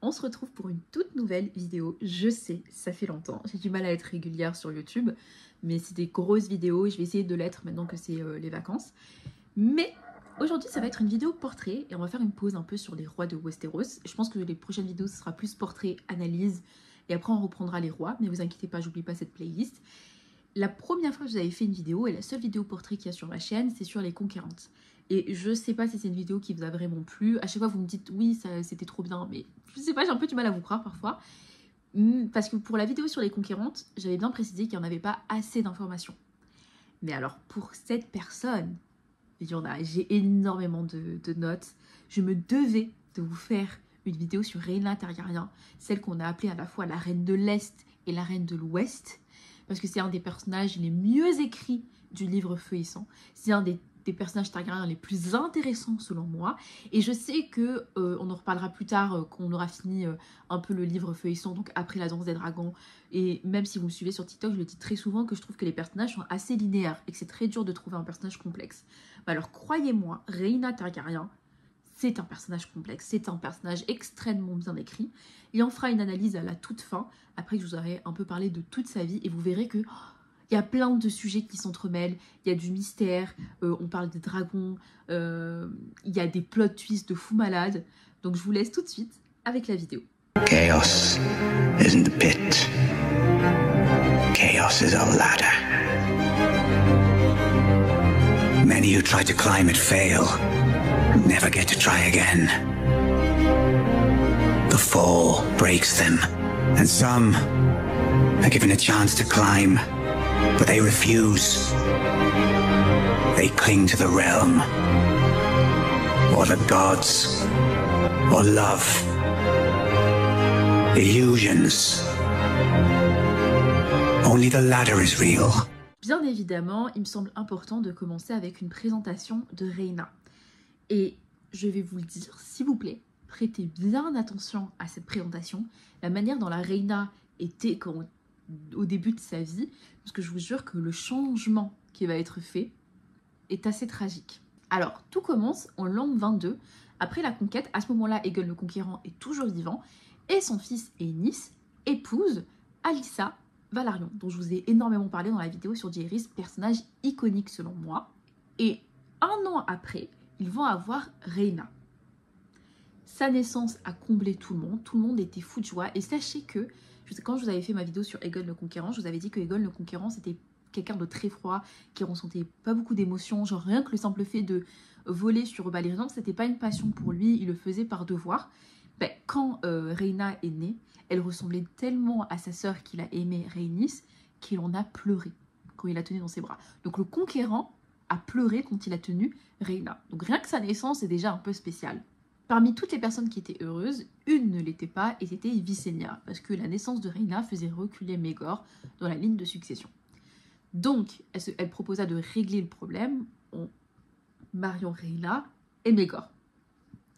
on se retrouve pour une toute nouvelle vidéo. Je sais, ça fait longtemps, j'ai du mal à être régulière sur YouTube, mais c'est des grosses vidéos et je vais essayer de l'être maintenant que c'est les vacances. Mais aujourd'hui, ça va être une vidéo portrait et on va faire une pause un peu sur les rois de Westeros. Je pense que les prochaines vidéos, ce sera plus portrait, analyse et après on reprendra les rois, mais vous inquiétez pas, j'oublie pas cette playlist. La première fois que j'avais fait une vidéo, et la seule vidéo portrait qu'il y a sur ma chaîne, c'est sur les conquérantes. Et je sais pas si c'est une vidéo qui vous a vraiment plu. À chaque fois, vous me dites oui, c'était trop bien, mais je sais pas, j'ai un peu du mal à vous croire parfois. Parce que pour la vidéo sur les conquérantes, j'avais bien précisé qu'il n'y en avait pas assez d'informations. Mais alors, pour cette personne, il y en a, j'ai énormément de notes. Je me devais de vous faire une vidéo sur Rhaena Targaryen, celle qu'on a appelée à la fois la reine de l'Est et la reine de l'Ouest, parce que c'est un des personnages les mieux écrits du livre Feu et Sang. C'est un des personnages Targaryens les plus intéressants selon moi. Et je sais que on en reparlera plus tard quand on aura fini un peu le livre Feu et Sang, donc après la danse des dragons. Et même si vous me suivez sur TikTok, je le dis très souvent que je trouve que les personnages sont assez linéaires et que c'est très dur de trouver un personnage complexe. Alors croyez-moi, Rhaena Targaryen, c'est un personnage complexe, c'est un personnage extrêmement bien écrit. Et on fera une analyse à la toute fin, après que je vous aurai un peu parlé de toute sa vie, et vous verrez que il y a plein de sujets qui s'entremêlent, il y a du mystère, on parle des dragons, il y a des plot twists de fou malade. Donc je vous laisse tout de suite avec la vidéo. Chaos isn't the pit. Chaos is a ladder. Many who try to climb it fail, never get to try again. The fall breaks them, and some are given a chance to climb, but they refuse. They cling to the realm, or the gods, or love. Illusions. Only the ladder is real. Bien évidemment, il me semble important de commencer avec une présentation de Rhaena. Et je vais vous le dire, s'il vous plaît, prêtez bien attention à cette présentation, la manière dont la Rhaena était au début de sa vie, parce que je vous jure que le changement qui va être fait est assez tragique. Alors, tout commence en l'an 22, après la conquête. À ce moment-là, Aegon le Conquérant est toujours vivant, et son fils Aenys épouse Alyssa Velaryon, dont je vous ai énormément parlé dans la vidéo sur Jaehaerys, personnage iconique selon moi. Et un an après, ils vont avoir Rhaena. Sa naissance a comblé tout le monde était fou de joie. Et sachez que, quand je vous avais fait ma vidéo sur Aegon le Conquérant, je vous avais dit que Aegon le Conquérant c'était quelqu'un de très froid, qui ressentait pas beaucoup d'émotions, genre rien que le simple fait de voler sur Balerion, c'était pas une passion pour lui, il le faisait par devoir. Ben, quand Rhaena est née, elle ressemblait tellement à sa sœur qu'il a aimé Rhaenys qu'il en a pleuré quand il l'a tenue dans ses bras. Donc le conquérant a pleuré quand il a tenu Rhaena. Donc rien que sa naissance est déjà un peu spécial. Parmi toutes les personnes qui étaient heureuses, une ne l'était pas et c'était Visenya, parce que la naissance de Rhaena faisait reculer Maegor dans la ligne de succession. Donc elle proposa de régler le problème en mariant Rhaena et Maegor.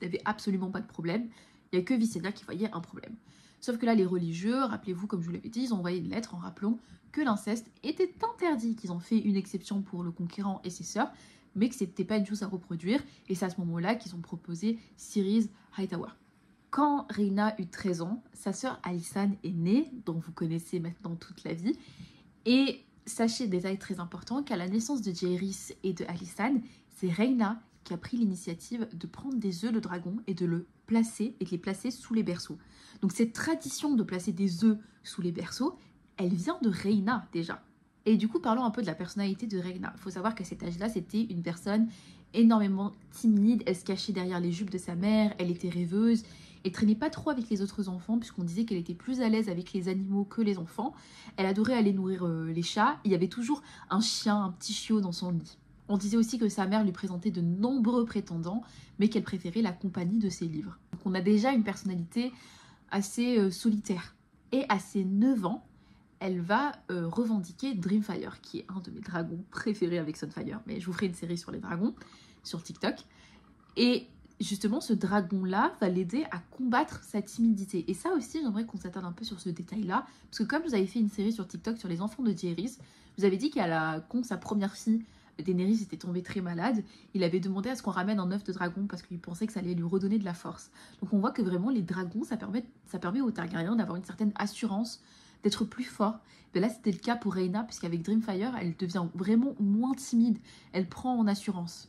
Il n'y avait absolument pas de problème. Il n'y a que Visenya qui voyait un problème. Sauf que là, les religieux, rappelez-vous, comme je vous l'avais dit, ils ont envoyé une lettre en rappelant que l'inceste était interdit, qu'ils ont fait une exception pour le conquérant et ses sœurs, mais que c'était pas une chose à reproduire. Et c'est à ce moment-là qu'ils ont proposé Cyrese Hightower. Quand Rhaena eut 13 ans, sa sœur Alysanne est née, dont vous connaissez maintenant toute la vie. Et sachez, détail très important, qu'à la naissance de Jaehaerys et de Alysanne, c'est Rhaena qui a pris l'initiative de prendre des œufs de dragon et de les placer sous les berceaux. Donc cette tradition de placer des œufs sous les berceaux, elle vient de Rhaena déjà. Et du coup, parlons un peu de la personnalité de Rhaena. Il faut savoir qu'à cet âge-là, c'était une personne énormément timide, elle se cachait derrière les jupes de sa mère, elle était rêveuse, elle traînait pas trop avec les autres enfants puisqu'on disait qu'elle était plus à l'aise avec les animaux que les enfants. Elle adorait aller nourrir les chats, il y avait toujours un chien, un petit chiot dans son lit. On disait aussi que sa mère lui présentait de nombreux prétendants, mais qu'elle préférait la compagnie de ses livres. Donc on a déjà une personnalité assez solitaire. Et à ses 9 ans, elle va revendiquer Dreamfire, qui est un de mes dragons préférés avec Sunfire. Mais je vous ferai une série sur les dragons, sur TikTok. Et justement, ce dragon-là va l'aider à combattre sa timidité. Et ça aussi, j'aimerais qu'on s'attarde un peu sur ce détail-là. Parce que comme vous avez fait une série sur TikTok sur les enfants de Jaehaerys, vous avez dit qu'elle a, quand sa première fille Daenerys était tombée très malade, il avait demandé à ce qu'on ramène un œuf de dragon parce qu'il pensait que ça allait lui redonner de la force. Donc on voit que vraiment les dragons, ça permet aux Targaryens d'avoir une certaine assurance, d'être plus fort. Mais là c'était le cas pour Rhaena, puisqu'avec Dreamfire, elle devient vraiment moins timide, elle prend en assurance.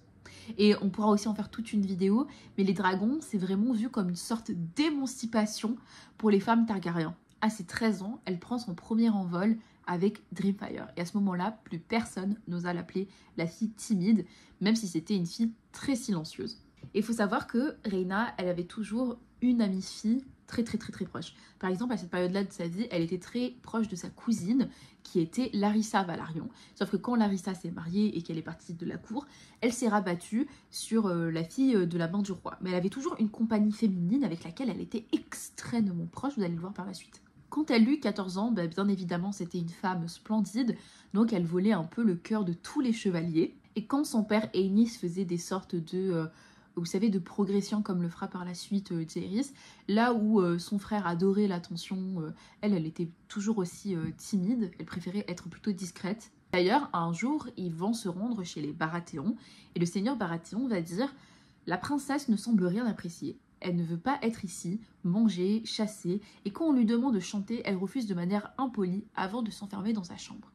Et on pourra aussi en faire toute une vidéo, mais les dragons, c'est vraiment vu comme une sorte d'émancipation pour les femmes Targaryens. À ses 13 ans, elle prend son premier envol avec Dreamfire. Et à ce moment-là, plus personne n'osa l'appeler la fille timide, même si c'était une fille très silencieuse. Et il faut savoir que Rhaena, elle avait toujours une amie fille très proche. Par exemple, à cette période-là de sa vie, elle était très proche de sa cousine, qui était Larissa Valarion. Sauf que quand Larissa s'est mariée et qu'elle est partie de la cour, elle s'est rabattue sur la fille de la main du roi. Mais elle avait toujours une compagnie féminine avec laquelle elle était extrêmement proche, vous allez le voir par la suite. Quand elle eut 14 ans, bien évidemment, c'était une femme splendide, donc elle volait un peu le cœur de tous les chevaliers. Et quand son père Aenys faisait des sortes de... vous savez, de progression comme le fera par la suite Daenerys, là où son frère adorait l'attention, elle était toujours aussi timide, elle préférait être plutôt discrète. D'ailleurs, un jour, ils vont se rendre chez les Baratheon, et le seigneur Baratheon va dire « La princesse ne semble rien apprécier. Elle ne veut pas être ici, manger, chasser, et quand on lui demande de chanter, elle refuse de manière impolie avant de s'enfermer dans sa chambre. »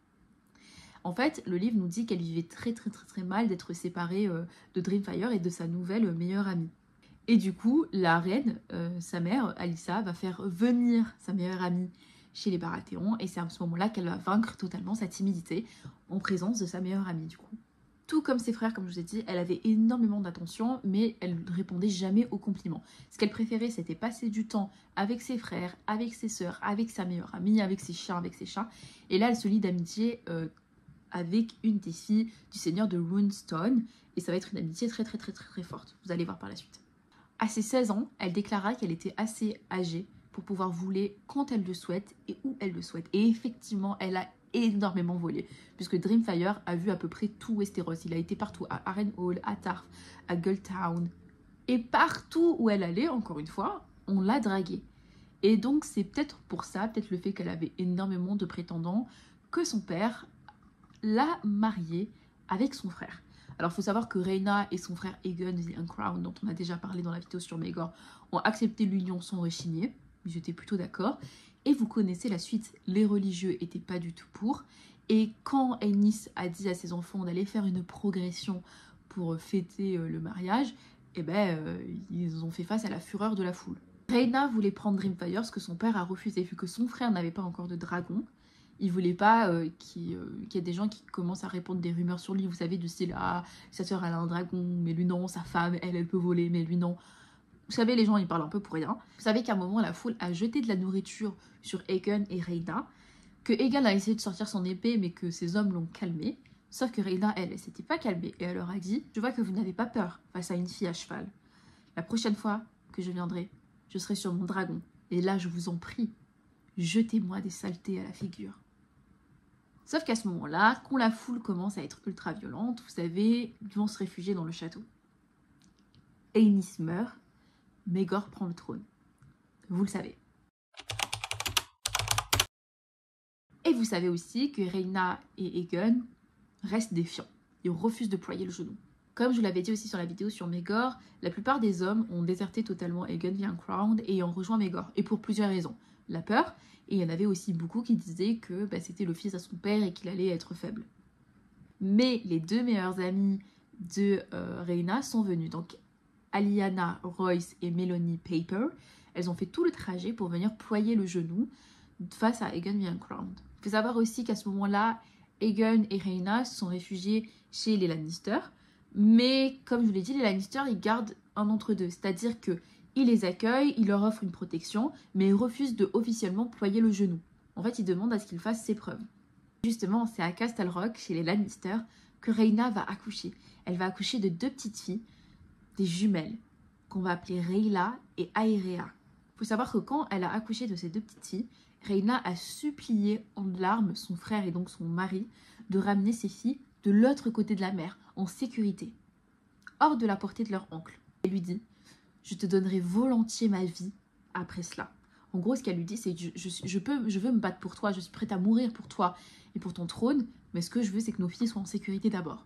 En fait, le livre nous dit qu'elle vivait très mal d'être séparée de Dreamfire et de sa nouvelle meilleure amie. Et du coup, la reine, sa mère, Alyssa, va faire venir sa meilleure amie chez les Baratheon, et c'est à ce moment-là qu'elle va vaincre totalement sa timidité en présence de sa meilleure amie du coup. Tout comme ses frères, comme je vous ai dit, elle avait énormément d'attention, mais elle ne répondait jamais aux compliments. Ce qu'elle préférait, c'était passer du temps avec ses frères, avec ses sœurs, avec sa meilleure amie, avec ses chiens, avec ses chats. Et là, elle se lie d'amitié avec une des filles du seigneur de Runestone, et ça va être une amitié très forte. Vous allez voir par la suite. À ses 16 ans, elle déclara qu'elle était assez âgée pour pouvoir voler quand elle le souhaite et où elle le souhaite. Et effectivement, elle a énormément volé, puisque Dreamfire a vu à peu près tout Westeros. Il a été partout, à Harrenhal, à Tarth, à Gulltown, et partout où elle allait, encore une fois, on l'a draguée. Et donc c'est peut-être pour ça, peut-être le fait qu'elle avait énormément de prétendants, que son père l'a mariée avec son frère. Alors il faut savoir que Rhaena et son frère Aegon the Uncrowned, dont on a déjà parlé dans la vidéo sur Maegor, ont accepté l'union sans rechigner, ils étaient plutôt d'accord. Et vous connaissez la suite, les religieux n'étaient pas du tout pour. Et quand Aenys a dit à ses enfants d'aller faire une progression pour fêter le mariage, eh ben, ils ont fait face à la fureur de la foule. Rhaena voulait prendre Dreamfire, ce que son père a refusé, vu que son frère n'avait pas encore de dragon. Il voulait pas qu'il y ait des gens qui commencent à répandre des rumeurs sur lui, vous savez, du style « Ah, sa soeur elle a un dragon, mais lui non, sa femme, elle peut voler, mais lui non ». Vous savez, les gens, ils parlent un peu pour rien. Vous savez qu'à un moment, la foule a jeté de la nourriture sur Aegon et Rhaena, que Aegon a essayé de sortir son épée, mais que ses hommes l'ont calmé. Sauf que Rhaena, elle s'était pas calmée, et elle leur a dit « Je vois que vous n'avez pas peur face à une fille à cheval. La prochaine fois que je viendrai, je serai sur mon dragon, et là, je vous en prie, jetez-moi des saletés à la figure. » Sauf qu'à ce moment-là, quand la foule commence à être ultra violente, vous savez, ils vont se réfugier dans le château. Aenys meurt, Maegor prend le trône. Vous le savez. Et vous savez aussi que Rhaena et Aegon restent défiants. Ils refusent de ployer le genou. Comme je l'avais dit aussi sur la vidéo sur Maegor, la plupart des hommes ont déserté totalement Aegon the Uncrowned et ont rejoint Maegor. Et pour plusieurs raisons. La peur, et il y en avait aussi beaucoup qui disaient que c'était le fils à son père et qu'il allait être faible. Mais les deux meilleures amies de Rhaena sont venues. Donc Lyanna Royce et Melanie Paper, elles ont fait tout le trajet pour venir ployer le genou face à Aegon the Uncrowned. Il faut savoir aussi qu'à ce moment-là, Aegon et Rhaena se sont réfugiés chez les Lannister, mais comme je vous l'ai dit, les Lannister, ils gardent un entre-deux, c'est-à-dire que ils les accueillent, ils leur offrent une protection, mais ils refusent de officiellement ployer le genou. En fait, ils demandent à ce qu'ils fassent ses preuves. Justement, c'est à Castle Rock, chez les Lannister, que Rhaena va accoucher. Elle va accoucher de deux petites filles, des jumelles, qu'on va appeler Rhaella et Aerea. Il faut savoir que quand elle a accouché de ces deux petites filles, Rhaena a supplié en larmes son frère et donc son mari de ramener ses filles de l'autre côté de la mer, en sécurité, hors de la portée de leur oncle. Elle lui dit « Je te donnerai volontiers ma vie après cela ». En gros, ce qu'elle lui dit, c'est « je veux me battre pour toi, je suis prête à mourir pour toi et pour ton trône, mais ce que je veux, c'est que nos filles soient en sécurité d'abord ».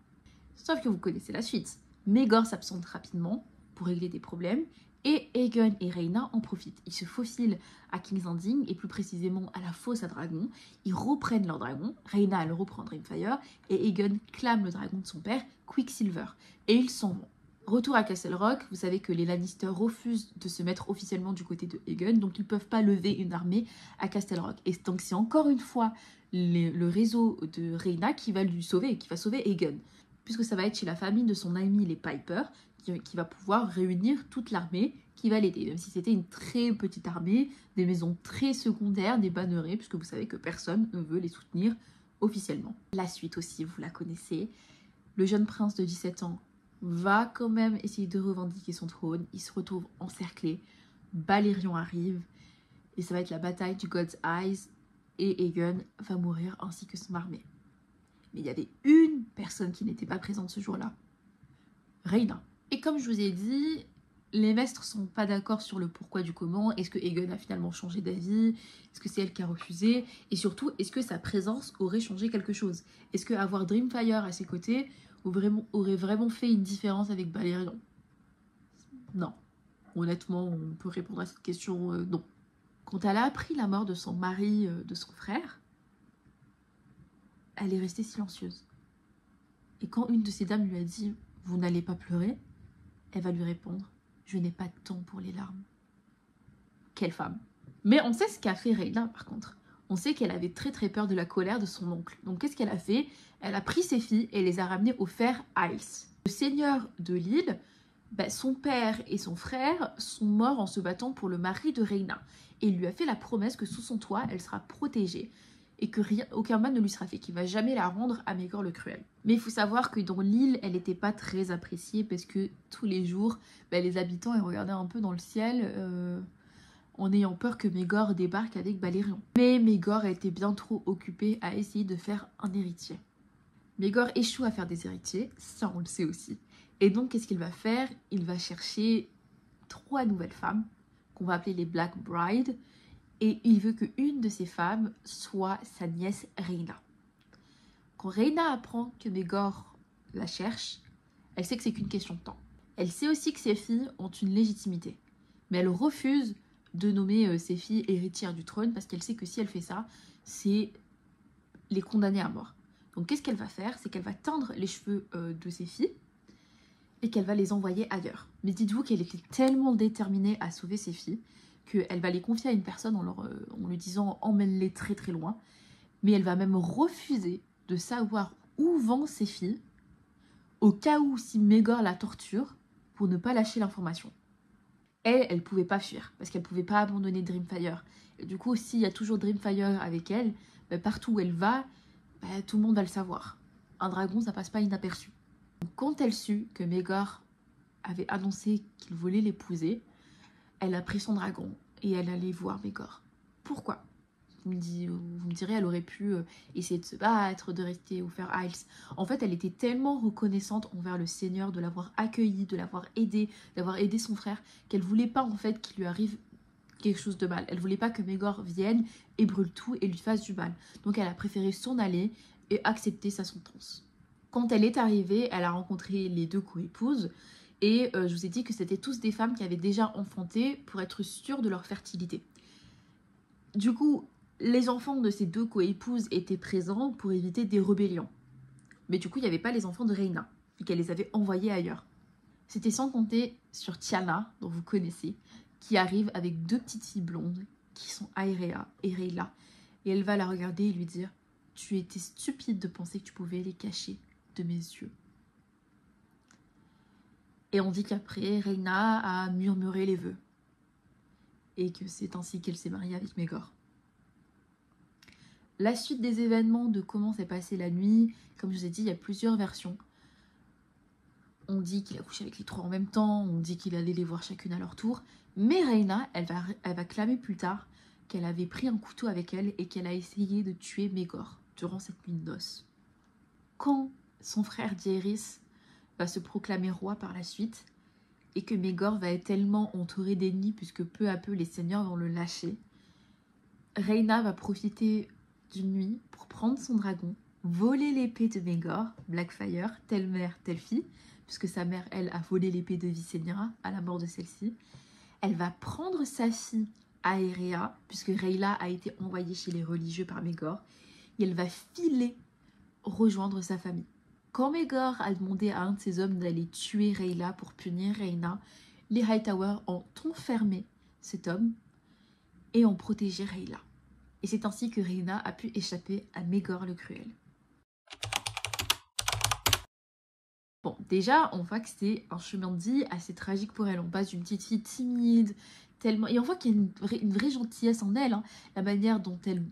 Sauf que vous connaissez la suite. Maegor s'absente rapidement pour régler des problèmes et Aegon et Rhaena en profitent. Ils se faufilent à King's Landing et plus précisément à la fosse à dragon. Ils reprennent leur dragon. Rhaena, elle reprend Dreamfire et Aegon clame le dragon de son père, Quicksilver. Et ils s'en vont. Retour à Castle Rock, vous savez que les Lannister refusent de se mettre officiellement du côté de Aegon, donc ils ne peuvent pas lever une armée à Castle Rock. Et donc c'est encore une fois le réseau de Rhaena qui va lui sauver, qui va sauver Aegon. Puisque ça va être chez la famille de son ami les Piper, qui va pouvoir réunir toute l'armée qui va l'aider. Même si c'était une très petite armée, des maisons très secondaires, des bannerets, puisque vous savez que personne ne veut les soutenir officiellement. La suite aussi, vous la connaissez. Le jeune prince de 17 ans va quand même essayer de revendiquer son trône. Il se retrouve encerclé. Balerion arrive. Et ça va être la bataille du God's Eyes. Et Aegon va mourir ainsi que son armée. Mais il y avait une personne qui n'était pas présente ce jour-là. Rhaena. Et comme je vous ai dit, les maîtres sont pas d'accord sur le pourquoi du comment. Est-ce que Aegon a finalement changé d'avis? Est-ce que c'est elle qui a refusé? Et surtout, est-ce que sa présence aurait changé quelque chose? Est-ce qu'avoir Dreamfire à ses côtés aurait vraiment fait une différence avec Balerion? Non. Honnêtement, on peut répondre à cette question non. Quand elle a appris la mort de son mari, de son frère, elle est restée silencieuse. Et quand une de ces dames lui a dit « Vous n'allez pas pleurer », elle va lui répondre « Je n'ai pas de temps pour les larmes ». Quelle femme. Mais on sait ce qu'a fait Rhaena par contre. On sait qu'elle avait très très peur de la colère de son oncle. Donc qu'est-ce qu'elle a fait? Elle a pris ses filles et les a ramenées au Fair Isles. Le seigneur de l'île, son père et son frère sont morts en se battant pour le mari de Rhaena. Et il lui a fait la promesse que sous son toit, elle sera protégée. Et que aucun mal ne lui sera fait, qu'il ne va jamais la rendre à Maegor le Cruel. Mais il faut savoir que dans l'île, elle n'était pas très appréciée parce que tous les jours, les habitants ils regardaient un peu dans le ciel en ayant peur que Maegor débarque avec Balerion. Mais Maegor était bien trop occupé à essayer de faire un héritier. Maegor échoue à faire des héritiers, ça on le sait aussi. Et donc qu'est-ce qu'il va faire? Il va chercher 3 nouvelles femmes qu'on va appeler les Black Bride. Et il veut qu'une de ces femmes soit sa nièce Rhaena. Quand Rhaena apprend que Maegor la cherche, elle sait que c'est qu'une question de temps. Elle sait aussi que ses filles ont une légitimité. Mais elle refuse de nommer ses filles héritières du trône parce qu'elle sait que si elle fait ça, c'est les condamner à mort. Donc qu'est-ce qu'elle va faire? C'est qu'elle va teindre les cheveux de ses filles et qu'elle va les envoyer ailleurs. Mais dites-vous qu'elle était tellement déterminée à sauver ses filles qu'elle va les confier à une personne en lui disant « emmène-les très très loin ». Mais elle va même refuser de savoir où vont ses filles au cas où si Maegor la torture pour ne pas lâcher l'information. Elle ne pouvait pas fuir parce qu'elle ne pouvait pas abandonner Dreamfire. Et du coup, s'il y a toujours Dreamfire avec elle, partout où elle va, tout le monde va le savoir. Un dragon, ça passe pas inaperçu. Donc, quand elle sut que Maegor avait annoncé qu'il voulait l'épouser, elle a pris son dragon et elle allait voir Maegor. Pourquoi? Vous me direz, elle aurait pu essayer de se battre, de rester au Fair Isles. En fait, elle était tellement reconnaissante envers le Seigneur de l'avoir accueilli, de l'avoir aidé, d'avoir aidé son frère, qu'elle voulait pas en fait qu'il lui arrive quelque chose de mal. Elle voulait pas que Maegor vienne et brûle tout et lui fasse du mal. Donc elle a préféré s'en aller et accepter sa sentence. Quand elle est arrivée, elle a rencontré les 2 co-épouses. Et je vous ai dit que c'était tous des femmes qui avaient déjà enfanté pour être sûres de leur fertilité. Du coup, les enfants de ces 2 co-épouses étaient présents pour éviter des rébellions. Mais du coup, il n'y avait pas les enfants de Rhaena, et qu'elle les avait envoyés ailleurs. C'était sans compter sur Tiana, dont vous connaissez, qui arrive avec 2 petites filles blondes, qui sont Aerea et Rhaela. Et elle va la regarder et lui dire « Tu étais stupide de penser que tu pouvais les cacher de mes yeux. » Et on dit qu'après, Rhaena a murmuré les vœux. Et que c'est ainsi qu'elle s'est mariée avec Maegor. La suite des événements, de comment s'est passée la nuit, comme je vous ai dit, il y a plusieurs versions. On dit qu'il a couché avec les 3 en même temps, on dit qu'il allait les voir chacune à leur tour. Mais Rhaena, elle va clamer plus tard qu'elle avait pris un couteau avec elle et qu'elle a essayé de tuer Maegor durant cette nuit de noces. Quand son frère Jaehaerys va se proclamer roi par la suite et que Maegor va être tellement entouré d'ennemis puisque peu à peu les seigneurs vont le lâcher, Rhaena va profiter d'une nuit pour prendre son dragon voler l'épée de Maegor, Blackfyre, telle mère, telle fille, puisque sa mère, elle, a volé l'épée de Visenya à la mort de celle-ci. Elle va prendre sa fille Aerea, puisque Rhaella a été envoyée chez les religieux par Maegor, et elle va filer rejoindre sa famille. Quand Maegor a demandé à un de ses hommes d'aller tuer Rhaella pour punir Rhaena, les Hightower ont enfermé cet homme et ont protégé Rhaella. Et c'est ainsi que Rhaena a pu échapper à Maegor le Cruel. Bon, déjà, on voit que c'est un chemin de vie assez tragique pour elle. On passe d'une petite fille timide, tellement... Et on voit qu'il y a une vraie gentillesse en elle, hein. La manière dont elle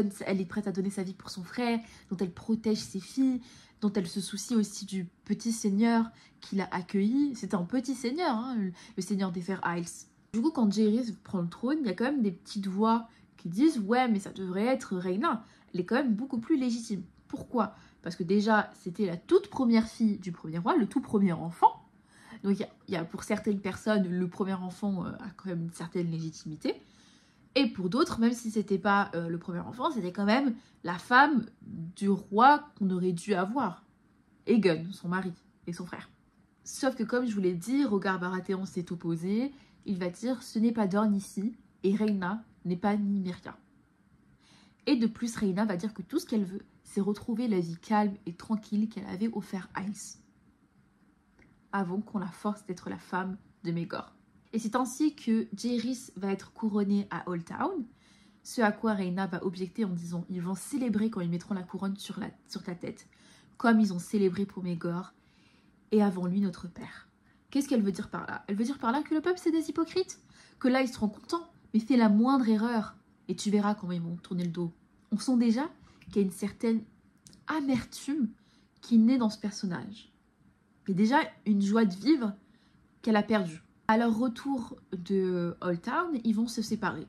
est prête à donner sa vie pour son frère, dont elle protège ses filles, dont elle se soucie aussi du petit seigneur qui l'a accueilli. C'était un petit seigneur, hein, le seigneur des Fair Isles. Du coup, quand Jaehaerys prend le trône, il y a quand même des petites voix qui disent « Ouais, mais ça devrait être Rhaena. Elle est quand même beaucoup plus légitime. » Pourquoi ? Parce que déjà, c'était la toute première fille du premier roi, le tout premier enfant. Donc il y a pour certaines personnes, le premier enfant a quand même une certaine légitimité. Et pour d'autres, même si c'était pas le premier enfant, c'était quand même la femme du roi qu'on aurait dû avoir. Aegon, son mari, et son frère. Sauf que comme je vous l'ai dit, Rhaegar Baratheon s'est opposé. Il va dire « Ce n'est pas Dorne ici, et Rhaena n'est pas Nymeria ». Et de plus, Rhaena va dire que tout ce qu'elle veut, c'est retrouver la vie calme et tranquille qu'elle avait au Fair Isles, avant qu'on la force d'être la femme de Maegor. Et c'est ainsi que Jaehaerys va être couronné à Old Town, ce à quoi Rhaena va objecter en disant « Ils vont célébrer quand ils mettront la couronne sur ta tête, comme ils ont célébré pour Maegor, et avant lui notre père. » Qu'est-ce qu'elle veut dire par là? Elle veut dire par là que le peuple c'est des hypocrites, que là ils seront contents, mais fais la moindre erreur, et tu verras comment ils vont tourner le dos. On sent déjà qu'il y a une certaine amertume qui naît dans ce personnage. Et déjà une joie de vivre qu'elle a perdue. À leur retour de Old Town, ils vont se séparer.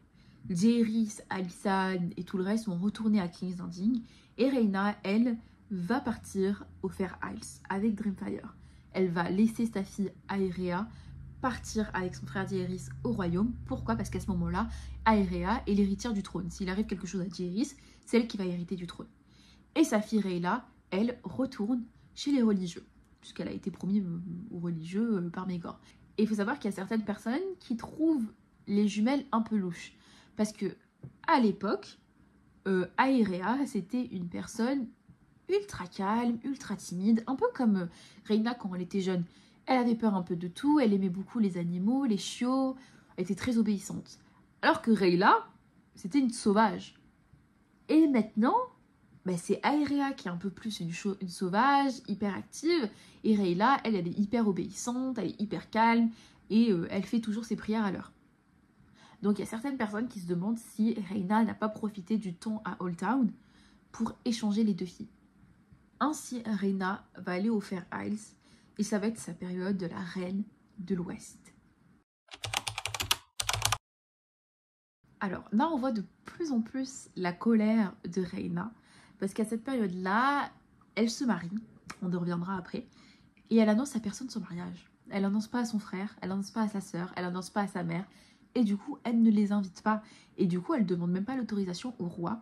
Jaehaerys, Alysanne et tout le reste vont retourner à King's Landing. Et Rhaena, elle, va partir au Fair Isles avec Dreamfire. Elle va laisser sa fille Aerea partir avec son frère Jaehaerys au royaume. Pourquoi? Parce qu'à ce moment-là, Aerea est l'héritière du trône. S'il arrive quelque chose à Jaehaerys, c'est elle qui va hériter du trône. Et sa fille Rhaella, elle, retourne chez les religieux, puisqu'elle a été promise aux religieux par Maegor. Et il faut savoir qu'il y a certaines personnes qui trouvent les jumelles un peu louches. Parce que à l'époque, Aerea, c'était une personne ultra calme, ultra timide, un peu comme Rhaena quand elle était jeune. Elle avait peur un peu de tout, elle aimait beaucoup les animaux, les chiots, elle était très obéissante. Alors que Rhaella, c'était une sauvage. Et maintenant, bah, c'est Aerea qui est un peu plus une sauvage, hyper active, et Rhaella, elle est hyper obéissante, elle est hyper calme, et elle fait toujours ses prières à l'heure. Donc il y a certaines personnes qui se demandent si Rhaena n'a pas profité du temps à Old Town pour échanger les deux filles. Ainsi, Rhaena va aller au Fair Isles, et ça va être sa période de la reine de l'Ouest. Alors là, on voit de plus en plus la colère de Rhaena, parce qu'à cette période-là, elle se marie, on y reviendra après, et elle annonce à personne son mariage. Elle n'annonce pas à son frère, elle n'annonce pas à sa sœur, elle n'annonce pas à sa mère, et du coup, elle ne les invite pas. Et du coup, elle ne demande même pas l'autorisation au roi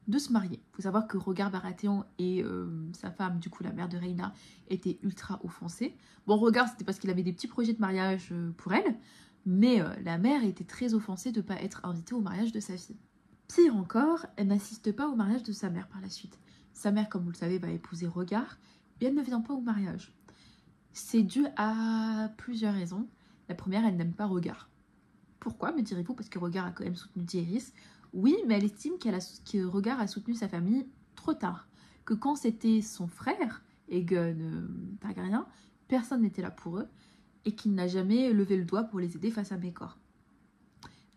de se marier. Il faut savoir que Rhaegar Baratheon et sa femme, du coup la mère de Rhaena, étaient ultra offensés. Bon, Rhaegar, c'était parce qu'il avait des petits projets de mariage pour elle, mais la mère était très offensée de ne pas être invitée au mariage de sa fille. Pire encore, elle n'assiste pas au mariage de sa mère par la suite. Sa mère, comme vous le savez, va épouser Rhaegar, et elle ne vient pas au mariage. C'est dû à plusieurs raisons. La première, elle n'aime pas Rhaegar. Pourquoi, me direz-vous? Parce que Rhaegar a quand même soutenu Jaehaerys. Oui, mais elle estime que Rhaegar a soutenu sa famille trop tard. Que quand c'était son frère, Aegon Targaryen, personne n'était là pour eux, et qu'il n'a jamais levé le doigt pour les aider face à Maegor.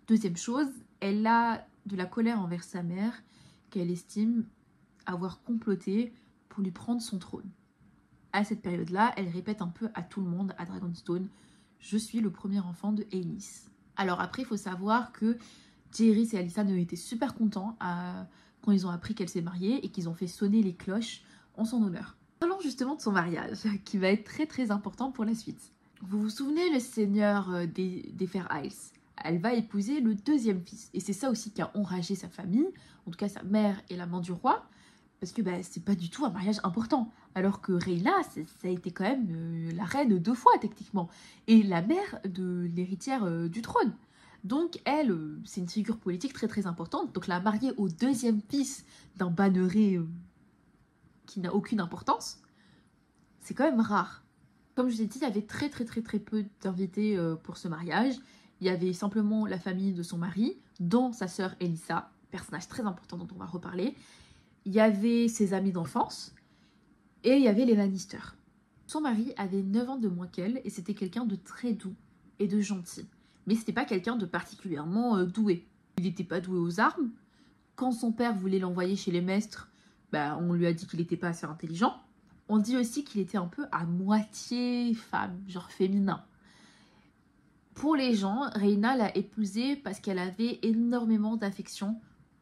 Deuxième chose, elle a de la colère envers sa mère, qu'elle estime avoir comploté pour lui prendre son trône. À cette période-là, elle répète un peu à tout le monde à Dragonstone « Je suis le premier enfant de Aenys ». Alors après, il faut savoir que Jaehaerys et Alysanne ont été super contents quand ils ont appris qu'elle s'est mariée et qu'ils ont fait sonner les cloches en son honneur. Parlons justement de son mariage, qui va être très très important pour la suite. Vous vous souvenez, le seigneur des Fair Isles, elle va épouser le deuxième fils. Et c'est ça aussi qui a enragé sa famille, en tout cas sa mère et l'amant du roi, Parce que bah, c'est pas du tout un mariage important. Alors que Rhaena, ça a été quand même la reine 2 fois techniquement. Et la mère de l'héritière du trône. Donc elle, c'est une figure politique très très importante. Donc la marier au 2e fils d'un banneret qui n'a aucune importance, c'est quand même rare. Comme je vous ai dit, il y avait très peu d'invités pour ce mariage. Il y avait simplement la famille de son mari, dont sa sœur Elissa, personnage très important dont on va reparler. Il y avait ses amis d'enfance et il y avait les Lannister. Son mari avait 9 ans de moins qu'elle et c'était quelqu'un de très doux et de gentil. Mais c'était pas quelqu'un de particulièrement doué. Il n'était pas doué aux armes. Quand son père voulait l'envoyer chez les maîtres, bah, on lui a dit qu'il n'était pas assez intelligent. On dit aussi qu'il était un peu à moitié femme, genre féminin. Pour les gens, Rhaena l'a épousée parce qu'elle avait énormément d'affection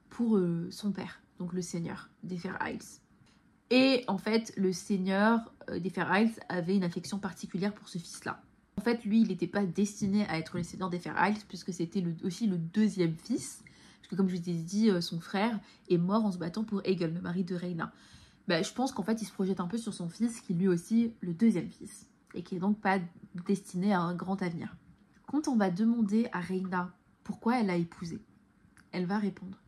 pour son père, donc le seigneur des Fair Isles. Et en fait, le seigneur des Fair Isles avait une affection particulière pour ce fils-là. En fait, lui, il n'était pas destiné à être le seigneur des Fair Isles puisque c'était aussi le 2e fils. Parce que comme je vous ai dit, son frère est mort en se battant pour Aegon, le mari de Rhaena. Bah, je pense qu'en fait, il se projette un peu sur son fils, qui est lui aussi le 2e fils. Et qui est donc pas destiné à un grand avenir. Quand on va demander à Rhaena pourquoi elle l'a épousé, elle va répondre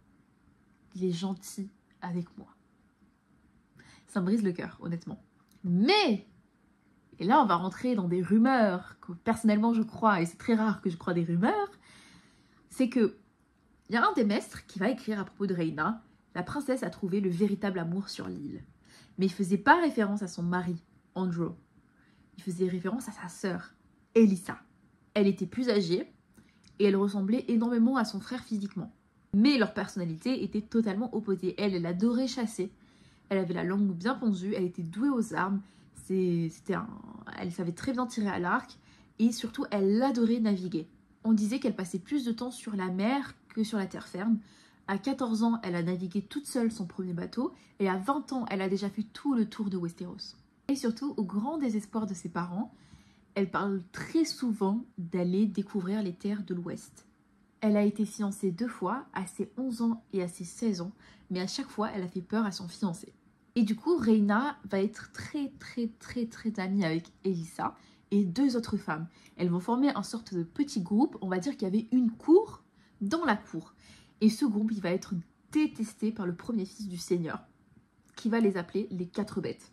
« Il est gentil avec moi ». Ça me brise le cœur, honnêtement. Mais, et là on va rentrer dans des rumeurs que personnellement je crois, et c'est très rare que je croie des rumeurs, c'est que il y a un des maîtres qui va écrire à propos de Rhaena « La princesse a trouvé le véritable amour sur l'île ». Mais il ne faisait pas référence à son mari, Andrew. Il faisait référence à sa sœur, Elissa. Elle était plus âgée et elle ressemblait énormément à son frère physiquement. Mais leur personnalité était totalement opposée. Elle adorait chasser. Elle avait la langue bien pendue, elle était douée aux armes. Elle savait très bien tirer à l'arc et surtout elle adorait naviguer. On disait qu'elle passait plus de temps sur la mer que sur la terre ferme. À 14 ans, elle a navigué toute seule son premier bateau et à 20 ans, elle a déjà fait tout le tour de Westeros. Et surtout, au grand désespoir de ses parents, elle parle très souvent d'aller découvrir les terres de l'Ouest. Elle a été fiancée 2 fois, à ses 11 ans et à ses 16 ans, mais à chaque fois, elle a fait peur à son fiancé. Et du coup, Rhaena va être très amie avec Elissa et 2 autres femmes. Elles vont former un sorte de petit groupe, on va dire qu'il y avait une cour dans la cour. Et ce groupe, il va être détesté par le premier fils du seigneur, qui va les appeler les 4 bêtes.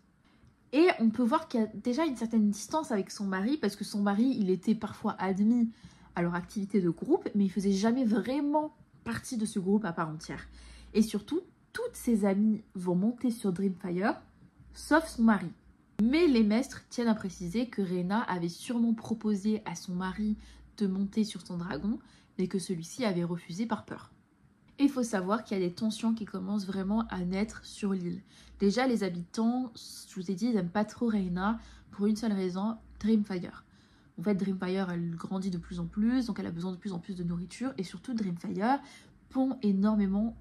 Et on peut voir qu'il y a déjà une certaine distance avec son mari, parce que son mari, il était parfois admis à leur activité de groupe, mais il faisait jamais vraiment partie de ce groupe à part entière. Et surtout, toutes ses amies vont monter sur Dreamfire, sauf son mari. Mais les maîtres tiennent à préciser que Rhaena avait sûrement proposé à son mari de monter sur son dragon, mais que celui-ci avait refusé par peur. Et il faut savoir qu'il y a des tensions qui commencent vraiment à naître sur l'île. Déjà, les habitants, je vous ai dit, ils n'aiment pas trop Rhaena pour une seule raison, Dreamfire. En fait, Dreamfire, elle grandit de plus en plus, donc elle a besoin de plus en plus de nourriture. Et surtout, Dreamfire pond énormément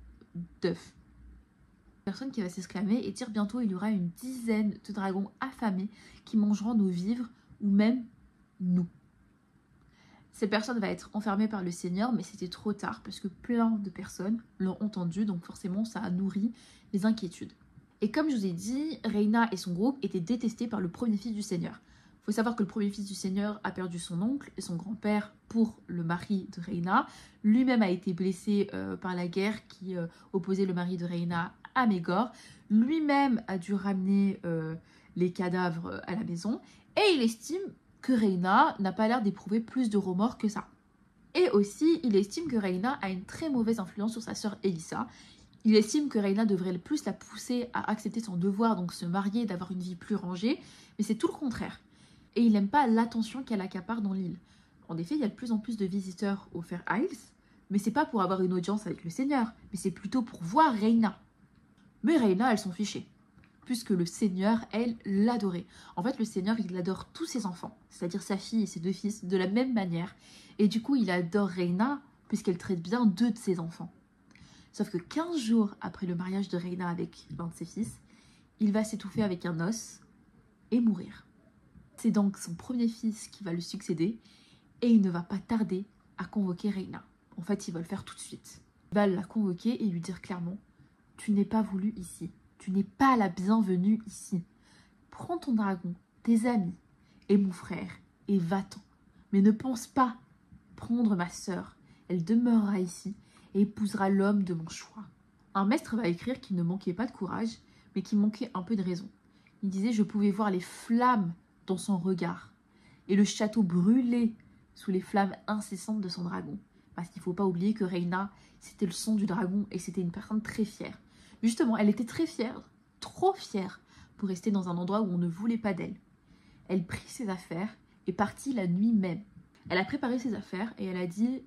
d'œufs. Personne qui va s'exclamer et dire bientôt il y aura une dizaine de dragons affamés qui mangeront nos vivres ou même nous. Cette personne va être enfermée par le Seigneur, mais c'était trop tard parce que plein de personnes l'ont entendu, donc forcément ça a nourri les inquiétudes. Et comme je vous ai dit, Rhaena et son groupe étaient détestés par le premier fils du Seigneur. Il faut savoir que le premier fils du Seigneur a perdu son oncle et son grand-père pour le mari de Rhaena. Lui-même a été blessé par la guerre qui opposait le mari de Rhaena à Maegor. Lui-même a dû ramener les cadavres à la maison et il estime que Rhaena n'a pas l'air d'éprouver plus de remords que ça. Et aussi, il estime que Rhaena a une très mauvaise influence sur sa sœur Elissa. Il estime que Rhaena devrait plus la pousser à accepter son devoir, donc se marier, d'avoir une vie plus rangée, mais c'est tout le contraire. Et il n'aime pas l'attention qu'elle accapare dans l'île. En effet, il y a de plus en plus de visiteurs aux Fair Isles, mais c'est pas pour avoir une audience avec le Seigneur, mais c'est plutôt pour voir Rhaena. Mais Rhaena, elle s'en fichait, puisque le Seigneur, elle, l'adorait. En fait, le Seigneur, il adore tous ses enfants, c'est-à-dire sa fille et ses 2 fils, de la même manière. Et du coup, il adore Rhaena, puisqu'elle traite bien 2 de ses enfants. Sauf que 15 jours après le mariage de Rhaena avec l'un de ses fils, il va s'étouffer avec un os et mourir. C'est donc son premier fils qui va le succéder, et il ne va pas tarder à convoquer Rhaena. En fait, il va le faire tout de suite. Il va la convoquer et lui dire clairement « Tu n'es pas voulu ici. tu n'es pas la bienvenue ici. Prends ton dragon, tes amis et mon frère et va-t'en. Mais ne pense pas prendre ma sœur. Elle demeurera ici et épousera l'homme de mon choix. » Un maître va écrire qu'il ne manquait pas de courage, mais qu'il manquait un peu de raison. Il disait « Je pouvais voir les flammes dans son regard et le château brûler sous les flammes incessantes de son dragon. » Parce qu'il ne faut pas oublier que Rhaena, c'était le sang du dragon et c'était une personne très fière. Justement, elle était très fière, trop fière, pour rester dans un endroit où on ne voulait pas d'elle. Elle prit ses affaires et partit la nuit même. Elle a préparé ses affaires et elle a dit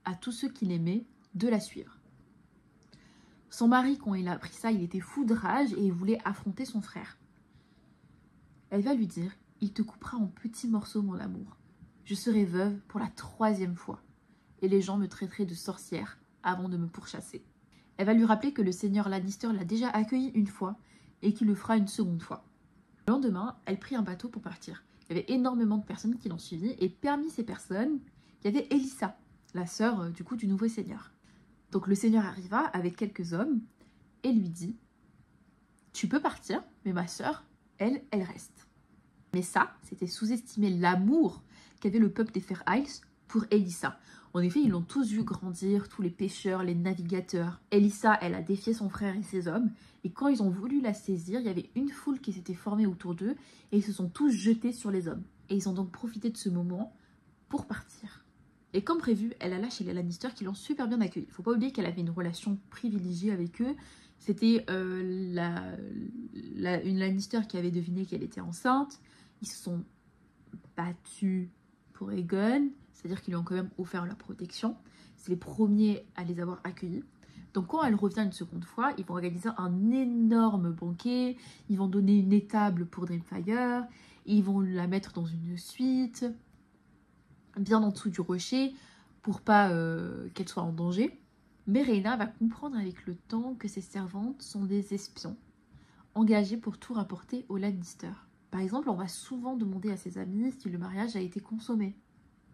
à tous ceux qui l'aimaient de la suivre. Son mari, quand il a appris ça, il était fou de rage et il voulait affronter son frère. Elle va lui dire « Il te coupera en petits morceaux, mon amour. Je serai veuve pour la 3e fois. Et les gens me traiteraient de sorcière avant de me pourchasser. » Elle va lui rappeler que le seigneur Lannister l'a déjà accueilli une fois et qu'il le fera une 2e fois. Le lendemain, elle prit un bateau pour partir. Il y avait énormément de personnes qui l'ont suivie et parmi ces personnes, il y avait Elissa, la sœur du nouveau seigneur. Donc le seigneur arriva avec quelques hommes et lui dit « Tu peux partir, mais ma sœur, elle reste. » Mais ça, c'était sous-estimer l'amour qu'avait le peuple des Fair Isles pour Elissa. En effet, ils l'ont tous vu grandir, tous les pêcheurs, les navigateurs. Elissa, elle a défié son frère et ses hommes, et quand ils ont voulu la saisir, il y avait une foule qui s'était formée autour d'eux, et ils se sont tous jetés sur les hommes. Et ils ont donc profité de ce moment pour partir. Et comme prévu, elle alla chez les Lannister qui l'ont super bien accueillie. Il ne faut pas oublier qu'elle avait une relation privilégiée avec eux. C'était une Lannister qui avait deviné qu'elle était enceinte. Ils se sont battus pour Aegon, c'est-à-dire qu'ils lui ont quand même offert leur protection. C'est les premiers à les avoir accueillis. Donc quand elle revient une 2e fois, ils vont organiser un énorme banquet. Ils vont donner une étable pour Dreamfire. Ils vont la mettre dans une suite, bien en dessous du rocher, pour pas qu'elle soit en danger. Mais Rhaena va comprendre avec le temps que ses servantes sont des espions, engagés pour tout rapporter aux Lannister. Par exemple, on va souvent demander à ses amis si le mariage a été consommé.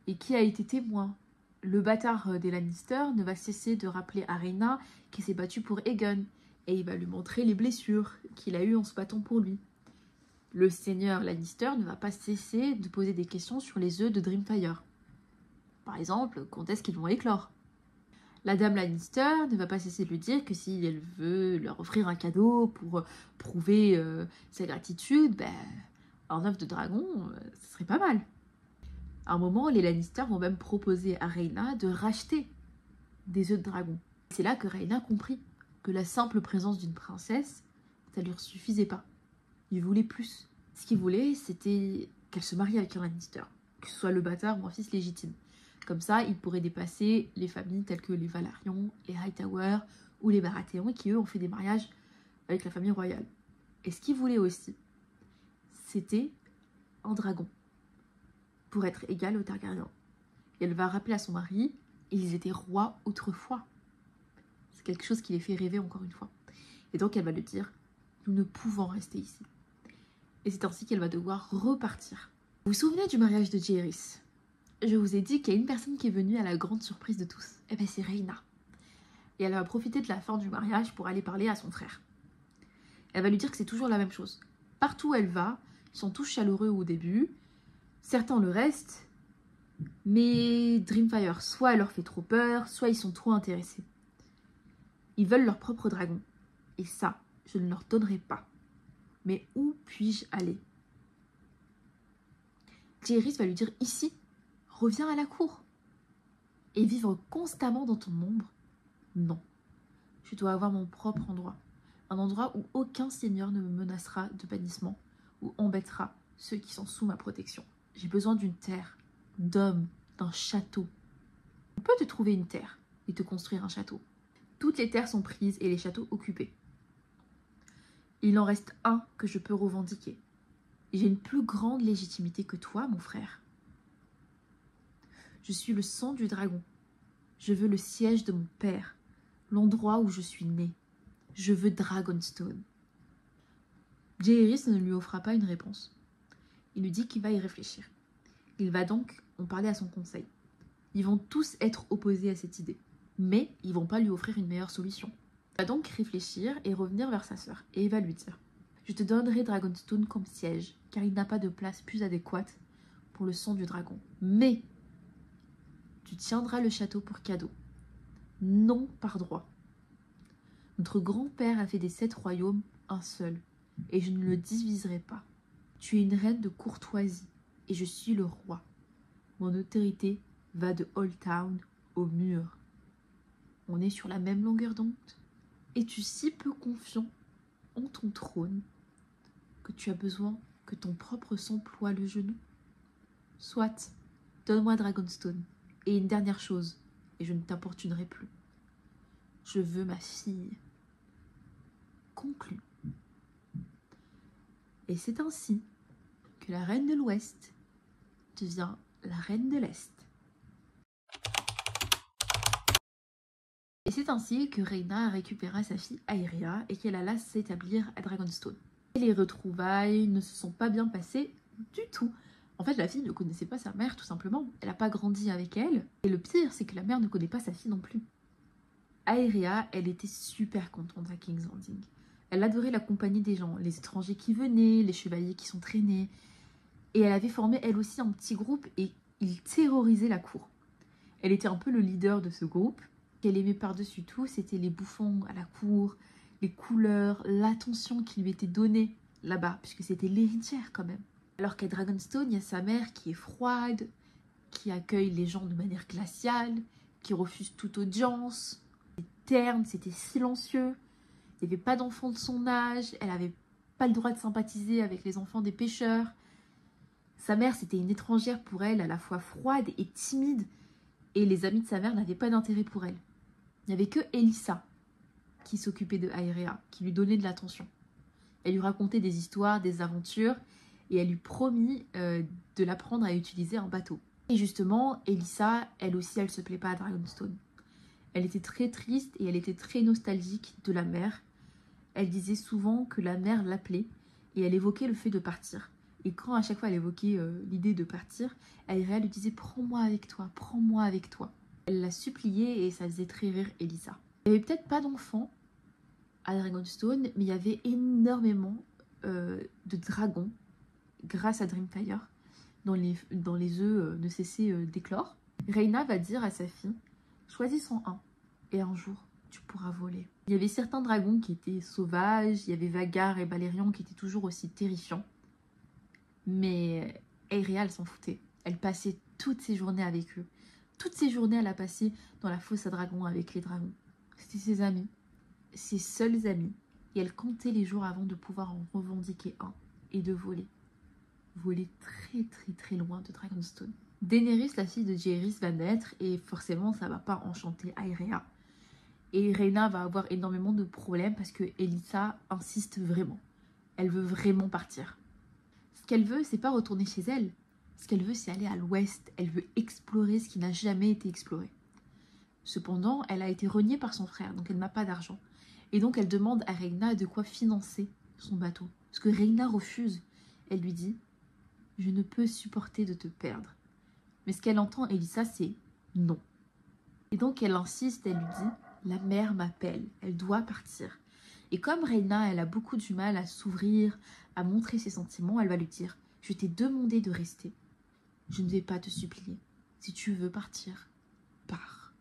Et qui a été témoin. Le bâtard des Lannister ne va cesser de rappeler à Rhaena qu'il s'est battu pour Aegon. Et il va lui montrer les blessures qu'il a eues en se battant pour lui. Le seigneur Lannister ne va pas cesser de poser des questions sur les œufs de Dreamfire. Par exemple, quand est-ce qu'ils vont éclore? La dame Lannister ne va pas cesser de lui dire que si elle veut leur offrir un cadeau pour prouver sa gratitude, un œuf de dragon, ce serait pas mal. À un moment, les Lannister vont même proposer à Rhaena de racheter des œufs de dragon. C'est là que Rhaena comprit que la simple présence d'une princesse, ça lui suffisait pas. Il voulait plus. Ce qu'il voulait, c'était qu'elle se marie avec un Lannister, que ce soit le bâtard ou un fils légitime. Comme ça, il pourrait dépasser les familles telles que les Velaryons, les Hightower ou les Baratheons qui, eux, ont fait des mariages avec la famille royale. Et ce qu'il voulait aussi, c'était un dragon, pour être égal aux Targaryens. Et elle va rappeler à son mari, ils étaient rois autrefois. C'est quelque chose qui les fait rêver encore une fois. Et donc elle va lui dire, nous ne pouvons rester ici. Et c'est ainsi qu'elle va devoir repartir. Vous vous souvenez du mariage de Jaehaerys? Je vous ai dit qu'il y a une personne qui est venue à la grande surprise de tous. Eh bien c'est Rhaena. Et elle va profiter de la fin du mariage pour aller parler à son frère. Elle va lui dire que c'est toujours la même chose. Partout où elle va, ils sont tous chaleureux au début. Certains le restent. Mais Dreamfire, soit elle leur fait trop peur, soit ils sont trop intéressés. Ils veulent leur propre dragon. Et ça, je ne leur donnerai pas. Mais où puis-je aller? Jaehaerys va lui dire ici. Reviens à la cour. Et vivre constamment dans ton ombre? Non. Je dois avoir mon propre endroit. Un endroit où aucun seigneur ne me menacera de bannissement ou embêtera ceux qui sont sous ma protection. J'ai besoin d'une terre, d'hommes, d'un château. On peut te trouver une terre et te construire un château. Toutes les terres sont prises et les châteaux occupés. Il en reste un que je peux revendiquer. J'ai une plus grande légitimité que toi, mon frère. Je suis le sang du dragon. Je veux le siège de mon père, l'endroit où je suis née. Je veux Dragonstone. Jaehaerys ne lui offra pas une réponse. Il lui dit qu'il va y réfléchir. Il va donc en parler à son conseil. Ils vont tous être opposés à cette idée, mais ils vont pas lui offrir une meilleure solution. Elle va donc réfléchir et revenir vers sa sœur. Et il va lui dire: je te donnerai Dragonstone comme siège, car il n'a pas de place plus adéquate pour le sang du dragon. Mais tu tiendras le château pour cadeau, non par droit. Notre grand-père a fait des 7 royaumes un seul, et je ne le diviserai pas. Tu es une reine de courtoisie, et je suis le roi. Mon autorité va de Old Town au mur. On est sur la même longueur d'onde. Es-tu si peu confiant en ton trône que tu as besoin que ton propre sang ploie le genou? Soit, donne-moi Dragonstone. Et une dernière chose, et je ne t'importunerai plus. Je veux ma fille. Conclu. Et c'est ainsi que la reine de l'Ouest devient la reine de l'Est. Et c'est ainsi que Rhaena récupéra sa fille Aeria et qu'elle alla s'établir à Dragonstone. Et les retrouvailles ne se sont pas bien passées du tout. En fait, la fille ne connaissait pas sa mère, tout simplement. Elle n'a pas grandi avec elle. Et le pire, c'est que la mère ne connaît pas sa fille non plus. Aeria, elle était super contente à King's Landing. Elle adorait la compagnie des gens, les étrangers qui venaient, les chevaliers qui s'entraînaient. Et elle avait formé elle aussi un petit groupe et il terrorisait la cour. Elle était un peu le leader de ce groupe. Ce qu'elle aimait par-dessus tout, c'était les bouffons à la cour, les couleurs, l'attention qui lui était donnée là-bas, puisque c'était l'héritière quand même. Alors qu'à Dragonstone, il y a sa mère qui est froide, qui accueille les gens de manière glaciale, qui refuse toute audience. C'était terne, c'était silencieux. Il n'y avait pas d'enfants de son âge, elle n'avait pas le droit de sympathiser avec les enfants des pêcheurs. Sa mère, c'était une étrangère pour elle, à la fois froide et timide, et les amis de sa mère n'avaient pas d'intérêt pour elle. Il n'y avait que Elissa qui s'occupait de Aeria, qui lui donnait de l'attention. Elle lui racontait des histoires, des aventures, et elle lui promit de l'apprendre à utiliser un bateau. Et justement, Elissa, elle aussi, elle se plaît pas à Dragonstone. Elle était très triste et elle était très nostalgique de la mer. Elle disait souvent que la mer l'appelait et elle évoquait le fait de partir. Et quand à chaque fois elle évoquait l'idée de partir, Aeria lui disait « Prends-moi avec toi, prends-moi avec toi ». Elle la suppliait et ça faisait très rire Elissa. Il n'y avait peut-être pas d'enfants à Dragonstone, mais il y avait énormément de dragons grâce à Dreamfire dont les œufs ne cessaient d'éclore. Rhaena va dire à sa fille « Choisis-en un et un jour tu pourras voler ». Il y avait certains dragons qui étaient sauvages, il y avait Vhagar et Balerion qui étaient toujours aussi terrifiants. Mais Aeria, elle s'en foutait. Elle passait toutes ses journées avec eux. Toutes ses journées, elle a passé dans la fosse à dragons avec les dragons. C'était ses amis, ses seuls amis. Et elle comptait les jours avant de pouvoir en revendiquer un et de voler. Voler très très très loin de Dragonstone. Daenerys, la fille de Jaehaerys, va naître et forcément ça va pas enchanter Aeria. Et Rhaena va avoir énormément de problèmes parce que Elissa insiste vraiment. Elle veut vraiment partir. Ce qu'elle veut, c'est pas retourner chez elle. Ce qu'elle veut, c'est aller à l'ouest. Elle veut explorer ce qui n'a jamais été exploré. Cependant, elle a été reniée par son frère, donc elle n'a pas d'argent. Et donc elle demande à Rhaena de quoi financer son bateau. Ce que Rhaena refuse. Elle lui dit « Je ne peux supporter de te perdre ». Mais ce qu'elle entend, Elissa, c'est « non ». Et donc elle insiste, elle lui dit « La mer m'appelle, elle doit partir ». Et comme Rhaena, elle a beaucoup du mal à s'ouvrir, à montrer ses sentiments, elle va lui dire « Je t'ai demandé de rester. Je ne vais pas te supplier. Si tu veux partir, pars. »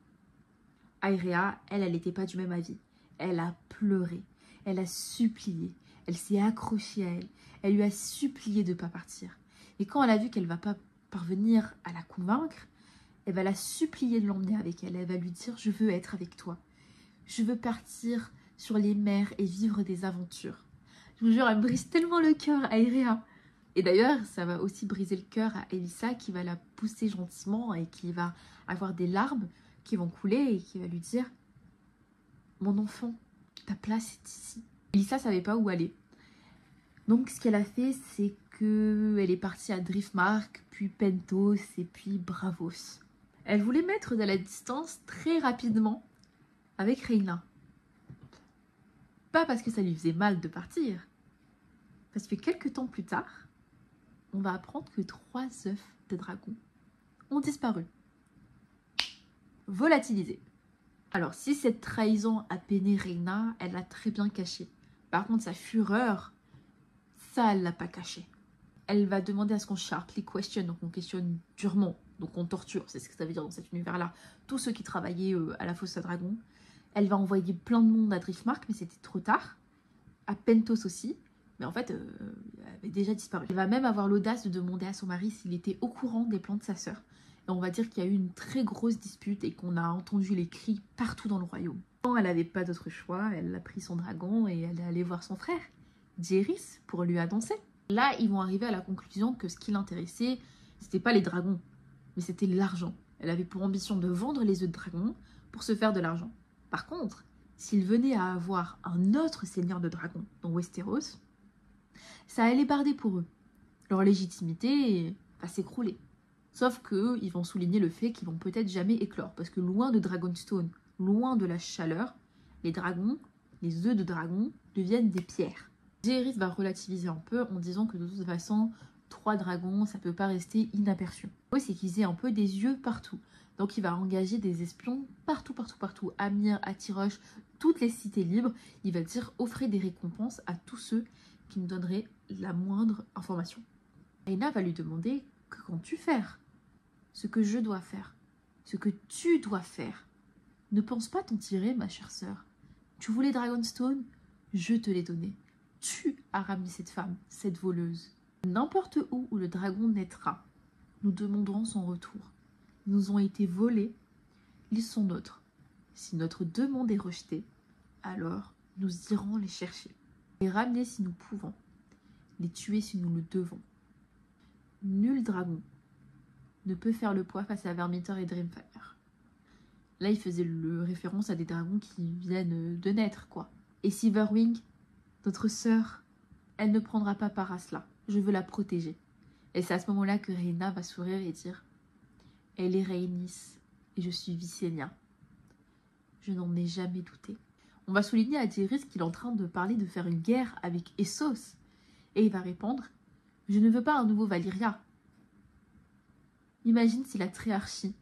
Aeria, elle n'était pas du même avis. Elle a pleuré, elle a supplié, elle s'est accrochée à elle. Elle lui a supplié de ne pas partir. Et quand elle a vu qu'elle ne va pas parvenir à la convaincre, elle va la supplier de l'emmener avec elle. Elle va lui dire « Je veux être avec toi. Je veux partir sur les mers et vivre des aventures. » Je vous jure, elle me brise tellement le cœur, Aeria. Et d'ailleurs, ça va aussi briser le cœur à Elissa qui va la pousser gentiment et qui va avoir des larmes qui vont couler et qui va lui dire « Mon enfant, ta place est ici. » Elissa ne savait pas où aller. Donc ce qu'elle a fait, c'est qu'elle est partie à Driftmark, puis Pentos et puis Braavos. Elle voulait mettre de la distance très rapidement avec Rhaena. Pas parce que ça lui faisait mal de partir, parce que quelques temps plus tard, on va apprendre que 3 œufs de dragon ont disparu. Volatilisés. Alors si cette trahison a peiné Rhaena, elle l'a très bien caché. Par contre sa fureur, ça elle l'a pas caché. Elle va demander à ce qu'on sharply question, donc on questionne durement, donc on torture, c'est ce que ça veut dire dans cet univers-là, tous ceux qui travaillaient à la fosse à dragon. Elle va envoyer plein de monde à Driftmark, mais c'était trop tard. À Pentos aussi, mais en fait, elle avait déjà disparu. Elle va même avoir l'audace de demander à son mari s'il était au courant des plans de sa sœur. Et on va dire qu'il y a eu une très grosse dispute et qu'on a entendu les cris partout dans le royaume. Quand elle n'avait pas d'autre choix, elle a pris son dragon et elle est allée voir son frère, Jaehaerys, pour lui annoncer. Là, ils vont arriver à la conclusion que ce qui l'intéressait, c'était pas les dragons, mais c'était l'argent. Elle avait pour ambition de vendre les œufs de dragon pour se faire de l'argent. Par contre, s'il venait à avoir un autre seigneur de dragon dans Westeros, ça allait barder pour eux. Leur légitimité va s'écrouler. Sauf qu'ils vont souligner le fait qu'ils vont peut-être jamais éclore, parce que loin de Dragonstone, loin de la chaleur, les dragons, les œufs de dragon, deviennent des pierres. Jaehaerys va relativiser un peu en disant que de toute façon, 3 dragons, ça peut pas rester inaperçu. Oui, c'est qu'ils aient un peu des yeux partout. Donc il va engager des espions partout. Amir, Atirosh, toutes les cités libres. Il va dire offrez des récompenses à tous ceux qui me donneraient la moindre information. Rhaena va lui demander que comptes-tu faire? Ce que je dois faire. Ce que tu dois faire. Ne pense pas t'en tirer, ma chère sœur. Tu voulais Dragonstone? Je te l'ai donné. Tu as ramené cette femme, cette voleuse. N'importe où le dragon naîtra, nous demanderons son retour. Ils nous ont été volés, ils sont nôtres. Si notre demande est rejetée, alors nous irons les chercher. Les ramener si nous pouvons, les tuer si nous le devons. Nul dragon ne peut faire le poids face à Vermithor et Dreamfire. Là, il faisait référence à des dragons qui viennent de naître, quoi. Et Silverwing, notre sœur, elle ne prendra pas part à cela. Je veux la protéger. Et c'est à ce moment-là que Rhaena va sourire et dire « Elle est Rhaenys et je suis Visenya. Je n'en ai jamais douté. » On va souligner à Jaehaerys qu'il est en train de parler de faire une guerre avec Essos. Et il va répondre « Je ne veux pas un nouveau Valyria. » Imagine si la Triarchie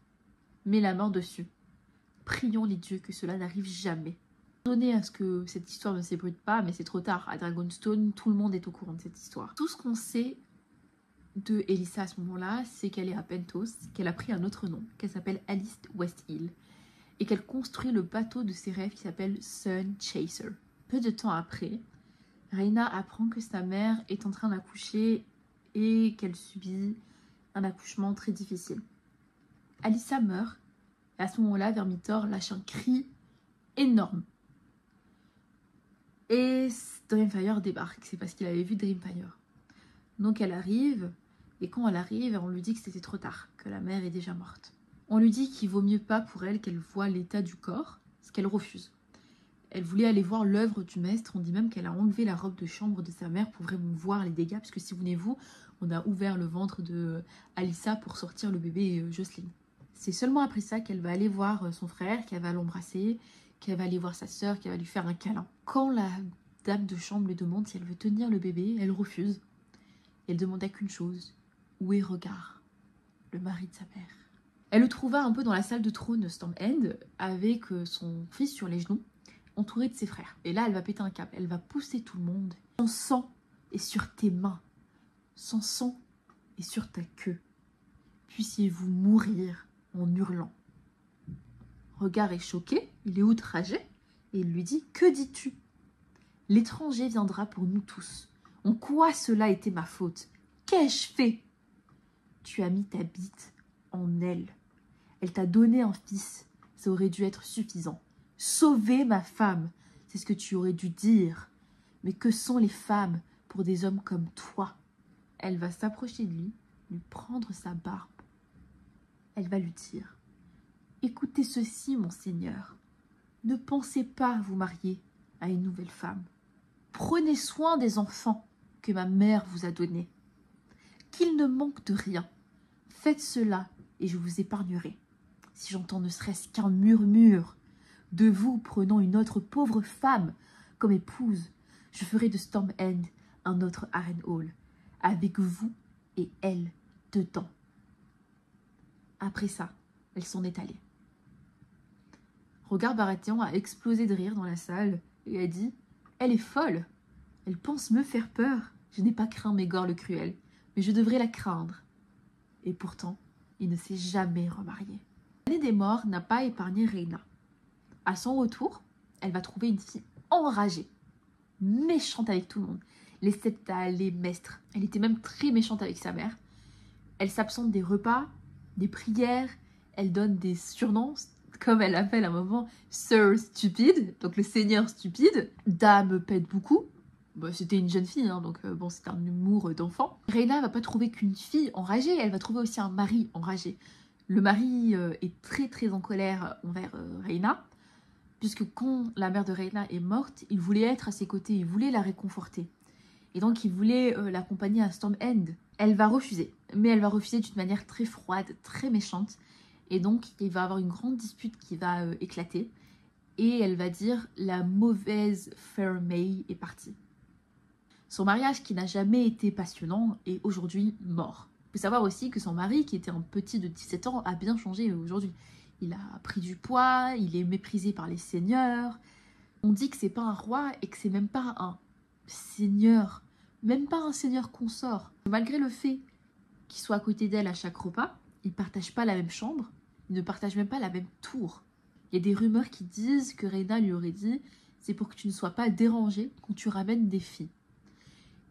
met la main dessus. Prions les dieux que cela n'arrive jamais. Donné à ce que cette histoire ne s'ébruite pas, mais c'est trop tard. À Dragonstone, tout le monde est au courant de cette histoire. Tout ce qu'on sait de Elissa à ce moment-là, c'est qu'elle est à Pentos, qu'elle a pris un autre nom, qu'elle s'appelle Alice Westhill, et qu'elle construit le bateau de ses rêves qui s'appelle Sun Chaser. Peu de temps après, Rhaena apprend que sa mère est en train d'accoucher et qu'elle subit un accouchement très difficile. Alyssa meurt, et à ce moment-là, Vermithor lâche un cri énorme. Et Dreamfire débarque, c'est parce qu'il avait vu Dreamfire. Donc elle arrive, et quand elle arrive, on lui dit que c'était trop tard, que la mère est déjà morte. On lui dit qu'il vaut mieux pas pour elle qu'elle voie l'état du corps, ce qu'elle refuse. Elle voulait aller voir l'œuvre du maître, on dit même qu'elle a enlevé la robe de chambre de sa mère pour vraiment voir les dégâts, parce que si vous souvenez-vous, on a ouvert le ventre de Alyssa pour sortir le bébé Jocelyn. C'est seulement après ça qu'elle va aller voir son frère, qu'elle va l'embrasser, qu'elle va aller voir sa sœur, qu'elle va lui faire un câlin. Quand la dame de chambre lui demande si elle veut tenir le bébé, elle refuse. Elle demandait qu'une chose, où est Regard, le mari de sa mère. Elle le trouva un peu dans la salle de trône de Storm End, avec son fils sur les genoux, entouré de ses frères. Et là, elle va péter un câble, elle va pousser tout le monde. Son sang est sur tes mains, son sang est sur ta queue. Puissiez-vous mourir en hurlant. Regard est choqué, il est outragé, et il lui dit « Que dis-tu ? L'étranger viendra pour nous tous. En quoi cela était ma faute? Qu'ai-je fait? Tu as mis ta bite en elle. Elle t'a donné un fils, ça aurait dû être suffisant. Sauver ma femme, c'est ce que tu aurais dû dire. Mais que sont les femmes pour des hommes comme toi? » Elle va s'approcher de lui, lui prendre sa barbe. Elle va lui dire « Écoutez ceci, mon seigneur. Ne pensez pas vous marier à une nouvelle femme. Prenez soin des enfants que ma mère vous a donnés. Qu'ils ne manquent de rien. Faites cela et je vous épargnerai. Si j'entends ne serait-ce qu'un murmure de vous prenant une autre pauvre femme comme épouse, je ferai de Storm End un autre Harrenhal, avec vous et elle dedans. » Après ça, elle s'en est allée. Rogar Baratheon a explosé de rire dans la salle et a dit « Elle est folle. Elle pense me faire peur. Je n'ai pas craint Maegor le Cruel, mais je devrais la craindre. » Et pourtant, il ne s'est jamais remarié. L'année des morts n'a pas épargné Rhaena. À son retour, elle va trouver une fille enragée, méchante avec tout le monde. Les septals, les mestres. Elle était même très méchante avec sa mère. Elle s'absente des repas, des prières. Elle donne des surnoms, comme elle appelle à un moment Sir Stupide, donc le seigneur stupide. Dame pète beaucoup. Bah, c'était une jeune fille, hein, donc bon, c'est un humour d'enfant. Rhaena va pas trouver qu'une fille enragée, elle va trouver aussi un mari enragé. Le mari est très très en colère envers Rhaena, puisque quand la mère de Rhaena est morte, il voulait être à ses côtés, il voulait la réconforter. Et donc il voulait l'accompagner à Storm End. Elle va refuser, mais elle va refuser d'une manière très froide, très méchante. Et donc il va y avoir une grande dispute qui va éclater. Et elle va dire « la mauvaise Fair May est partie ». Son mariage, qui n'a jamais été passionnant, est aujourd'hui mort. Il faut savoir aussi que son mari, qui était un petit de 17 ans, a bien changé aujourd'hui. Il a pris du poids, il est méprisé par les seigneurs. On dit que c'est pas un roi et que c'est même pas un seigneur, même pas un seigneur consort. Malgré le fait qu'il soit à côté d'elle à chaque repas, ils ne partagent pas la même chambre, ils ne partagent même pas la même tour. Il y a des rumeurs qui disent que Rhaena lui aurait dit « c'est pour que tu ne sois pas dérangé quand tu ramènes des filles ».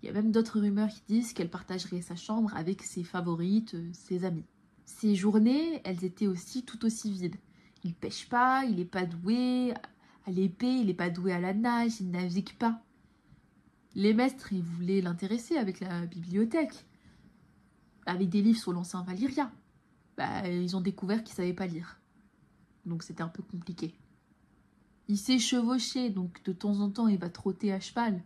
Il y a même d'autres rumeurs qui disent qu'elle partagerait sa chambre avec ses favorites, ses amis. Ses journées, elles étaient aussi tout aussi vides. Il pêche pas, il n'est pas doué à l'épée, il n'est pas doué à la nage, il navigue pas. Les maîtres, ils voulaient l'intéresser avec la bibliothèque, avec des livres sur l'ancien Valyria. Bah, ils ont découvert qu'ils ne savaient pas lire. Donc c'était un peu compliqué. Il s'est chevauché, donc de temps en temps, il va trotter à cheval.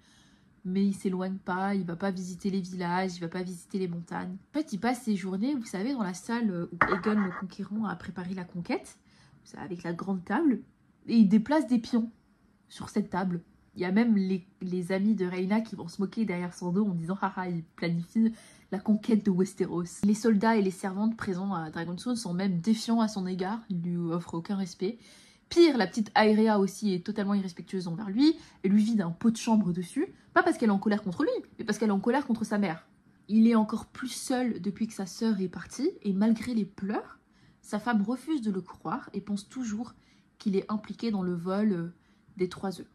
Mais il s'éloigne pas, il va pas visiter les villages, il va pas visiter les montagnes. En fait, il passe ses journées, vous savez, dans la salle où Aegon le Conquérant a préparé la conquête, avec la grande table, et il déplace des pions sur cette table. Il y a même les amis de Rhaena qui vont se moquer derrière son dos en disant « haha, il planifie la conquête de Westeros ». Les soldats et les servantes présents à Dragonstone sont même défiants à son égard, ils lui offrent aucun respect. Pire, la petite Aerea aussi est totalement irrespectueuse envers lui, et lui vide un pot de chambre dessus, pas parce qu'elle est en colère contre lui, mais parce qu'elle est en colère contre sa mère. Il est encore plus seul depuis que sa sœur est partie, et malgré les pleurs, sa femme refuse de le croire et pense toujours qu'il est impliqué dans le vol des 3 œufs.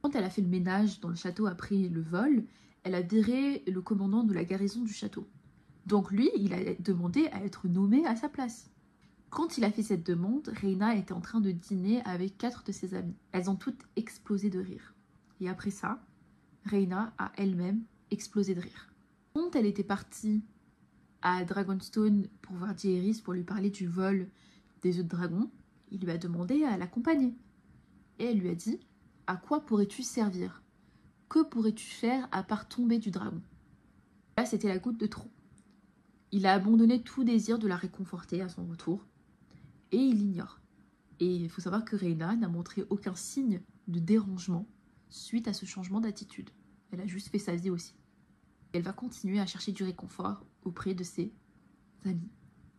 Quand elle a fait le ménage dans le château après le vol, elle a viré le commandant de la garnison du château. Donc lui, il a demandé à être nommé à sa place. Quand il a fait cette demande, Rhaena était en train de dîner avec 4 de ses amies. Elles ont toutes explosé de rire. Et après ça, Rhaena a elle-même explosé de rire. Quand elle était partie à Dragonstone pour voir Jaehaerys pour lui parler du vol des œufs de dragon, il lui a demandé à l'accompagner. Et elle lui a dit « À quoi pourrais-tu servir? Que pourrais-tu faire à part tomber du dragon ?» Là, c'était la goutte de trop. Il a abandonné tout désir de la réconforter à son retour. Et il l'ignore. Et il faut savoir que Rhaena n'a montré aucun signe de dérangement suite à ce changement d'attitude. Elle a juste fait sa vie aussi. Elle va continuer à chercher du réconfort auprès de ses amis.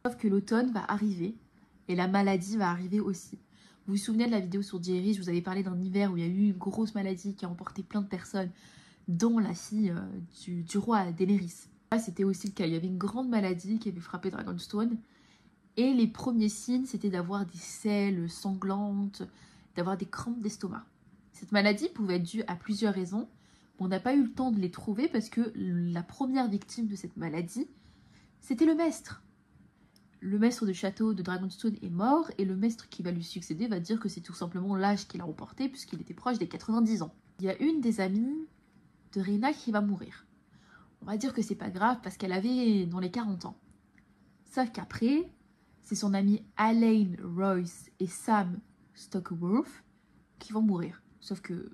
Sauf que l'automne va arriver et la maladie va arriver aussi. Vous vous souvenez de la vidéo sur Jaehaerys, je vous avais parlé d'un hiver où il y a eu une grosse maladie qui a emporté plein de personnes, dont la fille du roi Daenerys. Là, c'était aussi le cas. Il y avait une grande maladie qui avait frappé Dragonstone. Et les premiers signes, c'était d'avoir des selles sanglantes, d'avoir des crampes d'estomac. Cette maladie pouvait être due à plusieurs raisons. On n'a pas eu le temps de les trouver parce que la première victime de cette maladie, c'était le maître. Le maître du château de Dragonstone est mort et le maître qui va lui succéder va dire que c'est tout simplement l'âge qu'il a emporté puisqu'il était proche des 90 ans. Il y a une des amies de Rhaena qui va mourir. On va dire que c'est pas grave parce qu'elle avait dans les 40 ans. Sauf qu'après, c'est son ami Alayne Royce et Sam Stockworth qui vont mourir. Sauf que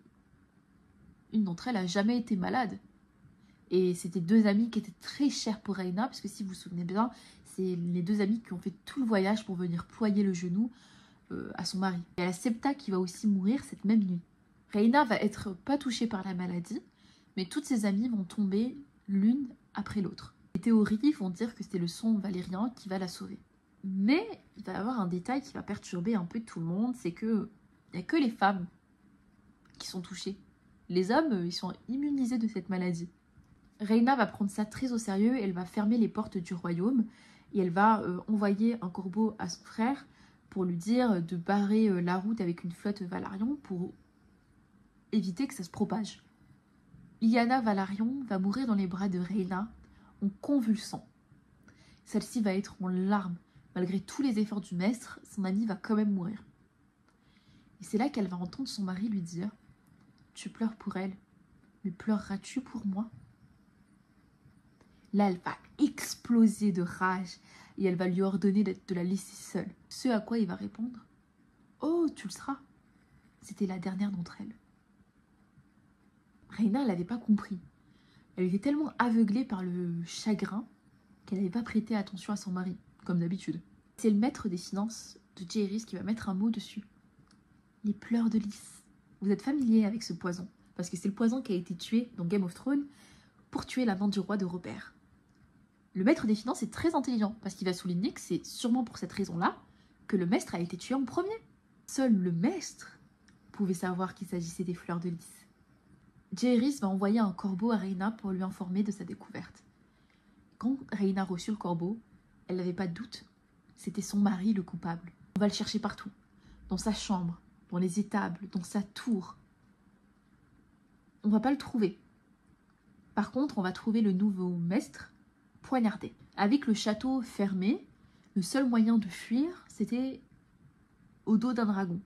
une d'entre elles a jamais été malade. Et c'était 2 amis qui étaient très chers pour Rhaena, parce que si vous vous souvenez bien, c'est les 2 amis qui ont fait tout le voyage pour venir ployer le genou à son mari. Il y a la Septa qui va aussi mourir cette même nuit. Rhaena va être pas touchée par la maladie, mais toutes ses amies vont tomber l'une après l'autre. Les théories vont dire que c'était le sang valérien qui va la sauver. Mais il va y avoir un détail qui va perturber un peu tout le monde, c'est que Il n'y a que les femmes qui sont touchées. Les hommes, ils sont immunisés de cette maladie. Rhaena va prendre ça très au sérieux, elle va fermer les portes du royaume et elle va envoyer un corbeau à son frère pour lui dire de barrer la route avec une flotte Valarion pour éviter que ça se propage. Lyanna Valarion va mourir dans les bras de Rhaena en convulsant. Celle-ci va être en larmes. Malgré tous les efforts du maître, son amie va quand même mourir. Et c'est là qu'elle va entendre son mari lui dire « Tu pleures pour elle, mais pleureras-tu pour moi ?» Là, elle va exploser de rage et elle va lui ordonner de la laisser seule. Ce à quoi il va répondre « Oh, tu le seras !» C'était la dernière d'entre elles. Rhaena, elle n'avait pas compris. Elle était tellement aveuglée par le chagrin qu'elle n'avait pas prêté attention à son mari, comme d'habitude. C'est le maître des finances de Jaehaerys qui va mettre un mot dessus. Les pleurs de lys. Vous êtes familier avec ce poison, parce que c'est le poison qui a été tué dans Game of Thrones pour tuer l'amant du roi de Robert. Le maître des finances est très intelligent, parce qu'il va souligner que c'est sûrement pour cette raison-là que le maître a été tué en premier. Seul le maître pouvait savoir qu'il s'agissait des fleurs de lys. Jaehaerys va envoyer un corbeau à Rhaena pour lui informer de sa découverte. Quand Rhaena reçut le corbeau, elle n'avait pas de doute. C'était son mari le coupable. On va le chercher partout. Dans sa chambre, dans les étables, dans sa tour. On va pas le trouver. Par contre, on va trouver le nouveau maître poignardé. Avec le château fermé, le seul moyen de fuir, c'était au dos d'un dragon.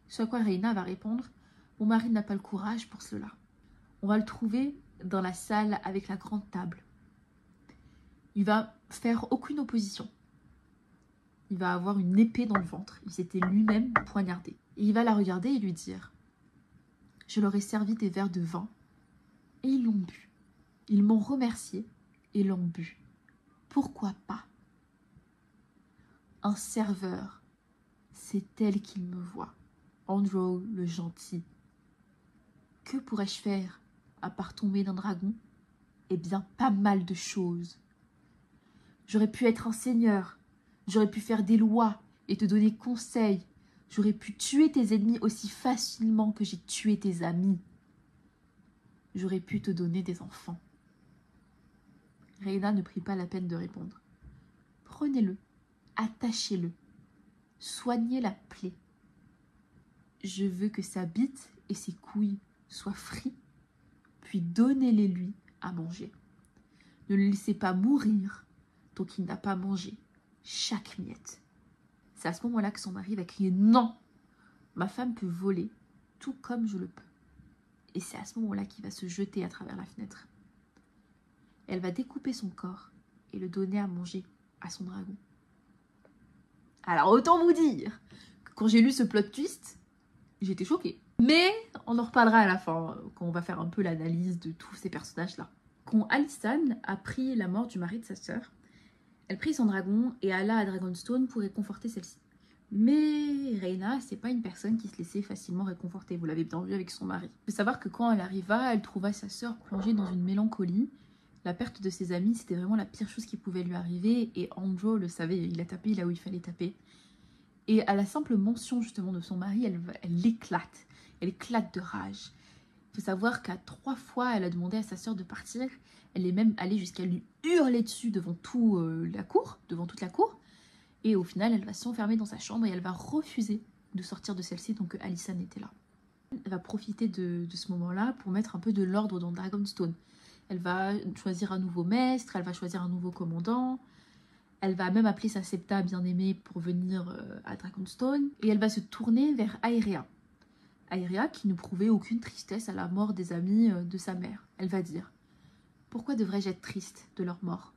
Ce à quoi Rhaena va répondre « Mon mari n'a pas le courage pour cela. » On va le trouver dans la salle avec la grande table. Il va faire aucune opposition. Il va avoir une épée dans le ventre. Il s'était lui-même poignardé. Et il va la regarder et lui dire « Je leur ai servi des verres de vin et ils l'ont bu. Ils m'ont remercié et l'ont bu. Pourquoi pas? Un serveur, c'est tel qu'il me voit. Andrew le gentil. Que pourrais-je faire à part tomber d'un dragon? Eh bien, pas mal de choses. J'aurais pu être un seigneur. J'aurais pu faire des lois et te donner conseil. J'aurais pu tuer tes ennemis aussi facilement que j'ai tué tes amis. J'aurais pu te donner des enfants. » Rhaena ne prit pas la peine de répondre. « Prenez-le, attachez-le, soignez la plaie. Je veux que sa bite et ses couilles soient frites, puis donnez-les lui à manger. Ne le laissez pas mourir tant qu'il n'a pas mangé chaque miette. » C'est à ce moment-là que son mari va crier « Non, ma femme peut voler tout comme je le peux. » Et c'est à ce moment-là qu'il va se jeter à travers la fenêtre. Elle va découper son corps et le donner à manger à son dragon. Alors autant vous dire que quand j'ai lu ce plot twist, j'étais choquée. Mais on en reparlera à la fin, quand on va faire un peu l'analyse de tous ces personnages-là. Quand Alysanne a pris la mort du mari de sa sœur, elle prit son dragon et alla à Dragonstone pour réconforter celle-ci. Mais Rhaena, c'est pas une personne qui se laissait facilement réconforter, vous l'avez bien vu avec son mari. Il faut savoir que quand elle arriva, elle trouva sa sœur plongée dans une mélancolie. La perte de ses amis, c'était vraiment la pire chose qui pouvait lui arriver, et Andrew le savait, il a tapé là où il fallait taper. Et à la simple mention justement de son mari, elle éclate de rage. Il faut savoir qu'à 3 fois, elle a demandé à sa sœur de partir. Elle est même allée jusqu'à lui hurler dessus devant toute la cour. Et au final, elle va s'enfermer dans sa chambre et elle va refuser de sortir de celle-ci, donc Alysanne était là. Elle va profiter de ce moment-là pour mettre un peu de l'ordre dans Dragonstone. Elle va choisir un nouveau maître, elle va choisir un nouveau commandant. Elle va même appeler sa septa bien-aimée pour venir à Dragonstone. Et elle va se tourner vers Aerea. Aerea qui ne prouvait aucune tristesse à la mort des amis de sa mère. Elle va dire « Pourquoi devrais-je être triste de leur mort?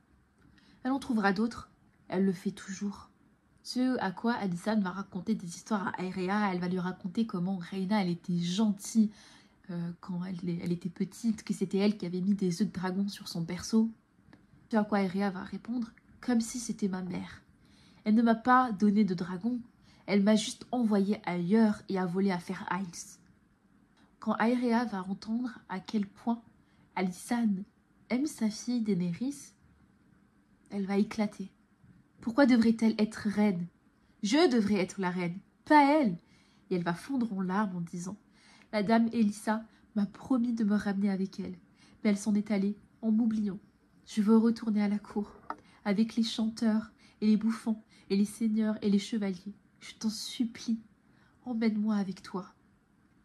Elle en trouvera d'autres, elle le fait toujours. » Ce à quoi Alysanne va raconter des histoires à Aerea. Elle va lui raconter comment Rhaena, elle était gentille quand elle était petite, que c'était elle qui avait mis des œufs de dragon sur son berceau. Ce à quoi Aerea va répondre « Comme si c'était ma mère. Elle ne m'a pas donné de dragon, elle m'a juste envoyé ailleurs et a volé à Fair-Isles. » Quand Aerea va entendre à quel point Alysanne aime sa fille Daenerys, elle va éclater. Pourquoi devrait-elle être reine? Je devrais être la reine, pas elle. et elle va fondre en larmes en disant « La dame Elissa m'a promis de me ramener avec elle, mais elle s'en est allée en m'oubliant. Je veux retourner à la cour, avec les chanteurs et les bouffons, et les seigneurs et les chevaliers. Je t'en supplie, emmène-moi avec toi. »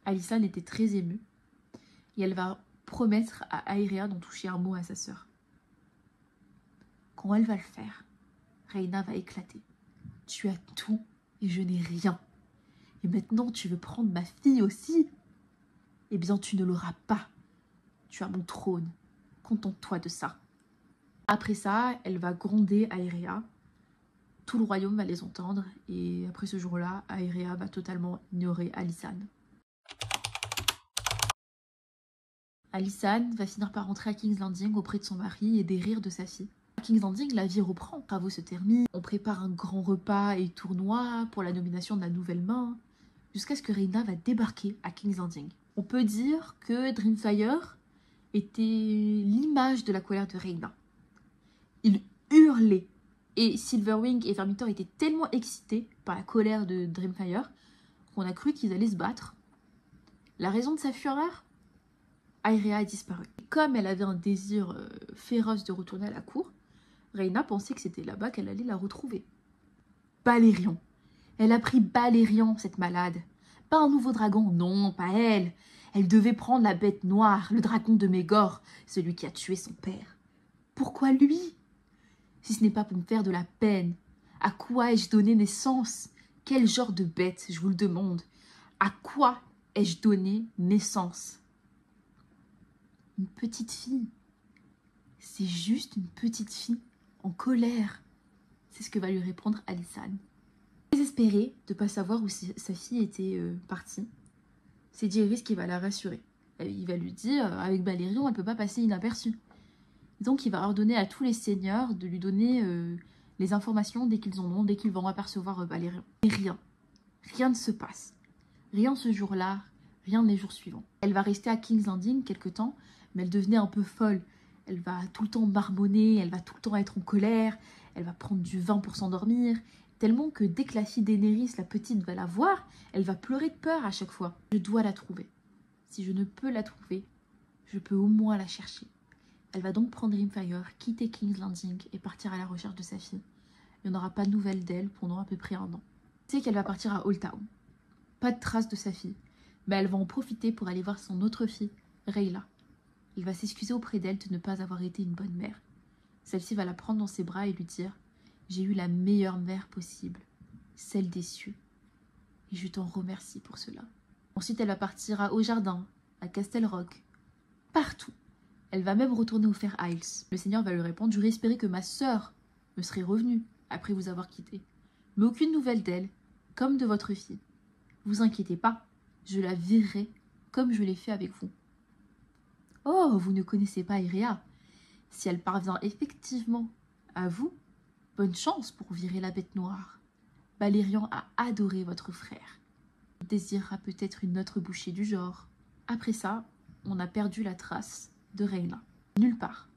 Alysanne était très émue, et elle va promettre à Aerea d'en toucher un mot à sa sœur. Quand elle va le faire, Rhaena va éclater. « Tu as tout et je n'ai rien. Et maintenant tu veux prendre ma fille aussi? Eh bien tu ne l'auras pas. Tu as mon trône. Contente-toi de ça. » Après ça, elle va gronder Aerea. Tout le royaume va les entendre. Et après ce jour-là, Aerea va totalement ignorer Alysanne. Alysanne va finir par rentrer à King's Landing auprès de son mari et des rires de sa fille. À King's Landing, la vie reprend, les travaux se terminent, on prépare un grand repas et tournoi pour la nomination de la nouvelle main, jusqu'à ce que Rhaena va débarquer à King's Landing. On peut dire que Dreamfire était l'image de la colère de Rhaena. Il hurlait, et Silverwing et Vermithor étaient tellement excités par la colère de Dreamfire qu'on a cru qu'ils allaient se battre. La raison de sa fureur? Aerea a disparu. Comme elle avait un désir féroce de retourner à la cour, Rhaena pensait que c'était là-bas qu'elle allait la retrouver. Balerion. Elle a pris Balerion, cette malade. Pas un nouveau dragon, non, pas elle. Elle devait prendre la bête noire, le dragon de Mégor, celui qui a tué son père. Pourquoi lui? Si ce n'est pas pour me faire de la peine. À quoi ai-je donné naissance? Quel genre de bête, je vous le demande. À quoi ai-je donné naissance? Une petite fille. C'est juste une petite fille, en colère. C'est ce que va lui répondre Alysanne. Désespérée de ne pas savoir où sa fille était partie, c'est Jaehaerys qui va la rassurer. Il va lui dire, avec Balerion, elle ne peut pas passer inaperçue. Donc il va ordonner à tous les seigneurs de lui donner les informations dès qu'ils en ont, dès qu'ils vont apercevoir Balerion. Et rien ne se passe. Rien ce jour-là, rien les jours suivants. Elle va rester à King's Landing quelque temps, mais elle devenait un peu folle. Elle va tout le temps marmonner, elle va tout le temps être en colère, elle va prendre du vin pour s'endormir, tellement que dès que la fille d'Aenys, la petite, va la voir, elle va pleurer de peur à chaque fois. Je dois la trouver. Si je ne peux la trouver, je peux au moins la chercher. Elle va donc prendre Dreamfire, quitter King's Landing et partir à la recherche de sa fille. Il n'y en aura pas de nouvelles d'elle pendant à peu près 1 an. Elle sait qu'elle va partir à Old Town. Pas de trace de sa fille, mais elle va en profiter pour aller voir son autre fille, Rhaella. Il va s'excuser auprès d'elle de ne pas avoir été une bonne mère. Celle-ci va la prendre dans ses bras et lui dire « J'ai eu la meilleure mère possible, celle des cieux. Et je t'en remercie pour cela. » Ensuite, elle va partir à Haut-Jardin, à Castle Rock, partout. Elle va même retourner au Fair Isles. Le Seigneur va lui répondre « J'aurais espéré que ma sœur me serait revenue après vous avoir quitté. Mais aucune nouvelle d'elle, comme de votre fille. Vous inquiétez pas, je la virerai comme je l'ai fait avec vous. » Oh, vous ne connaissez pas Aerea. Si elle parvient effectivement à vous, bonne chance pour virer la bête noire. Balerion a adoré votre frère. Il désirera peut-être une autre bouchée du genre. Après ça, on a perdu la trace de Rhaena. Nulle part.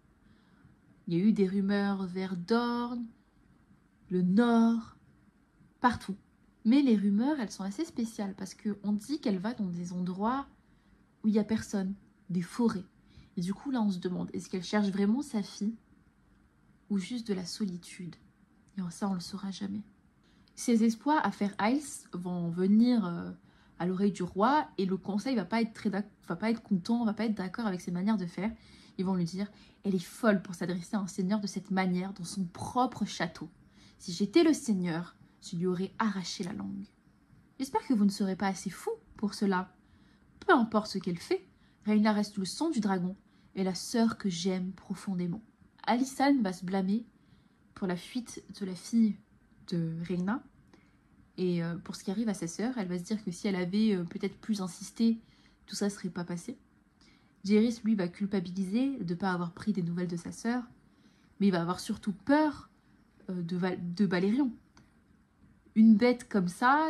Il y a eu des rumeurs vers Dorne, le Nord, partout. Mais les rumeurs, elles sont assez spéciales parce qu'on dit qu'elle va dans des endroits où il n'y a personne, des forêts. Et du coup, là, on se demande, est-ce qu'elle cherche vraiment sa fille ou juste de la solitude? Et ça, on ne le saura jamais. Ses exploits à Fair Isles vont venir à l'oreille du roi et le conseil va pas être content, va pas être d'accord avec ses manières de faire. Ils vont lui dire, elle est folle pour s'adresser à un seigneur de cette manière dans son propre château. Si j'étais le seigneur, je lui aurais arraché la langue. J'espère que vous ne serez pas assez fou pour cela. Peu importe ce qu'elle fait, Rhaena reste le sang du dragon et la sœur que j'aime profondément. Alysanne va se blâmer pour la fuite de la fille de Rhaena. Et pour ce qui arrive à sa sœur, elle va se dire que si elle avait peut-être plus insisté, tout ça ne serait pas passé. Jaehaerys, lui, va culpabiliser de ne pas avoir pris des nouvelles de sa sœur, mais il va avoir surtout peur de Balerion. Une bête comme ça,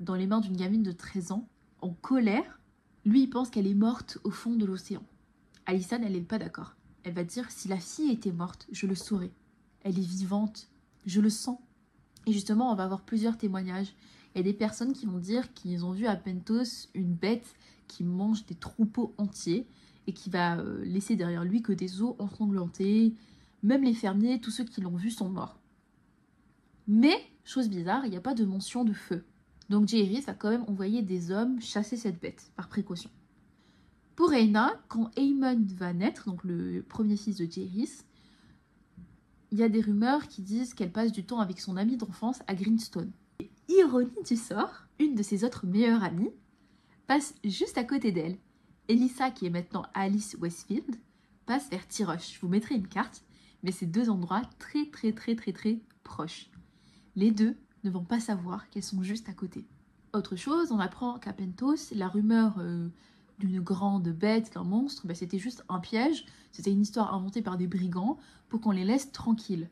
dans les mains d'une gamine de 13 ans, en colère, lui, il pense qu'elle est morte au fond de l'océan. Alysanne, elle n'est pas d'accord. Elle va dire, si la fille était morte, je le saurais. Elle est vivante, je le sens. Et justement, on va avoir plusieurs témoignages Il y a des personnes qui vont dire qu'ils ont vu à Pentos une bête qui mange des troupeaux entiers et qui va laisser derrière lui que des os ensanglantés. Même les fermiers, tous ceux qui l'ont vu sont morts. Mais, chose bizarre, il n'y a pas de mention de feu. Donc Jaehaerys va quand même envoyer des hommes chasser cette bête, par précaution. Pour Rhaena, quand Aemon va naître, donc le premier fils de Jaehaerys, il y a des rumeurs qui disent qu'elle passe du temps avec son amie d'enfance à Greenstone. Et, ironie du sort, une de ses autres meilleures amies passe juste à côté d'elle. Elissa, qui est maintenant Alice Westfield, passe vers Tyrosh. Je vous mettrai une carte, mais c'est deux endroits très proches. Les deux ne vont pas savoir qu'elles sont juste à côté. Autre chose, on apprend qu'à Pentos, la rumeur d'une grande bête, d'un monstre, c'était juste un piège. C'était une histoire inventée par des brigands pour qu'on les laisse tranquilles.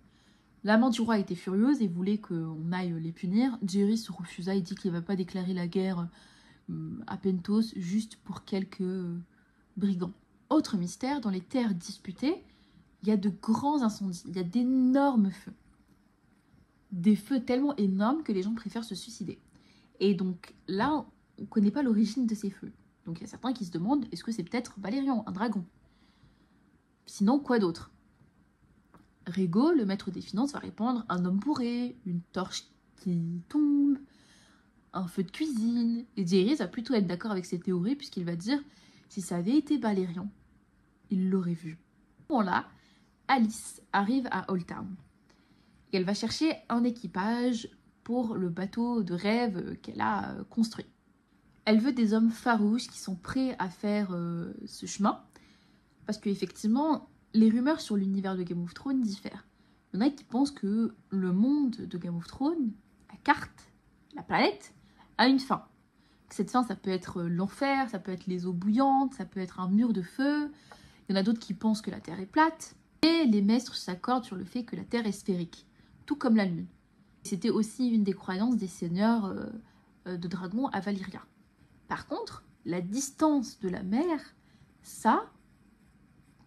L'amant du roi était furieuse et voulait qu'on aille les punir. Jaehaerys se refusa et dit qu'il ne va pas déclarer la guerre à Pentos juste pour quelques brigands. Autre mystère, dans les terres disputées, il y a de grands incendies, il y a d'énormes feux. Des feux tellement énormes que les gens préfèrent se suicider. Et donc là, on ne connaît pas l'origine de ces feux. Donc il y a certains qui se demandent, est-ce que c'est peut-être Valérian, un dragon? Sinon, quoi d'autre? Rhaego, le maître des finances, va répondre un homme bourré, une torche qui tombe, un feu de cuisine. Et Jaehaerys va plutôt être d'accord avec ces théories puisqu'il va dire, si ça avait été Valérian, il l'aurait vu. À ce moment-là, Alice arrive à Old Town. Et elle va chercher un équipage pour le bateau de rêve qu'elle a construit. Elle veut des hommes farouches qui sont prêts à faire ce chemin. Parce qu'effectivement, les rumeurs sur l'univers de Game of Thrones diffèrent. Il y en a qui pensent que le monde de Game of Thrones, la carte, la planète, a une fin. Cette fin, ça peut être l'enfer, ça peut être les eaux bouillantes, ça peut être un mur de feu. Il y en a d'autres qui pensent que la Terre est plate. Et les maîtres s'accordent sur le fait que la Terre est sphérique, tout comme la Lune. C'était aussi une des croyances des seigneurs de dragons à Valyria. Par contre, la distance de la mer, ça,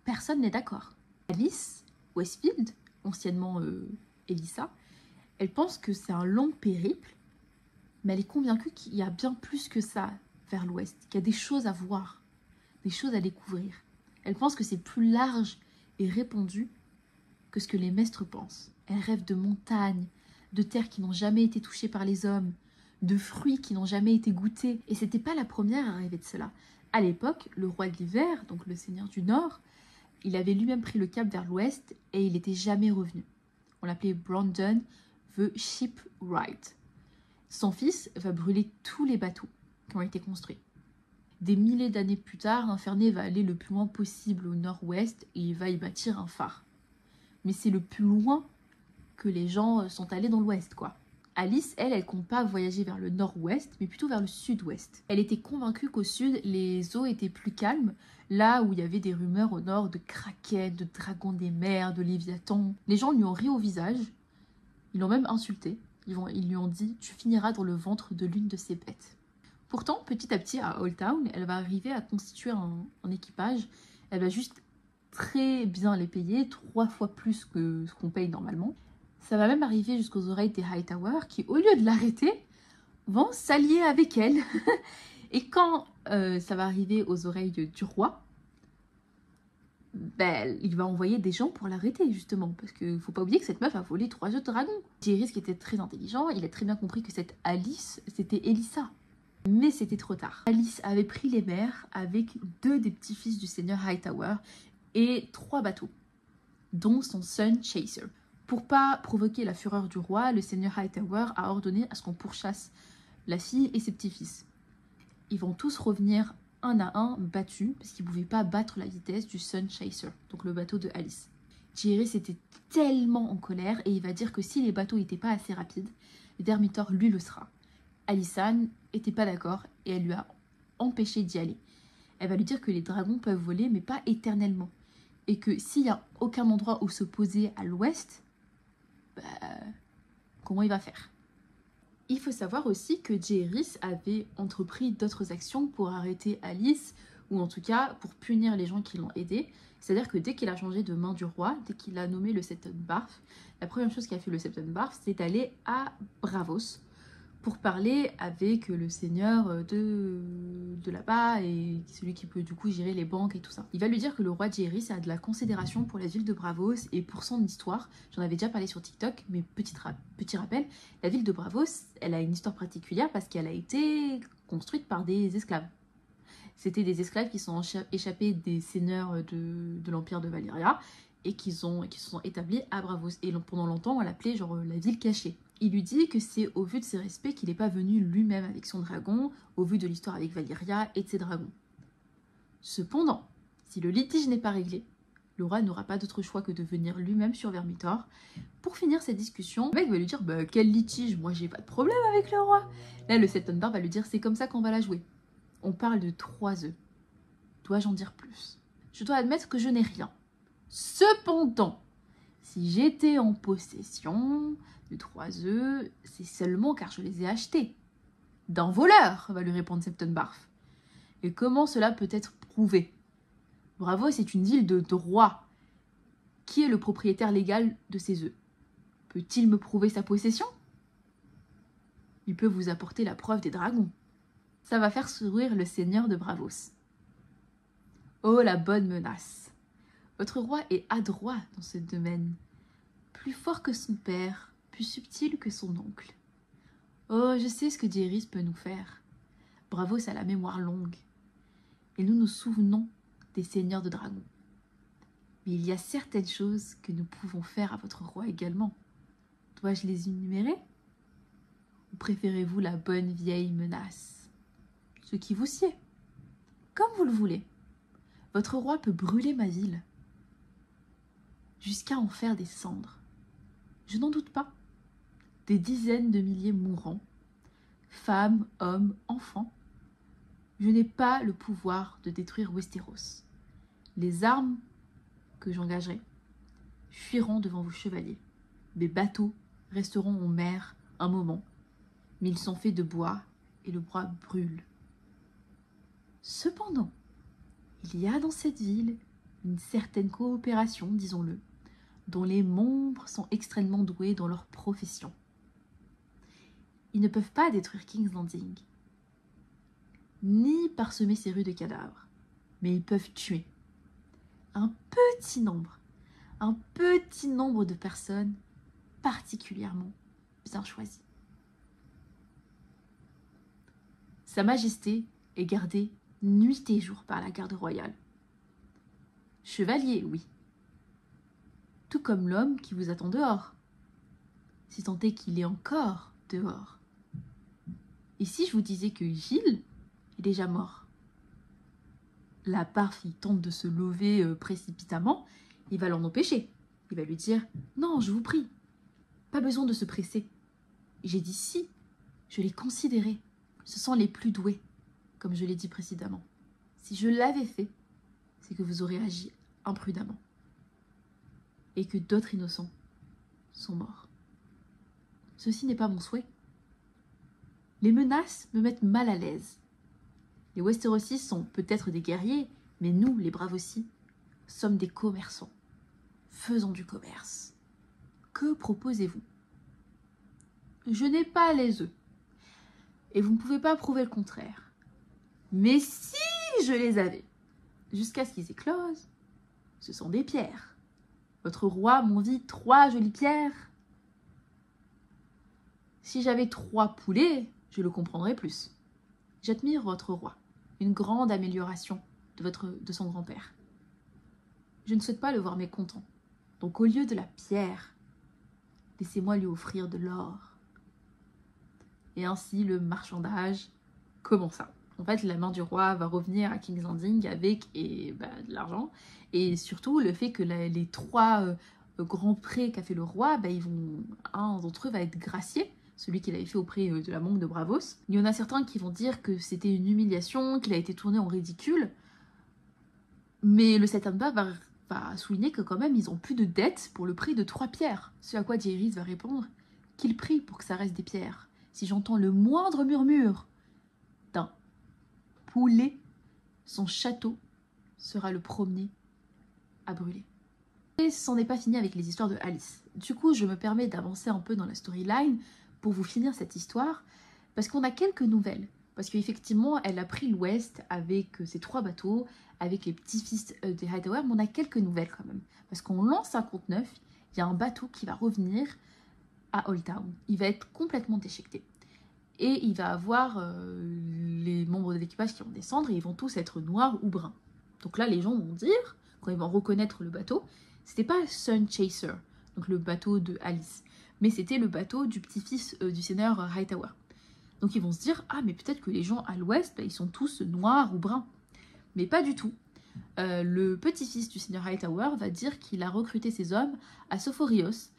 personne n'est d'accord. Alice Westfield, anciennement Elissa, elle pense que c'est un long périple, mais elle est convaincue qu'il y a bien plus que ça vers l'ouest, qu'il y a des choses à voir, des choses à découvrir. Elle pense que c'est plus large et répandu que ce que les maîtres pensent. Elle rêve de montagnes, de terres qui n'ont jamais été touchées par les hommes, de fruits qui n'ont jamais été goûtés. Et c'était pas la première à rêver de cela. À l'époque, le roi de l'hiver, donc le seigneur du Nord, il avait lui-même pris le cap vers l'ouest et il n'était jamais revenu. On l'appelait Brandon the Shipwright. Son fils va brûler tous les bateaux qui ont été construits. Des milliers d'années plus tard, Inferné va aller le plus loin possible au nord-ouest et il va y bâtir un phare. Mais c'est le plus loin que les gens sont allés dans l'ouest, quoi. Alice, elle compte pas voyager vers le nord-ouest, mais plutôt vers le sud-ouest. Elle était convaincue qu'au sud, les eaux étaient plus calmes, là où il y avait des rumeurs au nord de kraken, de dragons des mers, de léviathans. Les gens lui ont ri au visage, ils l'ont même insulté. Ils lui ont dit « Tu finiras dans le ventre de l'une de ces bêtes ». Pourtant, petit à petit, à Old Town, elle va arriver à constituer un équipage. Elle va juste très bien les payer, 3 fois plus que ce qu'on paye normalement. Ça va même arriver jusqu'aux oreilles des Hightower qui, au lieu de l'arrêter, vont s'allier avec elle. Et quand ça va arriver aux oreilles du roi, il va envoyer des gens pour l'arrêter, justement. Parce qu'il ne faut pas oublier que cette meuf a volé 3 œufs de dragon. Jaehaerys, qui était très intelligent, il a très bien compris que cette Alice, c'était Elissa. Mais c'était trop tard. Alice avait pris les mers avec 2 des petits-fils du seigneur Hightower et 3 bateaux, dont son Sun Chaser. Pour pas provoquer la fureur du roi, le seigneur Hightower a ordonné à ce qu'on pourchasse la fille et ses petits-fils. Ils vont tous revenir un à un battus, parce qu'ils ne pouvaient pas battre la vitesse du Sun Chaser, donc le bateau de Alice. Jaehaerys était tellement en colère et il va dire que si les bateaux n'étaient pas assez rapides, Vermithor lui le sera. Alysanne n'était pas d'accord et elle lui a empêché d'y aller. Elle va lui dire que les dragons peuvent voler mais pas éternellement. Et que s'il n'y a aucun endroit où se poser à l'ouest, comment il va faire? Il faut savoir aussi que Jaehaerys avait entrepris d'autres actions pour arrêter Alice, ou en tout cas pour punir les gens qui l'ont aidé. C'est-à-dire que dès qu'il a changé de main du roi, dès qu'il a nommé le Septon Barth, la première chose qu'a fait le Septon Barth, c'est d'aller à Braavos pour parler avec le seigneur de là-bas et celui qui peut du coup gérer les banques et tout ça. Il va lui dire que le roi Jaehaerys a de la considération pour la ville de Braavos et pour son histoire. J'en avais déjà parlé sur TikTok, mais petit rappel, la ville de Braavos, elle a une histoire particulière parce qu'elle a été construite par des esclaves. C'était des esclaves qui sont échappés des seigneurs de l'Empire de Valyria et qui se sont établis à Braavos. Et pendant longtemps, on l'appelait genre la ville cachée. Il lui dit que c'est au vu de ses respects qu'il n'est pas venu lui-même avec son dragon, au vu de l'histoire avec Valyria et de ses dragons. Cependant, si le litige n'est pas réglé, le roi n'aura pas d'autre choix que de venir lui-même sur Vermithor. Pour finir cette discussion, le mec va lui dire « Bah quel litige, moi j'ai pas de problème avec le roi !» Là le Septonbar va lui dire « C'est comme ça qu'on va la jouer. On parle de 3 œufs. Dois-je en dire plus ? Je dois admettre que je n'ai rien. Cependant, si j'étais en possession de 3 œufs, c'est seulement car je les ai achetés. D'un voleur, va lui répondre Septonbarf. Et comment cela peut être prouvé ? Braavos est une ville de droit. Qui est le propriétaire légal de ces œufs ? Peut-il me prouver sa possession ? Il peut vous apporter la preuve des dragons. Ça va faire sourire le seigneur de Braavos. Oh, la bonne menace. Votre roi est adroit dans ce domaine. Plus fort que son père, plus subtil que son oncle. Oh, je sais ce que Jaehaerys peut nous faire. Braavos a la mémoire longue. Et nous nous souvenons des seigneurs de dragons. Mais il y a certaines choses que nous pouvons faire à votre roi également. Dois-je les énumérer ? Ou préférez-vous la bonne vieille menace ? Ce qui vous sied. Comme vous le voulez. Votre roi peut brûler ma ville. Jusqu'à en faire des cendres. Je n'en doute pas. Des dizaines de milliers mourants. Femmes, hommes, enfants. Je n'ai pas le pouvoir de détruire Westeros. Les armes que j'engagerai fuiront devant vos chevaliers. Mes bateaux resteront en mer un moment, mais ils sont faits de bois et le bois brûle. Cependant, il y a dans cette ville une certaine coopération, disons-le, dont les membres sont extrêmement doués dans leur profession. Ils ne peuvent pas détruire King's Landing, ni parsemer ces rues de cadavres, mais ils peuvent tuer un petit nombre de personnes particulièrement bien choisies. Sa Majesté est gardée nuit et jour par la garde royale. Chevalier, oui. Tout comme l'homme qui vous attend dehors, si tant est qu'il est encore dehors. Et si je vous disais que Gilles est déjà mort? La Parf, il tente de se lever précipitamment, il va l'en empêcher. Il va lui dire « Non, je vous prie, pas besoin de se presser. » J'ai dit « Si, je l'ai considéré. Ce sont les plus doués, comme je l'ai dit précédemment. Si je l'avais fait, c'est que vous aurez agi imprudemment. Et que d'autres innocents sont morts. Ceci n'est pas mon souhait. Les menaces me mettent mal à l'aise. Les Westerosis sont peut-être des guerriers, mais nous, les Braavosi, sommes des commerçants. Faisons du commerce. Que proposez-vous? Je n'ai pas les œufs. Et vous ne pouvez pas prouver le contraire. Mais si je les avais, jusqu'à ce qu'ils éclosent, ce sont des pierres. Votre roi m'envie 3 jolies pierres. Si j'avais 3 poulets, je le comprendrais plus. J'admire votre roi. Une grande amélioration de son grand-père. Je ne souhaite pas le voir mécontent. Donc au lieu de la pierre, laissez-moi lui offrir de l'or. Et ainsi le marchandage commença. En fait, la main du roi va revenir à King's Landing avec de l'argent. Et surtout, le fait que les 3 grands prêts qu'a fait le roi, un d'entre eux va être gracié. Celui qu'il avait fait auprès de la monque de Braavos. Il y en a certains qui vont dire que c'était une humiliation, qu'il a été tourné en ridicule. Mais le Septonbar va souligner que quand même, ils ont plus de dettes pour le prix de 3 pierres. Ce à quoi Jaehaerys va répondre qu'il prie pour que ça reste des pierres. Si j'entends le moindre murmure d'un poulet, son château sera le premier à brûler. Et c'en est pas fini avec les histoires de Alyce. Du coup, je me permets d'avancer un peu dans la storyline pour vous finir cette histoire. Parce qu'on a quelques nouvelles. Parce qu'effectivement, elle a pris l'ouest avec ses 3 bateaux, avec les petits-fils des Hightower, mais on a quelques nouvelles quand même. Parce qu'on lance 59, il y a un bateau qui va revenir à Old Town. Il va être complètement déchiqueté. Et il va avoir les membres de l'équipage qui vont descendre et ils vont tous être noirs ou bruns. Donc là, les gens vont dire, quand ils vont reconnaître le bateau, c'était pas Sun Chaser, donc le bateau de Alice, mais c'était le bateau du petit-fils du seigneur Hightower. Donc ils vont se dire, ah mais peut-être que les gens à l'ouest, bah, ils sont tous noirs ou bruns. Mais pas du tout. Le petit-fils du seigneur Hightower va dire qu'il a recruté ses hommes à Sophorios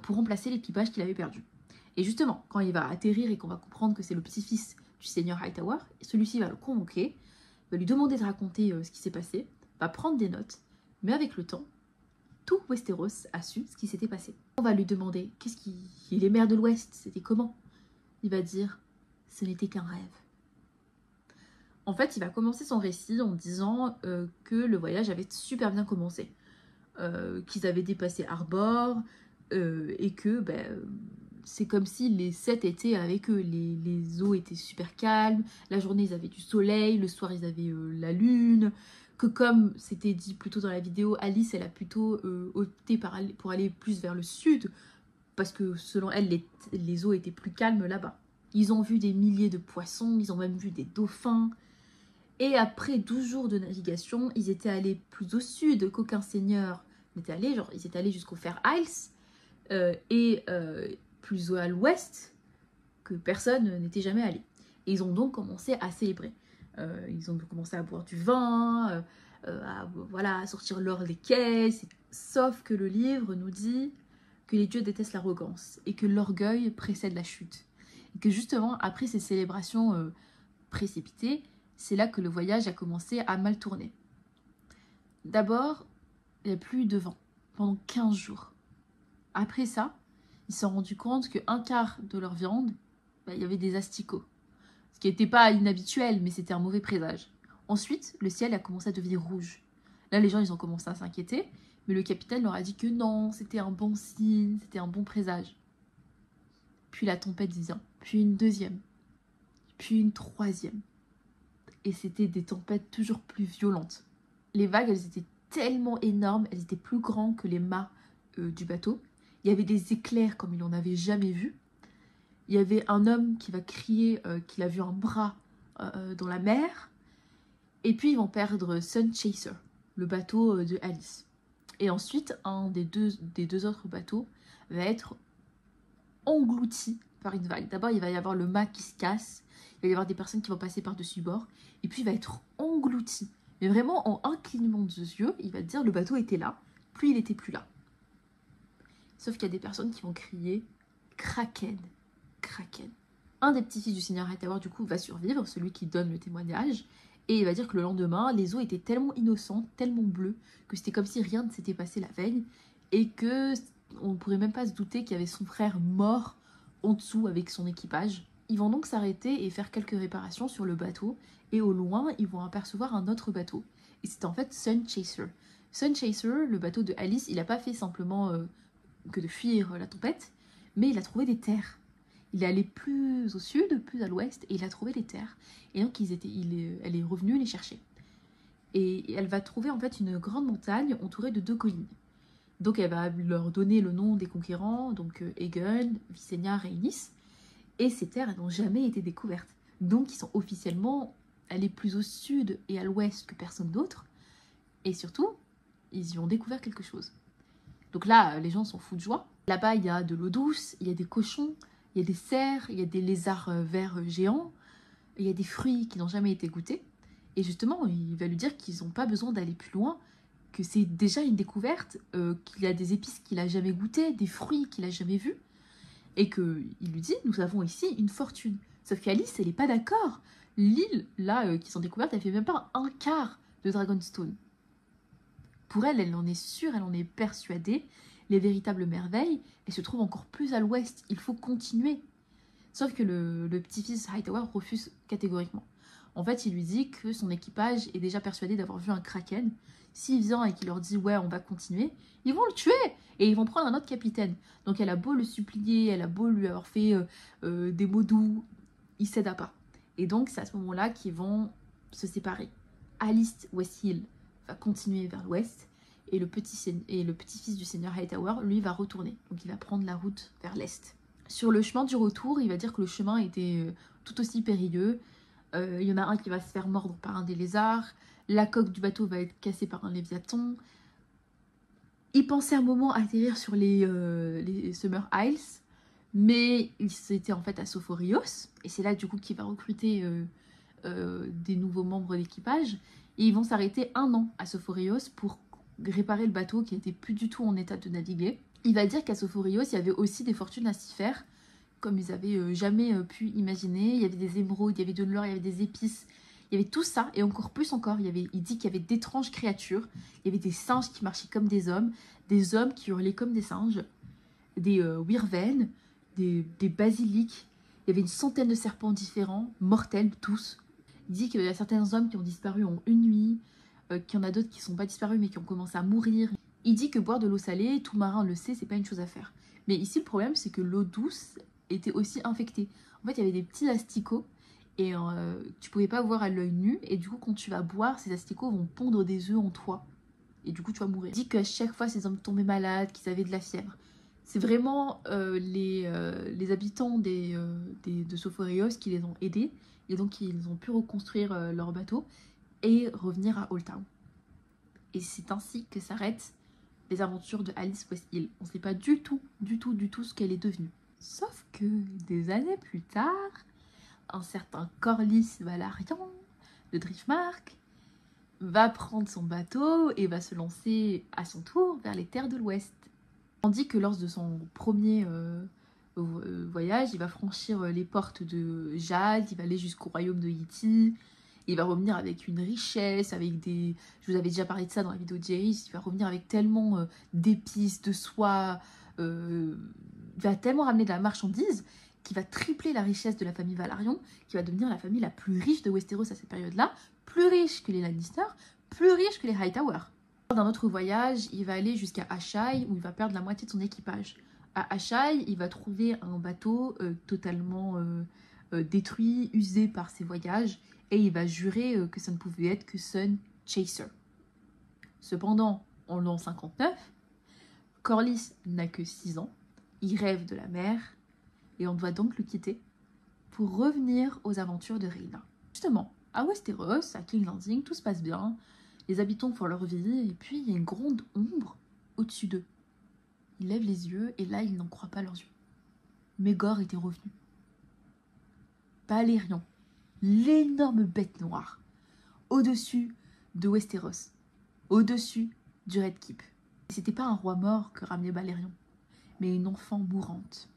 pour remplacer l'équipage qu'il avait perdu. Et justement, quand il va atterrir et qu'on va comprendre que c'est le petit-fils du seigneur Hightower, celui-ci va le convoquer, va lui demander de raconter ce qui s'est passé, va prendre des notes, mais avec le temps, tout Westeros a su ce qui s'était passé. On va lui demander, il est maire de l'Ouest, c'était comment? Il va dire, ce n'était qu'un rêve. En fait, il va commencer son récit en disant que le voyage avait super bien commencé, qu'ils avaient dépassé Harbor, et que c'est comme si les 7 étaient avec eux. Les eaux étaient super calmes, la journée ils avaient du soleil, le soir ils avaient la lune, que comme c'était dit plus tôt dans la vidéo, Alice elle a plutôt opté pour aller plus vers le sud, parce que selon elle les eaux étaient plus calmes là-bas. Ils ont vu des milliers de poissons, ils ont même vu des dauphins. Et après 12 jours de navigation, ils étaient allés plus au sud qu'aucun seigneur n'était allé. Genre, ils étaient allés jusqu'au Fair Isles et plus à l'ouest que personne n'était jamais allé. Et ils ont donc commencé à célébrer. Ils ont commencé à boire du vin, à sortir l'or des caisses. Sauf que le livre nous dit que les dieux détestent l'arrogance et que l'orgueil précède la chute. Et que justement, après ces célébrations précipitées, c'est là que le voyage a commencé à mal tourner. D'abord, il n'y a plus de vent pendant 15 jours. Après ça, ils se sont rendus compte qu'un quart de leur viande, il y avait des asticots. Ce qui n'était pas inhabituel, mais c'était un mauvais présage. Ensuite, le ciel a commencé à devenir rouge. Là, les gens, ils ont commencé à s'inquiéter, mais le capitaine leur a dit que non, c'était un bon signe, c'était un bon présage. Puis la tempête vient, puis une deuxième, puis une troisième. Et c'était des tempêtes toujours plus violentes. Les vagues, elles étaient tellement énormes, elles étaient plus grandes que les mâts du bateau. Il y avait des éclairs comme il n'en avait jamais vu. Il y avait un homme qui va crier qu'il a vu un bras dans la mer. Et puis ils vont perdre Sun Chaser, le bateau de Alice. Et ensuite, un des deux autres bateaux va être englouti par une vague. D'abord, il va y avoir le mât qui se casse. Il va y avoir des personnes qui vont passer par-dessus bord. Et puis, il va être englouti. Mais vraiment, en un clignement de yeux, il va te dire le bateau était là, puis il n'était plus là. Sauf qu'il y a des personnes qui vont crier Kraken, Kraken. Un des petits-fils du seigneur Hightower, du coup, va survivre, celui qui donne le témoignage. Et il va dire que le lendemain, les eaux étaient tellement innocentes, tellement bleues, que c'était comme si rien ne s'était passé la veille. Et que on ne pourrait même pas se douter qu'il y avait son frère mort en dessous avec son équipage. Ils vont donc s'arrêter et faire quelques réparations sur le bateau. Et au loin, ils vont apercevoir un autre bateau. Et c'est en fait Sun Chaser. Sun Chaser, le bateau de Alice, il n'a pas fait simplement que de fuir la tempête, mais il a trouvé des terres. Il est allé plus au sud, plus à l'ouest, et il a trouvé des terres. Et donc elle est revenue les chercher. Et elle va trouver en fait une grande montagne entourée de 2 collines. Donc elle va leur donner le nom des conquérants, donc Aegon, Visenya, Rhaenys. Et ces terres, elles n'ont jamais été découvertes. Donc ils sont officiellement allés plus au sud et à l'ouest que personne d'autre. Et surtout, ils y ont découvert quelque chose. Donc là, les gens sont fous de joie. Là-bas, il y a de l'eau douce, il y a des cochons, il y a des cerfs, il y a des lézards verts géants, il y a des fruits qui n'ont jamais été goûtés. Et justement, il va lui dire qu'ils n'ont pas besoin d'aller plus loin, que c'est déjà une découverte, qu'il y a des épices qu'il n'a jamais goûtées, des fruits qu'il n'a jamais vus. Et qu'il lui dit, nous avons ici une fortune. Sauf qu'Alice, elle n'est pas d'accord. L'île, là, qu'ils ont découverte, elle fait même pas un quart de Dragonstone. Pour elle, elle en est sûre, elle en est persuadée. Les véritables merveilles, elles se trouvent encore plus à l'ouest. Il faut continuer. Sauf que le petit-fils Hightower refuse catégoriquement. En fait, il lui dit que son équipage est déjà persuadé d'avoir vu un kraken. S'il vient et qu'il leur dit « ouais, on va continuer », ils vont le tuer et ils vont prendre un autre capitaine. Donc elle a beau le supplier, elle a beau lui avoir fait des mots doux, il céda pas. Et donc c'est à ce moment-là qu'ils vont se séparer. Alice Westhill va continuer vers l'ouest et le petit-fils du seigneur Hightower, lui, va retourner. Donc il va prendre la route vers l'est. Sur le chemin du retour, il va dire que le chemin était tout aussi périlleux. Il y en a un qui va se faire mordre par un des lézards. La coque du bateau va être cassée par un léviathan. Il pensait un moment atterrir sur les Summer Isles, mais il s'était en fait à Sophorios. Et c'est là du coup qu'il va recruter des nouveaux membres d'équipage. Et ils vont s'arrêter 1 an à Sophorios pour réparer le bateau qui n'était plus du tout en état de naviguer. Il va dire qu'à Sophorios, il y avait aussi des fortunes à s'y faire, comme ils avaient jamais pu imaginer. Il y avait des émeraudes, il y avait de l'or, il y avait des épices. Il y avait tout ça, et encore plus encore. Il dit qu'il y avait d'étranges créatures. Il y avait des singes qui marchaient comme des hommes qui hurlaient comme des singes, des wyverns, des basiliques. Il y avait une centaine de serpents différents, mortels tous. Il dit qu'il y a certains hommes qui ont disparu en une nuit, qu'il y en a d'autres qui ne sont pas disparus mais qui ont commencé à mourir. Il dit que boire de l'eau salée, tout marin le sait, c'est pas une chose à faire. Mais ici le problème c'est que l'eau douce était aussi infectée. En fait il y avait des petits asticots et tu pouvais pas voir à l'œil nu, et du coup quand tu vas boire, ces asticots vont pondre des œufs en toi. Et du coup tu vas mourir. Il dit qu'à chaque fois ces hommes tombaient malades, qu'ils avaient de la fièvre. C'est vraiment les habitants de Sophorios qui les ont aidés. Et donc ils ont pu reconstruire leur bateau et revenir à Old Town. Et c'est ainsi que s'arrêtent les aventures de Alice Westhill. On ne sait pas du tout ce qu'elle est devenue. Sauf que des années plus tard, un certain Corlys Valarian de Driftmark va prendre son bateau et va se lancer à son tour vers les terres de l'Ouest. Tandis que lors de son premier voyage, il va franchir les portes de Jade, il va aller jusqu'au royaume de Yiti, il va revenir avec une richesse, avec des... Je vous avais déjà parlé de ça dans la vidéo de Jaehaerys, il va revenir avec tellement d'épices, de soie, il va tellement ramener de la marchandise qui va tripler la richesse de la famille Valarion, qui va devenir la famille la plus riche de Westeros à cette période-là, plus riche que les Lannister, plus riche que les Hightower. Lors d'un autre voyage, il va aller jusqu'à Asshai où il va perdre la moitié de son équipage. À Asshai, il va trouver un bateau totalement détruit, usé par ses voyages, et il va jurer que ça ne pouvait être que Sun Chaser. Cependant, en l'an 59, Corlys n'a que 6 ans, il rêve de la mer, et on doit donc le quitter pour revenir aux aventures de Rhaena. Justement, à Westeros, à King's Landing, tout se passe bien, les habitants font leur vie, et puis il y a une grande ombre au-dessus d'eux. Ils lèvent les yeux, et là, ils n'en croient pas leurs yeux. Maegor était revenu. Balerion, l'énorme bête noire, au-dessus de Westeros, au-dessus du Red Keep. C'était pas un roi mort que ramenait Balerion, mais une enfant mourante.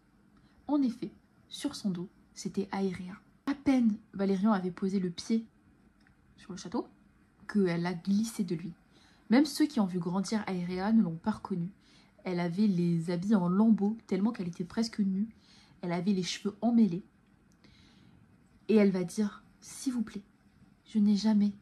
En effet, sur son dos, c'était Aerea. À peine Balerion avait posé le pied sur le château, qu'elle a glissé de lui. Même ceux qui ont vu grandir Aerea ne l'ont pas reconnue. Elle avait les habits en lambeaux, tellement qu'elle était presque nue. Elle avait les cheveux emmêlés. Et elle va dire, s'il vous plaît, je n'ai jamais...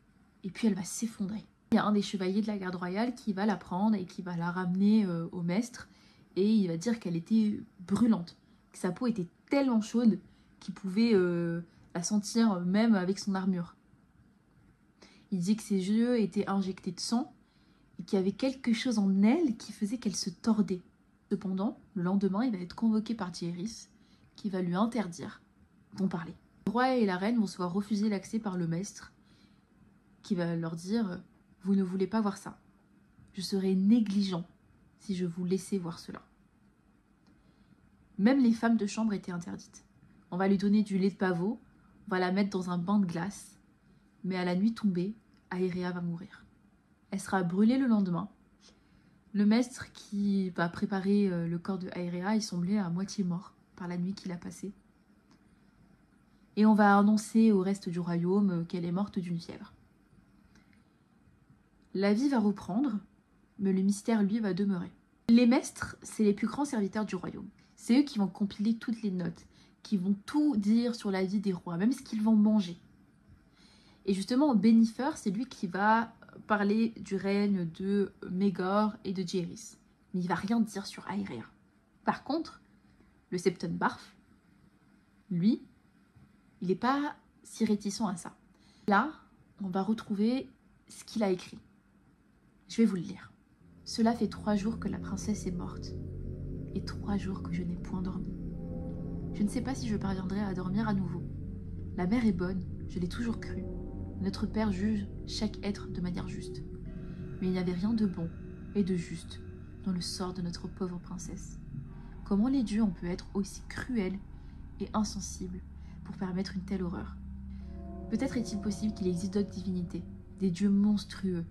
Et puis elle va s'effondrer. Il y a un des chevaliers de la garde royale qui va la prendre et qui va la ramener au maître. Et il va dire qu'elle était brûlante. Que sa peau était tellement chaude qu'il pouvait la sentir même avec son armure. Il dit que ses yeux étaient injectés de sang et qu'il y avait quelque chose en elle qui faisait qu'elle se tordait. Cependant, le lendemain, il va être convoqué par Jaehaerys qui va lui interdire d'en parler. Le roi et la reine vont se voir refuser l'accès par le maître qui va leur dire « Vous ne voulez pas voir ça. Je serais négligent si je vous laissais voir cela. » Même les femmes de chambre étaient interdites. On va lui donner du lait de pavot, on va la mettre dans un bain de glace, mais à la nuit tombée, Aerea va mourir. Elle sera brûlée le lendemain. Le maître qui va préparer le corps de Aerea est semblé à moitié mort par la nuit qu'il a passée. Et on va annoncer au reste du royaume qu'elle est morte d'une fièvre. La vie va reprendre, mais le mystère, lui, va demeurer. Les maîtres, c'est les plus grands serviteurs du royaume. C'est eux qui vont compiler toutes les notes, qui vont tout dire sur la vie des rois, même ce qu'ils vont manger. Et justement, Bennifer, c'est lui qui va parler du règne de Maegor et de Jaehaerys. Mais il va rien dire sur Aerea. Par contre, le Septon Barf, lui, il n'est pas si réticent à ça. Là, on va retrouver ce qu'il a écrit. Je vais vous le lire. « Cela fait 3 jours que la princesse est morte, et 3 jours que je n'ai point dormi. Je ne sais pas si je parviendrai à dormir à nouveau. La mère est bonne, je l'ai toujours cru. Notre Père juge chaque être de manière juste. Mais il n'y avait rien de bon et de juste dans le sort de notre pauvre princesse. Comment les dieux ont pu être aussi cruels et insensibles pour permettre une telle horreur? Peut-être est-il possible qu'il existe d'autres divinités, des dieux monstrueux,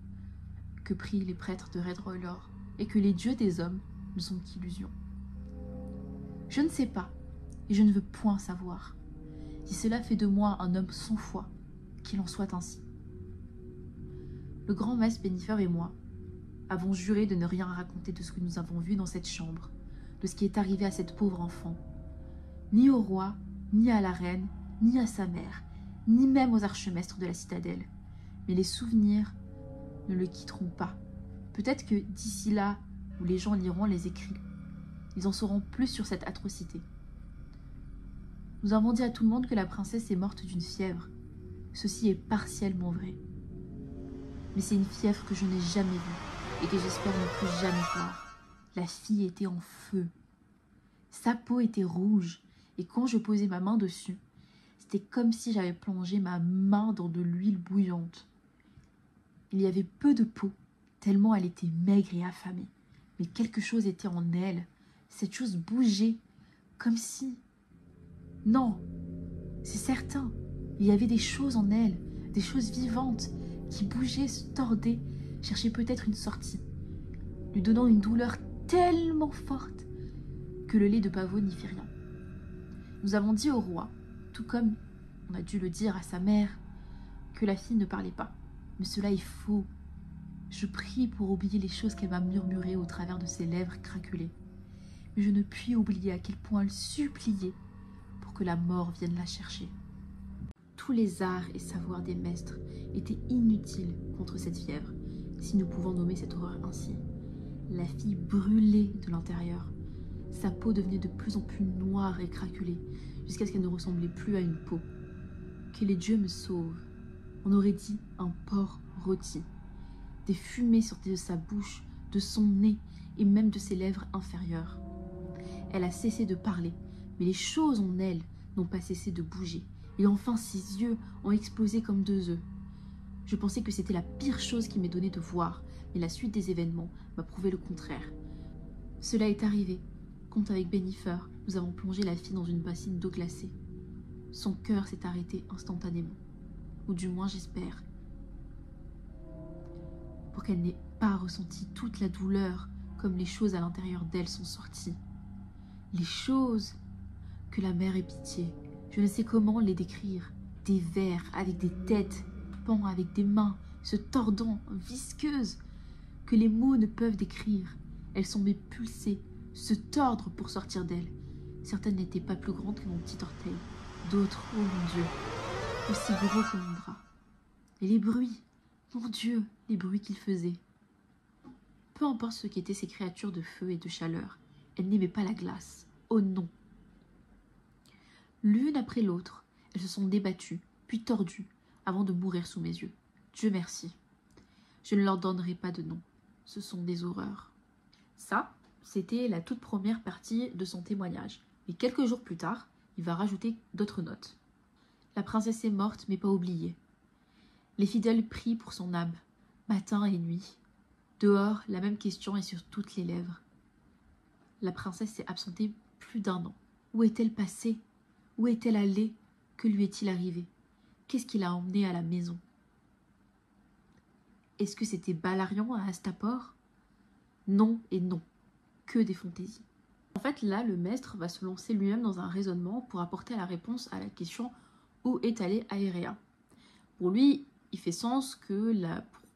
que prient les prêtres de Red Roller, et que les dieux des hommes ne sont qu'illusions. Je ne sais pas, et je ne veux point savoir. Si cela fait de moi un homme sans foi, qu'il en soit ainsi. Le grand maître Bennifer et moi avons juré de ne rien raconter de ce que nous avons vu dans cette chambre, de ce qui est arrivé à cette pauvre enfant, ni au roi, ni à la reine, ni à sa mère, ni même aux archemestres de la citadelle. Mais les souvenirs ne le quitteront pas. Peut-être que d'ici là, où les gens liront les écrits, ils en sauront plus sur cette atrocité. Nous avons dit à tout le monde que la princesse est morte d'une fièvre. Ceci est partiellement vrai. Mais c'est une fièvre que je n'ai jamais vue et que j'espère ne plus jamais voir. La fille était en feu. Sa peau était rouge et quand je posais ma main dessus, c'était comme si j'avais plongé ma main dans de l'huile bouillante. Il y avait peu de peau, tellement elle était maigre et affamée. Mais quelque chose était en elle. Cette chose bougeait, comme si... Non, c'est certain. Il y avait des choses en elle, des choses vivantes, qui bougeaient, se tordaient, cherchaient peut-être une sortie, lui donnant une douleur tellement forte que le lait de pavot n'y fit rien. Nous avons dit au roi, tout comme on a dû le dire à sa mère, que la fille ne parlait pas. Mais cela est faux. Je prie pour oublier les choses qu'elle m'a murmurées au travers de ses lèvres craquelées. Mais je ne puis oublier à quel point elle suppliait pour que la mort vienne la chercher. Tous les arts et savoirs des maîtres étaient inutiles contre cette fièvre, si nous pouvons nommer cette horreur ainsi. La fille brûlait de l'intérieur. Sa peau devenait de plus en plus noire et craquelée, jusqu'à ce qu'elle ne ressemblait plus à une peau. Que les dieux me sauvent. On aurait dit un porc rôti. Des fumées sortaient de sa bouche, de son nez et même de ses lèvres inférieures. Elle a cessé de parler, mais les choses en elle n'ont pas cessé de bouger. Et enfin ses yeux ont explosé comme 2 œufs. Je pensais que c'était la pire chose qui m'est donnée de voir, mais la suite des événements m'a prouvé le contraire. Cela est arrivé. Quand avec Bennifer, nous avons plongé la fille dans une bassine d'eau glacée. Son cœur s'est arrêté instantanément. Ou du moins j'espère, pour qu'elle n'ait pas ressenti toute la douleur comme les choses à l'intérieur d'elle sont sorties. Les choses que la mère ait pitié, je ne sais comment les décrire, des vers avec des têtes, pans avec des mains, se tordant, visqueuses, que les mots ne peuvent décrire. Elles semblaient pulser, se tordre pour sortir d'elle. Certaines n'étaient pas plus grandes que mon petit orteil, d'autres, oh mon Dieu, aussi gros que mon bras. Et les bruits, mon Dieu, les bruits qu'ils faisaient. Peu importe ce qu'étaient ces créatures de feu et de chaleur, elles n'aimaient pas la glace. Oh non! L'une après l'autre, elles se sont débattues, puis tordues, avant de mourir sous mes yeux. Dieu merci. Je ne leur donnerai pas de nom. Ce sont des horreurs. Ça, c'était la toute première partie de son témoignage. Et quelques jours plus tard, il va rajouter d'autres notes. La princesse est morte, mais pas oubliée. Les fidèles prient pour son âme, matin et nuit. Dehors, la même question est sur toutes les lèvres. La princesse s'est absentée plus d'1 an. Où est-elle passée? Où est-elle allée? Que lui est-il arrivé? Qu'est-ce qui l'a emmenée à la maison? Est-ce que c'était Balarion à Astapor? Non et non. Que des fantaisies. En fait, là, le maître va se lancer lui-même dans un raisonnement pour apporter la réponse à la question « Où est allée Aérea ?» Pour lui, il fait sens que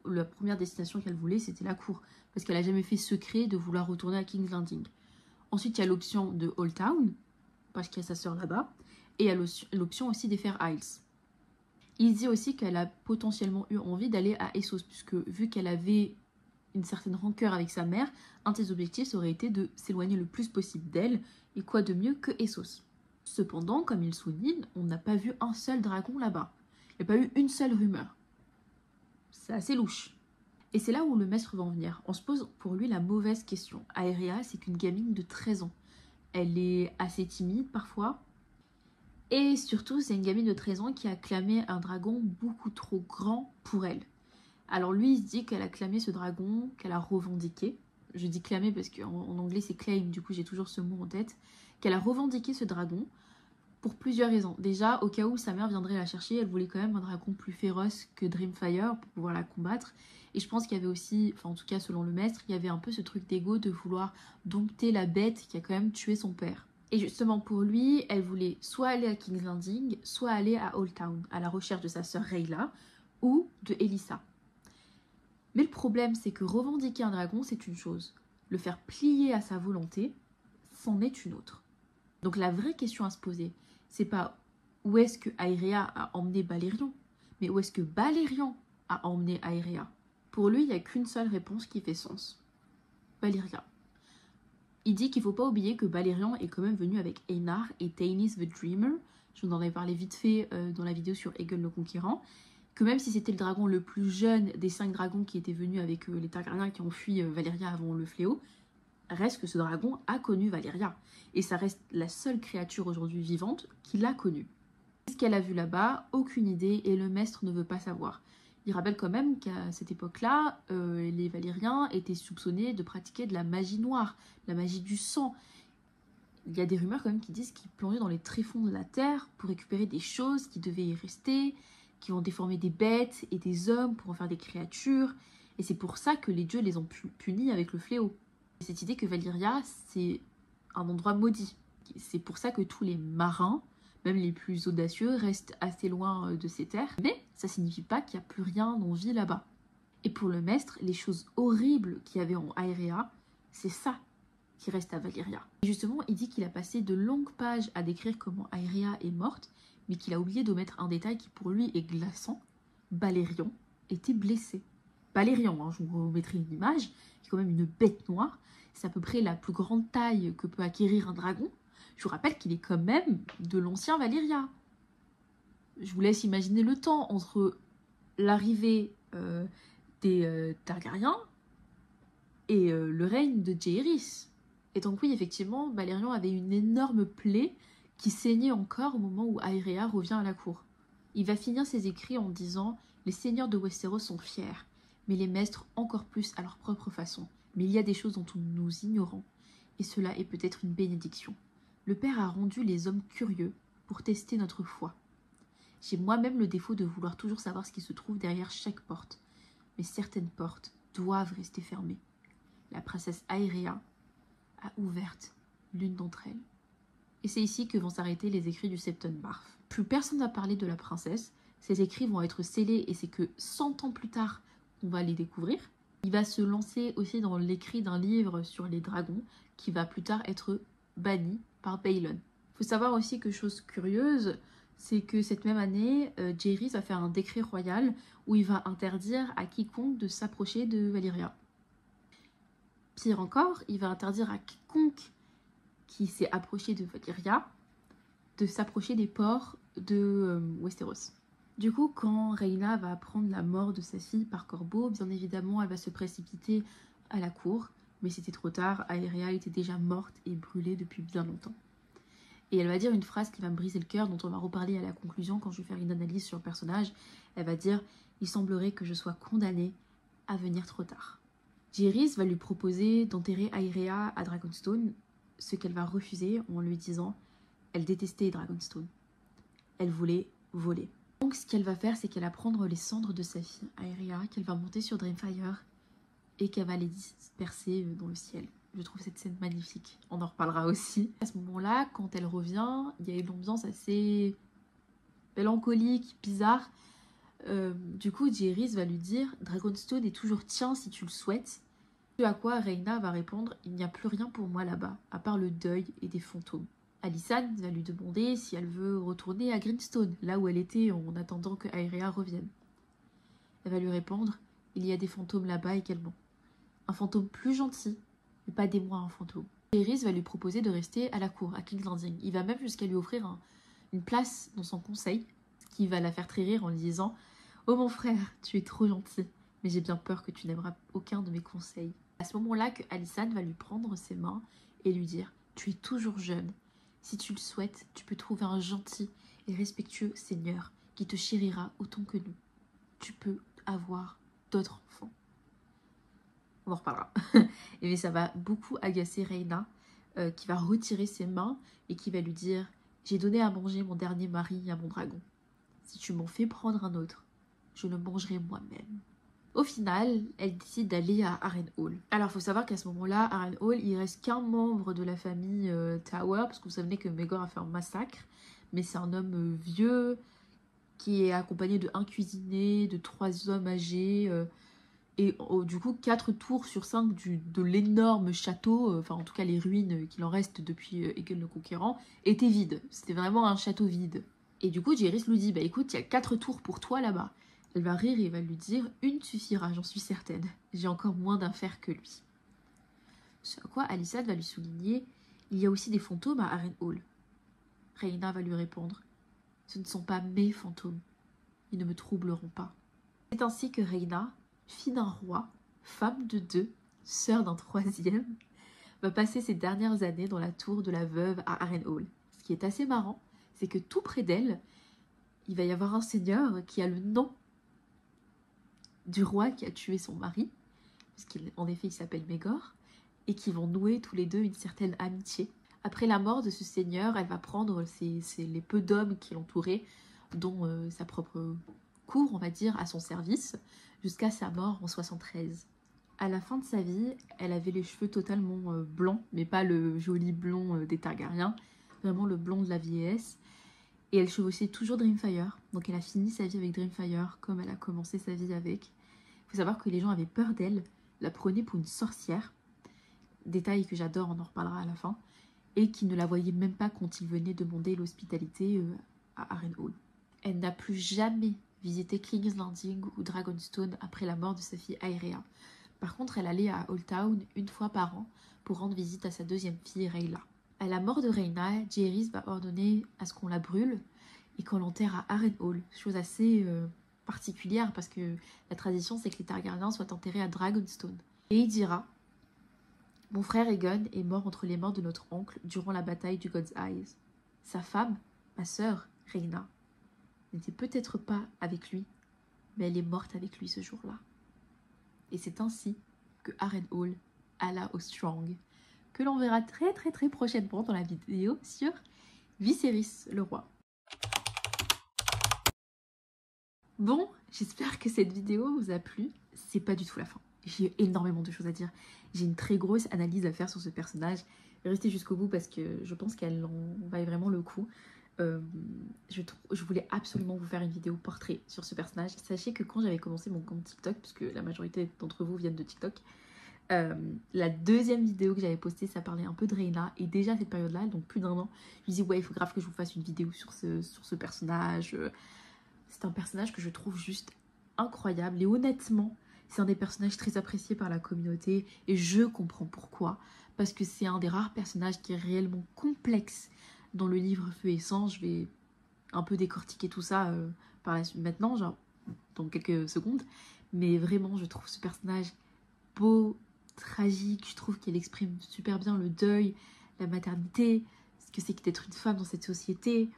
la première destination qu'elle voulait, c'était la cour, parce qu'elle n'a jamais fait secret de vouloir retourner à King's Landing. Ensuite, il y a l'option de Old Town, parce qu'il y a sa sœur là-bas, et il y a l'option aussi des Fair Isles. Il dit aussi qu'elle a potentiellement eu envie d'aller à Essos, puisque vu qu'elle avait une certaine rancœur avec sa mère, un de ses objectifs aurait été de s'éloigner le plus possible d'elle, et quoi de mieux que Essos. Cependant, comme il souligne, on n'a pas vu un seul dragon là-bas. Il n'y a pas eu une seule rumeur. C'est assez louche. Et c'est là où le maître va en venir. On se pose pour lui la mauvaise question. Aeria, c'est qu'une gamine de 13 ans. Elle est assez timide parfois. Et surtout, c'est une gamine de 13 ans qui a clamé un dragon beaucoup trop grand pour elle. Alors lui, il se dit qu'elle a clamé ce dragon, qu'elle a revendiqué. Je dis clamer parce qu'en anglais c'est claim, du coup j'ai toujours ce mot en tête. Qu'elle a revendiqué ce dragon pour plusieurs raisons. Déjà, au cas où sa mère viendrait la chercher, elle voulait quand même un dragon plus féroce que Dreamfire pour pouvoir la combattre. Et je pense qu'il y avait aussi, enfin en tout cas selon le maître, il y avait un peu ce truc d'ego de vouloir dompter la bête qui a quand même tué son père. Et justement pour lui, elle voulait soit aller à King's Landing, soit aller à Old Town, à la recherche de sa sœur Rayla ou de Elissa. Mais le problème, c'est que revendiquer un dragon, c'est une chose. Le faire plier à sa volonté, c'en est une autre. Donc la vraie question à se poser, c'est pas où est-ce que Aeria a emmené Balerion, mais où est-ce que Balerion a emmené Aeria. Pour lui, il n'y a qu'une seule réponse qui fait sens. Valeria. Il dit qu'il ne faut pas oublier que Balerion est quand même venu avec Einar et Taenys the Dreamer. Je vous en avais parlé vite fait dans la vidéo sur Aegon le Conquérant. Que même si c'était le dragon le plus jeune des 5 dragons qui étaient venus avec les Targaryens qui ont fui Valyria avant le fléau, reste que ce dragon a connu Valyria. Et ça reste la seule créature aujourd'hui vivante qui l'a connue. Ce qu'elle a vu là-bas, aucune idée, et le maître ne veut pas savoir. Il rappelle quand même qu'à cette époque-là, les Valyriens étaient soupçonnés de pratiquer de la magie noire, la magie du sang. Il y a des rumeurs quand même qui disent qu'ils plongeaient dans les tréfonds de la terre pour récupérer des choses qui devaient y rester, qui vont déformer des bêtes et des hommes pour en faire des créatures. Et c'est pour ça que les dieux les ont punis avec le fléau. Cette idée que Valyria, c'est un endroit maudit. C'est pour ça que tous les marins, même les plus audacieux, restent assez loin de ces terres. Mais ça signifie pas qu'il n'y a plus rien en vie là-bas. Et pour le maître, les choses horribles qu'il y avait en Aeria, c'est ça qui reste à Valyria. Et justement, il dit qu'il a passé de longues pages à décrire comment Aeria est morte, mais qu'il a oublié d'omettre un détail qui pour lui est glaçant. Balerion était blessé. Balerion, hein, je vous mettrai une image, qui est quand même une bête noire. C'est à peu près la plus grande taille que peut acquérir un dragon. Je vous rappelle qu'il est quand même de l'ancien Valyria. Je vous laisse imaginer le temps entre l'arrivée des Targaryens et le règne de Jaehaerys. Et donc oui, effectivement, Balerion avait une énorme plaie qui saignait encore au moment où Aeria revient à la cour. Il va finir ses écrits en disant « Les seigneurs de Westeros sont fiers, mais les maîtres encore plus à leur propre façon. Mais il y a des choses dont nous ignorons, et cela est peut-être une bénédiction. Le Père a rendu les hommes curieux pour tester notre foi. J'ai moi-même le défaut de vouloir toujours savoir ce qui se trouve derrière chaque porte, mais certaines portes doivent rester fermées. La princesse Aeria a ouvert l'une d'entre elles. » Et c'est ici que vont s'arrêter les écrits du Septon Barth. Plus personne n'a parlé de la princesse, ces écrits vont être scellés et c'est que 100 ans plus tard qu'on va les découvrir. Il va se lancer aussi dans l'écrit d'un livre sur les dragons qui va plus tard être banni par Baelon. Il faut savoir aussi que chose curieuse, c'est que cette même année, Jaehaerys va faire un décret royal où il va interdire à quiconque de s'approcher de Valyria. Pire encore, il va interdire à quiconque qui s'est approché de Valyria de s'approcher des ports de Westeros. Du coup, quand Rhaena va apprendre la mort de sa fille par corbeau, bien évidemment, elle va se précipiter à la cour, mais c'était trop tard, Aeria était déjà morte et brûlée depuis bien longtemps. Et elle va dire une phrase qui va me briser le cœur, dont on va reparler à la conclusion quand je vais faire une analyse sur le personnage. Elle va dire « Il semblerait que je sois condamnée à venir trop tard ». Jaehaerys va lui proposer d'enterrer Aeria à Dragonstone, ce qu'elle va refuser en lui disant elle détestait Dragonstone. Elle voulait voler. Donc ce qu'elle va faire, c'est qu'elle va prendre les cendres de sa fille Aeria, qu'elle va monter sur Dreamfire et qu'elle va les disperser dans le ciel. Je trouve cette scène magnifique. On en reparlera aussi. À ce moment-là, quand elle revient, il y a une ambiance assez mélancolique, bizarre. Du coup, Jaehaerys va lui dire « Dragonstone est toujours tien si tu le souhaites ». Ce à quoi Rhaena va répondre « Il n'y a plus rien pour moi là-bas, à part le deuil et des fantômes ». Alysanne va lui demander si elle veut retourner à Greenstone, là où elle était en attendant que Aeria revienne. Elle va lui répondre « Il y a des fantômes là-bas également. Un fantôme plus gentil, mais pas des mois un fantôme. Jaehaerys va lui proposer de rester à la cour, à King's Landing. Il va même jusqu'à lui offrir une place dans son conseil, ce qui va la faire très rire en lui disant « Oh mon frère, tu es trop gentil, mais j'ai bien peur que tu n'aimeras aucun de mes conseils. » À ce moment-là que Alysanne va lui prendre ses mains et lui dire « Tu es toujours jeune. Si tu le souhaites, tu peux trouver un gentil et respectueux seigneur qui te chérira autant que nous. Tu peux avoir d'autres enfants. » On en reparlera. Et ça va beaucoup agacer Rhaena, qui va retirer ses mains et qui va lui dire « J'ai donné à manger mon dernier mari à mon dragon. Si tu m'en fais prendre un autre, je le mangerai moi-même. » Au final, elle décide d'aller à Harrenhal. Alors, il faut savoir qu'à ce moment-là, à Harrenhal, il reste qu'un membre de la famille Tower, parce que vous savez que Maegor a fait un massacre, mais c'est un homme vieux qui est accompagné de 1 cuisinier, de 3 hommes âgés, et du coup 4 tours sur 5 de l'énorme château, enfin en tout cas les ruines qu'il en reste depuis Aegon le Conquérant, étaient vides. C'était vraiment un château vide. Et du coup Jaehaerys lui dit, bah écoute, il y a 4 tours pour toi là-bas. Elle va rire et va lui dire, une suffira, j'en suis certaine. J'ai encore moins d'un fer que lui. Ce à quoi Alysanne va lui souligner, il y a aussi des fantômes à Harrenhal. Rhaena va lui répondre, ce ne sont pas mes fantômes. Ils ne me troubleront pas. C'est ainsi que Rhaena, fille d'un roi, femme de 2, sœur d'un 3e, va passer ses dernières années dans la tour de la veuve à Harrenhal. Ce qui est assez marrant, c'est que tout près d'elle, il va y avoir un seigneur qui a le nom du roi qui a tué son mari, puisqu'en effet il s'appelle Maegor, et qui vont nouer tous les deux une certaine amitié. Après la mort de ce seigneur, elle va prendre les peu d'hommes qui l'entouraient, dont sa propre cour, on va dire, à son service, jusqu'à sa mort en 73. À la fin de sa vie, elle avait les cheveux totalement blancs, mais pas le joli blond des Targaryens, vraiment le blond de la vieillesse. Et elle chevauchait toujours Dreamfire, donc elle a fini sa vie avec Dreamfire, comme elle a commencé sa vie avec. Il faut savoir que les gens avaient peur d'elle, la prenaient pour une sorcière, détail que j'adore, on en reparlera à la fin, et qui ne la voyaient même pas quand ils venaient demander l'hospitalité à Harrenhal. Elle n'a plus jamais visité King's Landing ou Dragonstone après la mort de sa fille Aerea. Par contre, elle allait à Old Town une fois par an pour rendre visite à sa 2e fille, Rhaella. À la mort de Rhaena, Jaehaerys va ordonner à ce qu'on la brûle et qu'on l'enterre à Harrenhal, chose assez particulière parce que la tradition c'est que les Targaryens soient enterrés à Dragonstone. Et il dira « Mon frère Aegon est mort entre les mains de notre oncle durant la bataille du God's Eyes. Sa femme, ma sœur, Rhaena, n'était peut-être pas avec lui, mais elle est morte avec lui ce jour-là. » Et c'est ainsi que Harrenhal alla au Strong, que l'on verra très prochainement dans la vidéo sur Viserys le roi. Bon, j'espère que cette vidéo vous a plu. C'est pas du tout la fin. J'ai énormément de choses à dire. J'ai une très grosse analyse à faire sur ce personnage. Restez jusqu'au bout parce que je pense qu'elle en vaille vraiment le coup. Je voulais absolument vous faire une vidéo portrait sur ce personnage. Sachez que quand j'avais commencé mon compte TikTok, puisque la majorité d'entre vous viennent de TikTok, la 2e vidéo que j'avais postée, ça parlait un peu de Rhaena. Et déjà à cette période-là, donc plus d'1 an, je me disais ouais, il faut grave que je vous fasse une vidéo sur ce personnage. C'est un personnage que je trouve juste incroyable. Et honnêtement, c'est un des personnages très appréciés par la communauté. Et je comprends pourquoi. Parce que c'est un des rares personnages qui est réellement complexe. Dans le livre Feu et Sang, je vais un peu décortiquer tout ça par la suite maintenant, genre dans quelques secondes. Mais vraiment, je trouve ce personnage beau, tragique. Je trouve qu'elle exprime super bien le deuil, la maternité, ce que c'est que d'être une femme dans cette société.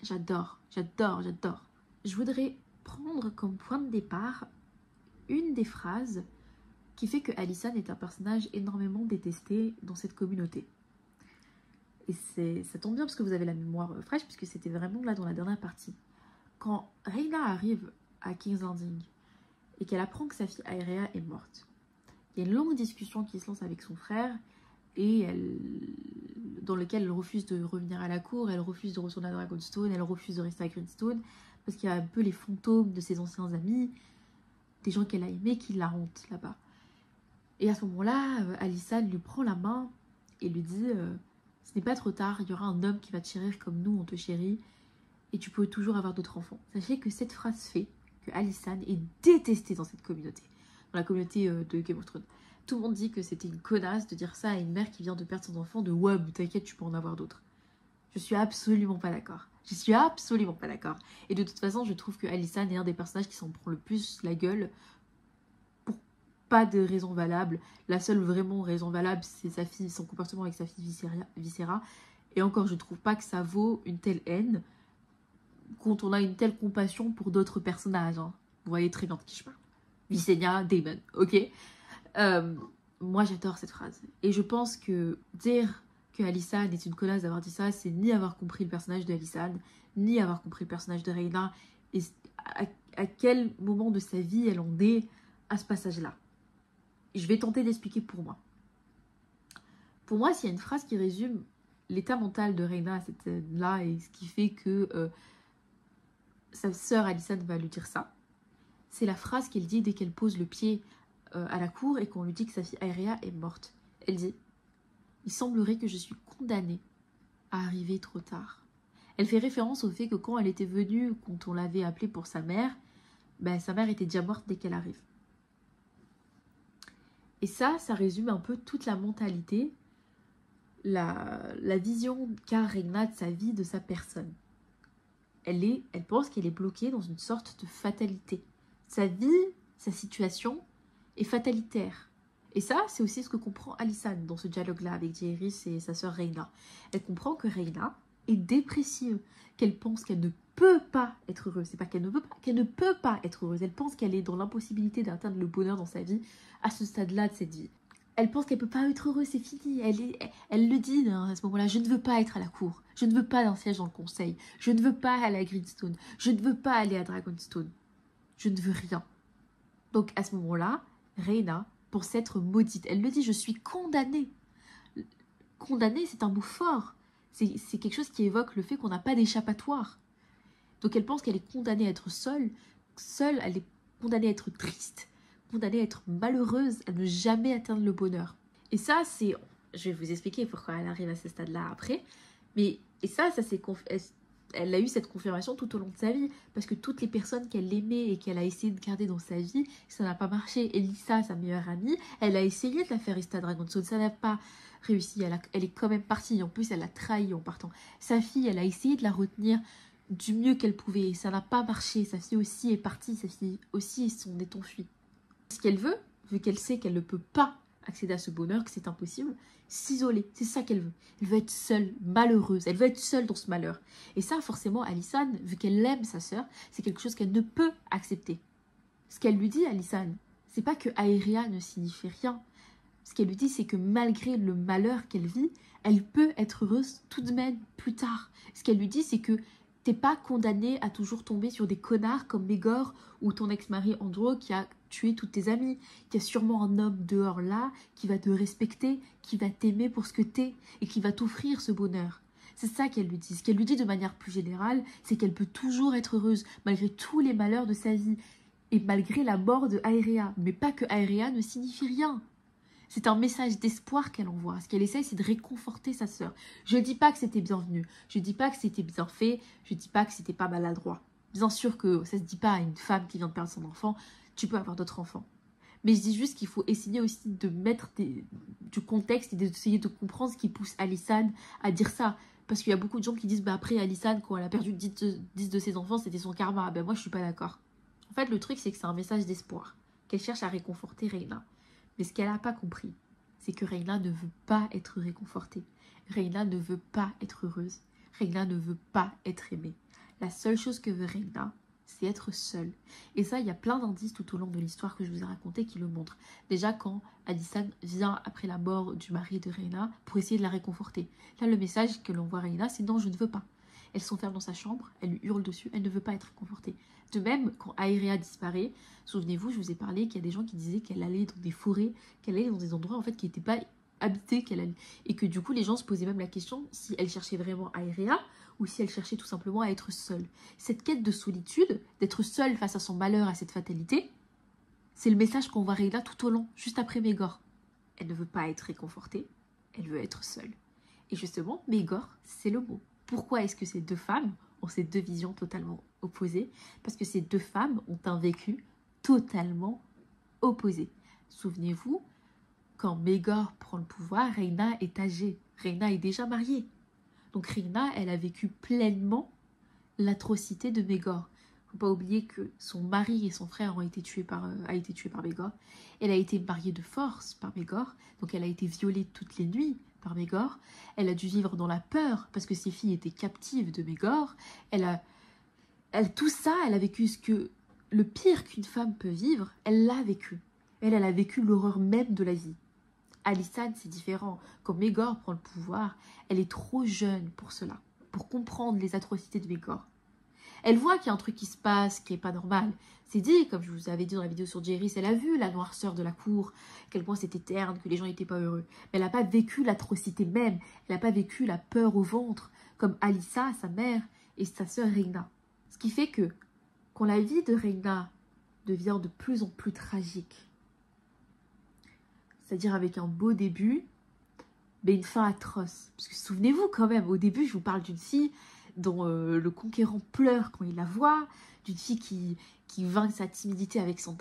J'adore, j'adore, j'adore. Je voudrais prendre comme point de départ une des phrases qui fait que Alysanne est un personnage énormément détesté dans cette communauté. Et ça tombe bien parce que vous avez la mémoire fraîche, puisque c'était vraiment là dans la dernière partie. Quand Rhaena arrive à King's Landing et qu'elle apprend que sa fille Aerea est morte, il y a une longue discussion qui se lance avec son frère et dans lequel elle refuse de revenir à la cour, elle refuse de retourner à Dragonstone, elle refuse de rester à Greenstone parce qu'il y a un peu les fantômes de ses anciens amis, des gens qu'elle a aimés qui la hantent là-bas. Et à ce moment-là, Alysanne lui prend la main et lui dit ce n'est pas trop tard, il y aura un homme qui va te chérir comme nous on te chérit et tu peux toujours avoir d'autres enfants. Sachez que cette phrase fait que Alysanne est détestée dans cette communauté, dans la communauté de Game of Thrones, Tout le monde dit que c'était une connasse de dire ça à une mère qui vient de perdre son enfant, de ouais, mais t'inquiète, tu peux en avoir d'autres. Je suis absolument pas d'accord. Je suis absolument pas d'accord. Et de toute façon, je trouve que Alysanne est un des personnages qui s'en prend le plus la gueule pour pas de raison valable. La seule vraiment raison valable, c'est sa fille, son comportement avec sa fille Viscera. Et encore, je trouve pas que ça vaut une telle haine quand on a une telle compassion pour d'autres personnages. Hein. Vous voyez très bien de qui je parle. Visenya, Daemon, ok. Moi, j'adore cette phrase. Et je pense que dire que Alysanne est une connasse d'avoir dit ça, c'est ni avoir compris le personnage de Alysanne, ni avoir compris le personnage de Rhaena, et à quel moment de sa vie elle en est à ce passage-là. Je vais tenter d'expliquer pour moi. Pour moi, s'il y a une phrase qui résume l'état mental de Rhaena à cette scène-là, et ce qui fait que sa sœur Alysanne va lui dire ça, c'est la phrase qu'elle dit dès qu'elle pose le pied à la cour et qu'on lui dit que sa fille Aerea est morte. Elle dit « Il semblerait que je suis condamnée à arriver trop tard. » Elle fait référence au fait que quand elle était venue, quand on l'avait appelée pour sa mère, ben, sa mère était déjà morte dès qu'elle arrive. Et ça résume un peu toute la mentalité, la vision qu'a Rhaena de sa vie, de sa personne. Elle pense qu'elle est bloquée dans une sorte de fatalité. Sa vie, sa situation est fatalitaire. Et ça, c'est aussi ce que comprend Alysanne dans ce dialogue-là avec Jaehaerys et sa sœur Rhaena. Elle comprend que Rhaena est dépressive, qu'elle pense qu'elle ne peut pas être heureuse. C'est pas qu'elle ne veut pas, qu'elle ne peut pas être heureuse. Elle pense qu'elle est dans l'impossibilité d'atteindre le bonheur dans sa vie à ce stade-là de cette vie. Elle pense qu'elle ne peut pas être heureuse, c'est fini. Elle le dit hein, à ce moment-là, je ne veux pas être à la cour. Je ne veux pas d'un siège dans le conseil. Je ne veux pas aller à Greenstone. Je ne veux pas aller à Dragonstone. Je ne veux rien. Donc à ce moment-là, Rhaena pense être maudite. Elle le dit, je suis condamnée. Condamnée, c'est un mot fort. C'est quelque chose qui évoque le fait qu'on n'a pas d'échappatoire. Donc elle pense qu'elle est condamnée à être seule. Seule, elle est condamnée à être triste, condamnée à être malheureuse, à ne jamais atteindre le bonheur. Et ça, c'est... Je vais vous expliquer pourquoi elle arrive à ce stade-là après. Mais et ça c'est... Elle a eu cette confirmation tout au long de sa vie, parce que toutes les personnes qu'elle aimait et qu'elle a essayé de garder dans sa vie, ça n'a pas marché. Elissa, sa meilleure amie, elle a essayé de la faire rester à Dragonstone, ça n'a pas réussi, elle est quand même partie, en plus elle a trahi en partant. Sa fille, elle a essayé de la retenir du mieux qu'elle pouvait, ça n'a pas marché, sa fille aussi est partie, sa fille aussi s'en est enfuie. Ce qu'elle veut, vu qu'elle sait qu'elle ne peut pas accéder à ce bonheur, que c'est impossible, s'isoler, c'est ça qu'elle veut. Elle veut être seule, malheureuse, elle veut être seule dans ce malheur. Et ça, forcément, Alysanne, vu qu'elle aime sa sœur, c'est quelque chose qu'elle ne peut accepter. Ce qu'elle lui dit, Alysanne, c'est pas que Aerea ne signifie rien. Ce qu'elle lui dit, c'est que malgré le malheur qu'elle vit, elle peut être heureuse tout de même plus tard. Ce qu'elle lui dit, c'est que t'es pas condamnée à toujours tomber sur des connards comme Maegor ou ton ex-mari Andro qui a tué toutes tes amies. Il y a sûrement un homme dehors là qui va te respecter, qui va t'aimer pour ce que t'es et qui va t'offrir ce bonheur. C'est ça qu'elle lui dit. Ce qu'elle lui dit de manière plus générale, c'est qu'elle peut toujours être heureuse malgré tous les malheurs de sa vie et malgré la mort de Aerea. Mais pas que Aerea ne signifie rien. C'est un message d'espoir qu'elle envoie. Ce qu'elle essaie, c'est de réconforter sa sœur. Je ne dis pas que c'était bienvenu. Je ne dis pas que c'était bien fait. Je ne dis pas que c'était pas maladroit. Bien sûr que ça ne se dit pas à une femme qui vient de perdre son enfant, tu peux avoir d'autres enfants. Mais je dis juste qu'il faut essayer aussi de mettre du contexte et d'essayer de comprendre ce qui pousse Alysanne à dire ça. Parce qu'il y a beaucoup de gens qui disent bah après Alysanne, quand elle a perdu 10 de ses enfants, c'était son karma. Ben moi, je ne suis pas d'accord. En fait, le truc, c'est que c'est un message d'espoir. Qu'elle cherche à réconforter Rhaena. Mais ce qu'elle n'a pas compris, c'est que Rhaena ne veut pas être réconfortée. Rhaena ne veut pas être heureuse. Rhaena ne veut pas être aimée. La seule chose que veut Rhaena, c'est être seule. Et ça, il y a plein d'indices tout au long de l'histoire que je vous ai raconté qui le montrent. Déjà, quand Alysanne vient après la mort du mari de Rhaena pour essayer de la réconforter. Là, le message que l'on voit Rhaena, c'est non, je ne veux pas. Elle s'enferme dans sa chambre, elle lui hurle dessus, elle ne veut pas être réconfortée. De même, quand Aerea disparaît, souvenez-vous, je vous ai parlé qu'il y a des gens qui disaient qu'elle allait dans des forêts, qu'elle allait dans des endroits en fait qui n'étaient pas habités, et que du coup les gens se posaient même la question si elle cherchait vraiment Aerea ou si elle cherchait tout simplement à être seule. Cette quête de solitude, d'être seule face à son malheur, à cette fatalité, c'est le message qu'on voit Rhaena tout au long, juste après Maegor. Elle ne veut pas être réconfortée, elle veut être seule. Et justement, Maegor, c'est le mot. Pourquoi est-ce que ces deux femmes ont ces deux visions totalement opposées? Parce que ces deux femmes ont un vécu totalement opposé. Souvenez-vous, quand Maegor prend le pouvoir, Rhaena est âgée. Rhaena est déjà mariée. Donc Rhaena, elle a vécu pleinement l'atrocité de Maegor. Faut pas oublier que son mari et son frère ont été tués par Maegor. Elle a été mariée de force par Maegor, donc elle a été violée toutes les nuits par Maegor. Elle a dû vivre dans la peur parce que ses filles étaient captives de Maegor. Tout ça, elle a vécu ce que le pire qu'une femme peut vivre, elle l'a vécu. Elle a vécu l'horreur même de la vie. Alysanne, c'est différent. Quand Maegor prend le pouvoir, elle est trop jeune pour cela, pour comprendre les atrocités de Maegor. Elle voit qu'il y a un truc qui se passe, qui n'est pas normal. C'est dit, comme je vous avais dit dans la vidéo sur Jaehaerys, elle a vu la noirceur de la cour, à quel point c'était terne, que les gens n'étaient pas heureux. Mais elle n'a pas vécu l'atrocité même, elle n'a pas vécu la peur au ventre, comme Alyssa, sa mère, et sa sœur Rhaena. Ce qui fait que, quand la vie de Rhaena devient de plus en plus tragique, c'est-à-dire avec un beau début, mais une fin atroce. Parce que souvenez-vous quand même, au début, je vous parle d'une fille dont le conquérant pleure quand il la voit, d'une fille qui vainc sa timidité avec son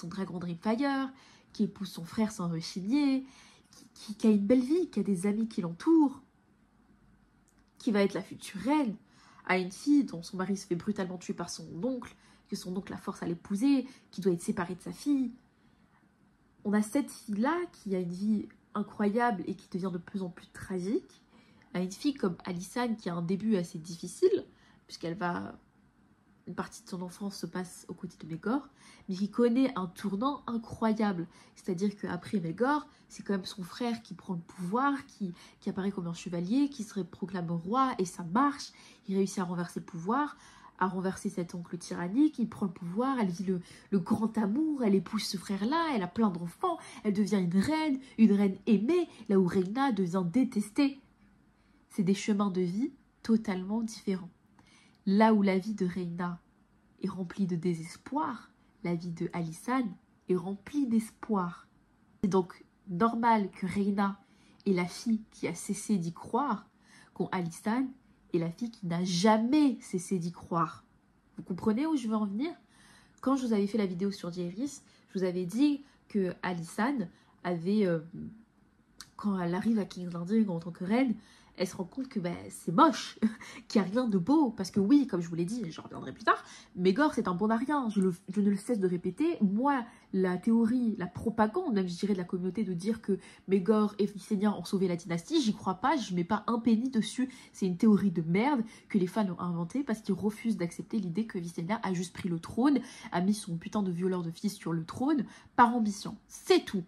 dragon Dreamfire, qui épouse son frère sans rechigner, qui a une belle vie, qui a des amis qui l'entourent, qui va être la future reine, à une fille dont son mari se fait brutalement tuer par son oncle, que son oncle la force à l'épouser, qui doit être séparée de sa fille. On a cette fille-là qui a une vie incroyable et qui devient de plus en plus tragique, à une fille comme Alysanne qui a un début assez difficile, une partie de son enfance se passe aux côtés de Maegor, mais qui connaît un tournant incroyable. C'est-à-dire qu'après Maegor, c'est quand même son frère qui prend le pouvoir, qui apparaît comme un chevalier, qui se proclame roi, et ça marche. Il réussit à renverser le pouvoir, à renverser cet oncle tyrannique, il prend le pouvoir, elle vit le grand amour, elle épouse ce frère-là, elle a plein d'enfants, elle devient une reine aimée, là où Rhaena devient détestée. C'est des chemins de vie totalement différents. Là où la vie de Rhaena est remplie de désespoir, la vie de Alysanne est remplie d'espoir. C'est donc normal que Rhaena est la fille qui a cessé d'y croire, quand Alysanne est la fille qui n'a jamais cessé d'y croire. Vous comprenez où je veux en venir? Quand je vous avais fait la vidéo sur Jaehaerys, je vous avais dit que Alysanne avait, quand elle arrive à King's Landing en tant que reine, elle se rend compte que c'est moche, qu'il n'y a rien de beau. Parce que oui, comme je vous l'ai dit, j'en reviendrai plus tard, Maegor c'est un bon à rien, je ne le cesse de répéter. Moi, la théorie, la propagande, même je dirais de la communauté, de dire que Maegor et Visenya ont sauvé la dynastie, j'y crois pas, je mets pas un penny dessus. C'est une théorie de merde que les fans ont inventée parce qu'ils refusent d'accepter l'idée que Visenya a juste pris le trône, a mis son putain de violeur de fils sur le trône par ambition. C'est tout.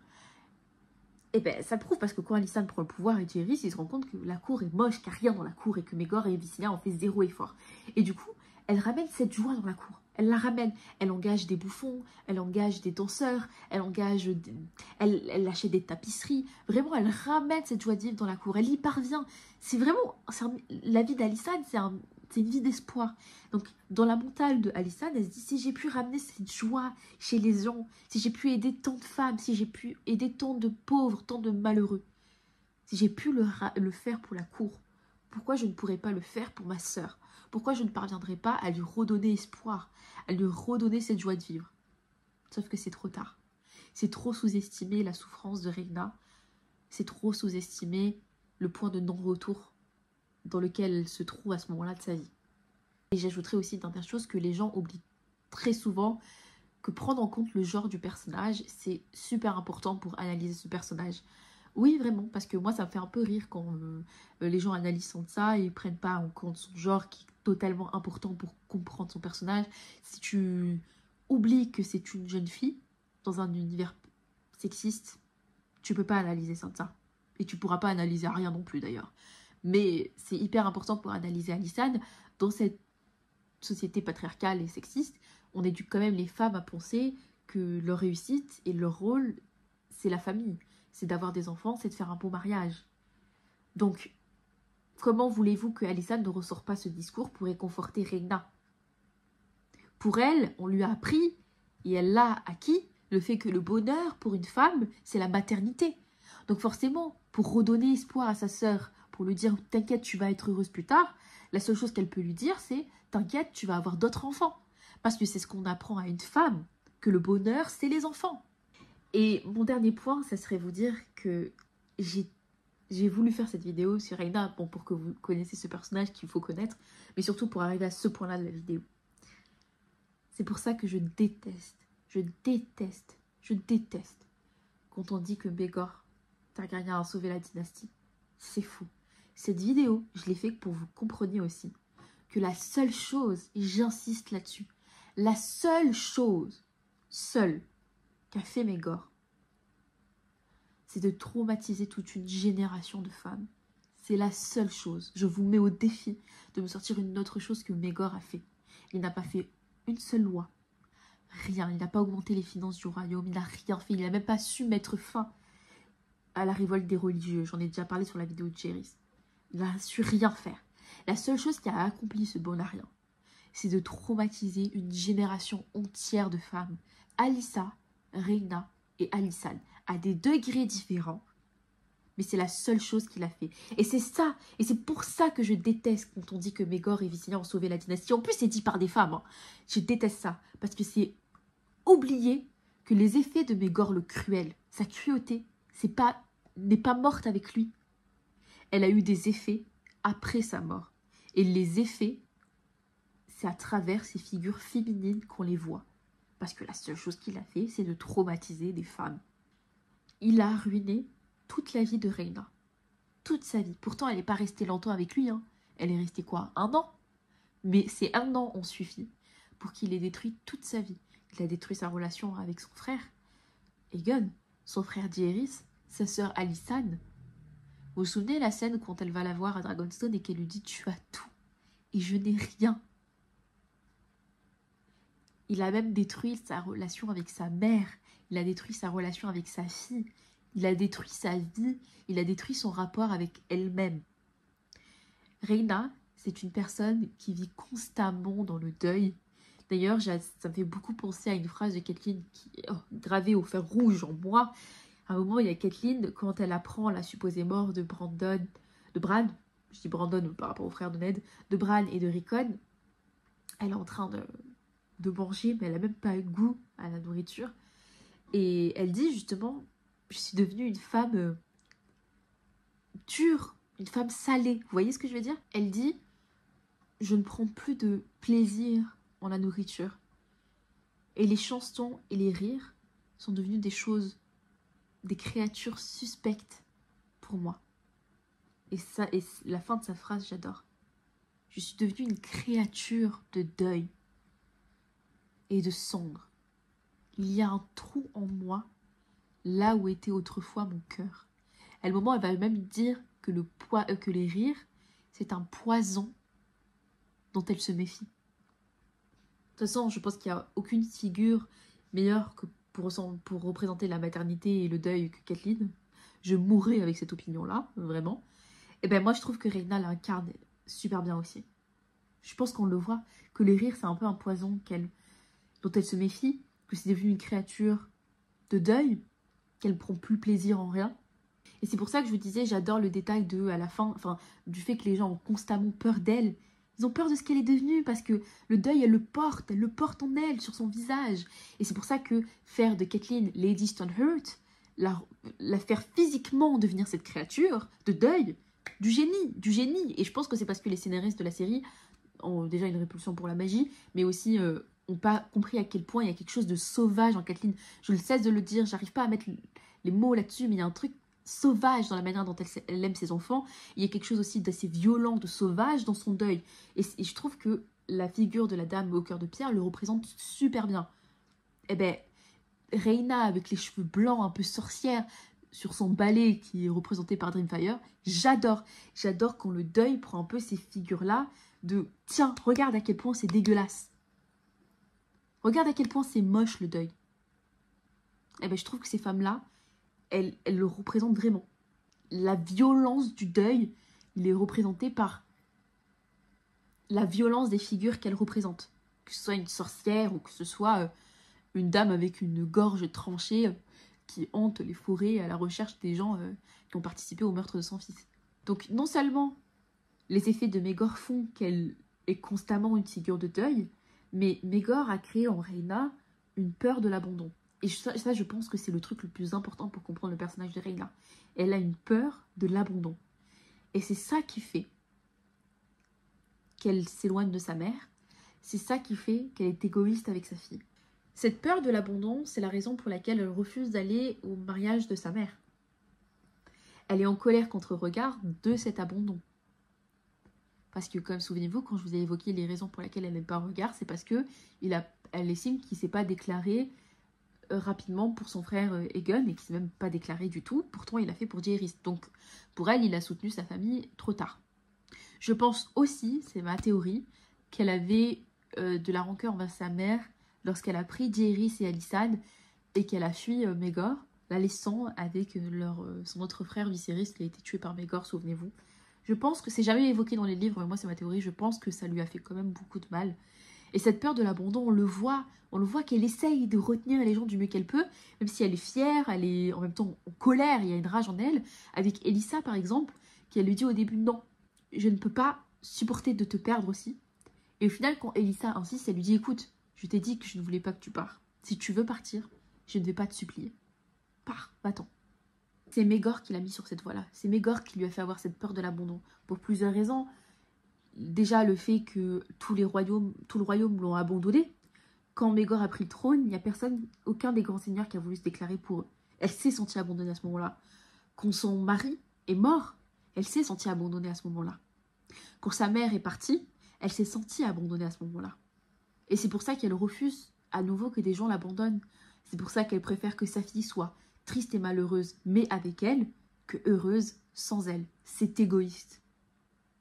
Et ça prouve parce que quand Alysanne prend le pouvoir et Jaehaerys, il se rend compte que la cour est moche, qu'il n'y a rien dans la cour et que Maegor et Visenya ont fait zéro effort. Et du coup, elle ramène cette joie dans la cour. Elle la ramène. Elle engage des bouffons, elle engage des danseurs, elle achète des tapisseries. Vraiment, elle ramène cette joie de vivre dans la cour. Elle y parvient. C'est vraiment... la vie d'Alysanne, c'est une vie d'espoir. Donc, dans la mentale de Alysanne, elle se dit, si j'ai pu ramener cette joie chez les gens, si j'ai pu aider tant de femmes, si j'ai pu aider tant de pauvres, tant de malheureux, si j'ai pu le faire pour la cour, pourquoi je ne pourrais pas le faire pour ma sœur? Pourquoi je ne parviendrai pas à lui redonner espoir, à lui redonner cette joie de vivre? Sauf que c'est trop tard. C'est trop sous-estimer la souffrance de Rhaena. C'est trop sous-estimer le point de non-retour dans lequel elle se trouve à ce moment-là de sa vie. Et j'ajouterai aussi une dernière chose que les gens oublient très souvent, que prendre en compte le genre du personnage, c'est super important pour analyser ce personnage. Oui, vraiment, parce que moi, ça me fait un peu rire quand les gens analysent ça et ne prennent pas en compte son genre qui est totalement important pour comprendre son personnage. Si tu oublies que c'est une jeune fille dans un univers sexiste, tu peux pas analyser ça. Et tu pourras pas analyser rien non plus d'ailleurs. Mais c'est hyper important pour analyser Alysanne. Dans cette société patriarcale et sexiste, on éduque quand même les femmes à penser que leur réussite et leur rôle, c'est la famille. C'est d'avoir des enfants, c'est de faire un beau mariage. Donc, comment voulez-vous que Alysanne ne ressort pas ce discours pour réconforter Rhaena? Pour elle, on lui a appris, et elle l'a acquis, le fait que le bonheur pour une femme, c'est la maternité. Donc forcément, pour redonner espoir à sa sœur, pour lui dire « t'inquiète, tu vas être heureuse plus tard », la seule chose qu'elle peut lui dire, c'est « t'inquiète, tu vas avoir d'autres enfants ». Parce que c'est ce qu'on apprend à une femme, que le bonheur, c'est les enfants. Et mon dernier point, ça serait vous dire que j'ai voulu faire cette vidéo sur Reina, bon, pour que vous connaissiez ce personnage qu'il faut connaître, mais surtout pour arriver à ce point-là de la vidéo. C'est pour ça que je déteste quand on dit que Maegor Targaryen a sauvé la dynastie. C'est fou. Cette vidéo, je l'ai fait pour que vous compreniez aussi que la seule chose, et j'insiste là-dessus, la seule chose, qu'a fait Maegor, c'est de traumatiser toute une génération de femmes. C'est la seule chose. Je vous mets au défi de me sortir une autre chose que Maegor a fait. Il n'a pas fait une seule loi. Rien. Il n'a pas augmenté les finances du royaume. Il n'a rien fait. Il n'a même pas su mettre fin à la révolte des religieux. J'en ai déjà parlé sur la vidéo de Jérys. Il n'a su rien faire. La seule chose qui a accompli ce bonarien, c'est de traumatiser une génération entière de femmes. Alyssa, Rhaena et Alysanne, à des degrés différents. Mais c'est la seule chose qu'il a fait. Et c'est ça, et c'est pour ça que je déteste quand on dit que Maegor et Visenya ont sauvé la dynastie. En plus, c'est dit par des femmes. Hein. Je déteste ça, parce que c'est oublier que les effets de Maegor le cruel, sa cruauté, n'est pas morte avec lui. Elle a eu des effets après sa mort. Et les effets, c'est à travers ces figures féminines qu'on les voit. Parce que la seule chose qu'il a fait, c'est de traumatiser des femmes. Il a ruiné toute la vie de Rhaena. Toute sa vie. Pourtant, elle n'est pas restée longtemps avec lui. Hein. Elle est restée quoi? 1 an. Mais ces 1 an ont suffi pour qu'il ait détruit toute sa vie. Il a détruit sa relation avec son frère, Aegon, son frère Jérys, sa sœur Alysanne. Vous vous souvenez la scène quand elle va la voir à Dragonstone et qu'elle lui dit « Tu as tout et je n'ai rien ». Il a même détruit sa relation avec sa mère. Il a détruit sa relation avec sa fille. Il a détruit sa vie. Il a détruit son rapport avec elle-même. Rhaena, c'est une personne qui vit constamment dans le deuil. D'ailleurs, ça me fait beaucoup penser à une phrase de Catelyn qui est gravée au fer rouge en moi. À un moment, il y a Catelyn, quand elle apprend la supposée mort de Bran, je dis Brandon par rapport au frère de Ned, de Bran et de Rickon, elle est en train de manger, mais elle n'a même pas goût à la nourriture. Et elle dit justement, je suis devenue une femme dure, une femme salée. Vous voyez ce que je veux dire? Elle dit, je ne prends plus de plaisir en la nourriture. Et les chansons et les rires sont devenus des choses, des créatures suspectes pour moi. Et ça, et la fin de sa phrase, j'adore. Je suis devenue une créature de deuil et de cendre. Il y a un trou en moi, là où était autrefois mon cœur. À un moment, elle va même dire que, que les rires, c'est un poison dont elle se méfie. De toute façon, je pense qu'il n'y a aucune figure meilleure que pour représenter la maternité et le deuil que Catelyn. Je mourrais avec cette opinion-là, vraiment. Et ben moi, je trouve que Rhaena l'incarne super bien aussi. Je pense qu'on le voit, que les rires, c'est un peu un poison dont elle se méfie, que c'est devenu une créature de deuil, qu'elle ne prend plus plaisir en rien. Et c'est pour ça que je vous disais, j'adore le détail à la fin, du fait que les gens ont constamment peur d'elle. Ils ont peur de ce qu'elle est devenue, parce que le deuil, elle le porte en elle, sur son visage. Et c'est pour ça que faire de Catelyn Lady Stoneheart, la faire physiquement devenir cette créature de deuil, du génie. Et je pense que c'est parce que les scénaristes de la série ont déjà une répulsion pour la magie, mais aussi n'ont pas compris à quel point il y a quelque chose de sauvage en Catelyn. Je ne cesse de le dire, j'arrive pas à mettre les mots là-dessus, mais il y a un truc sauvage dans la manière dont elle aime ses enfants. Il y a quelque chose aussi d'assez violent, de sauvage dans son deuil. Et je trouve que la figure de la dame au cœur de pierre le représente super bien. Eh ben, Rhaena avec les cheveux blancs, un peu sorcière, sur son balai qui est représenté par Dreamfire, j'adore. J'adore quand le deuil prend un peu ces figures-là de « Tiens, regarde à quel point c'est dégueulasse. Regarde à quel point c'est moche le deuil. » Eh ben, je trouve que ces femmes-là, elles le représentent vraiment. La violence du deuil, il est représenté par la violence des figures qu'elles représentent. Que ce soit une sorcière ou que ce soit une dame avec une gorge tranchée qui hante les forêts à la recherche des gens qui ont participé au meurtre de son fils. Donc non seulement les effets de Maegor font qu'elle est constamment une figure de deuil, mais Maegor a créé en Rhaena une peur de l'abandon. Et ça, je pense que c'est le truc le plus important pour comprendre le personnage de Rhaena. Elle a une peur de l'abandon. Et c'est ça qui fait qu'elle s'éloigne de sa mère. C'est ça qui fait qu'elle est égoïste avec sa fille. Cette peur de l'abandon, c'est la raison pour laquelle elle refuse d'aller au mariage de sa mère. Elle est en colère contre Regard de cet abandon. Parce que, comme souvenez-vous, quand je vous ai évoqué les raisons pour lesquelles elle n'aime pas Regard, c'est parce que elle estime qu'il ne s'est pas déclaré rapidement pour son frère Aegon et qu'il ne s'est même pas déclaré du tout. Pourtant, il l'a fait pour Jaehaerys. Donc, pour elle, il a soutenu sa famille trop tard. Je pense aussi, c'est ma théorie, qu'elle avait de la rancœur envers sa mère lorsqu'elle a pris Jaehaerys et Alysanne et qu'elle a fui Maegor, la laissant avec son autre frère Viserys qui a été tué par Maegor, souvenez-vous. Je pense que c'est jamais évoqué dans les livres, mais moi c'est ma théorie, je pense que ça lui a fait quand même beaucoup de mal. Et cette peur de l'abandon, on le voit qu'elle essaye de retenir les gens du mieux qu'elle peut, même si elle est fière, elle est en même temps en colère, il y a une rage en elle, avec Elissa par exemple, qui elle lui dit au début non, je ne peux pas supporter de te perdre aussi. Et au final, quand Elissa insiste, elle lui dit écoute, je t'ai dit que je ne voulais pas que tu pars. Si tu veux partir, je ne vais pas te supplier. Pars, va-t'en. C'est Maegor qui l'a mis sur cette voie-là. C'est Maegor qui lui a fait avoir cette peur de l'abandon. Pour plusieurs raisons. Déjà, le fait que tout le royaume l'ont abandonné. Quand Maegor a pris le trône, il n'y a personne, aucun des grands seigneurs qui a voulu se déclarer pour eux. Elle s'est sentie abandonnée à ce moment-là. Quand son mari est mort, elle s'est sentie abandonnée à ce moment-là. Quand sa mère est partie, elle s'est sentie abandonnée à ce moment-là. Et c'est pour ça qu'elle refuse à nouveau que des gens l'abandonnent. C'est pour ça qu'elle préfère que sa fille soit triste et malheureuse, mais avec elle, que heureuse sans elle. C'est égoïste.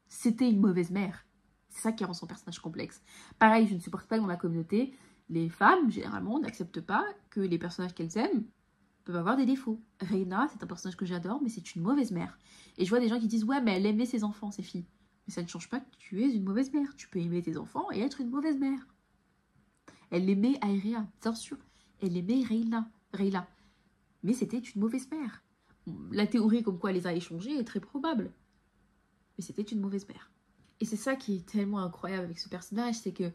C'était une mauvaise mère. C'est ça qui rend son personnage complexe. Pareil, je ne supporte pas dans la communauté, les femmes, généralement, n'acceptent pas que les personnages qu'elles aiment peuvent avoir des défauts. Rhaena, c'est un personnage que j'adore, mais c'est une mauvaise mère. Et je vois des gens qui disent « Ouais, mais elle aimait ses enfants, ses filles. » Mais ça ne change pas que tu es une mauvaise mère. Tu peux aimer tes enfants et être une mauvaise mère. Elle aimait Aerea, bien sûr. Elle aimait Rhaena. Mais c'était une mauvaise mère. La théorie comme quoi elle les a échangés est très probable. Mais c'était une mauvaise mère. Et c'est ça qui est tellement incroyable avec ce personnage, c'est que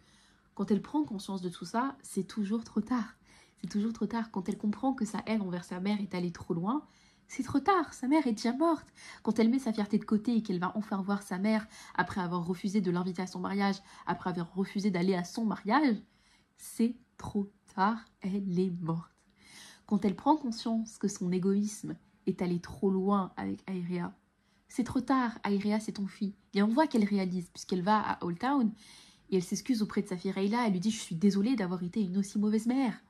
quand elle prend conscience de tout ça, c'est toujours trop tard. C'est toujours trop tard. Quand elle comprend que sa haine envers sa mère est allée trop loin, c'est trop tard. Sa mère est déjà morte. Quand elle met sa fierté de côté et qu'elle va enfin voir sa mère après avoir refusé de l'inviter à son mariage, après avoir refusé d'aller à son mariage, c'est trop tard. Elle est morte. Quand elle prend conscience que son égoïsme est allé trop loin avec Aerea, c'est trop tard, Aerea c'est ton fille. Et on voit qu'elle réalise, puisqu'elle va à Old Town, et elle s'excuse auprès de sa fille Rhaena, elle lui dit « Je suis désolée d'avoir été une aussi mauvaise mère ».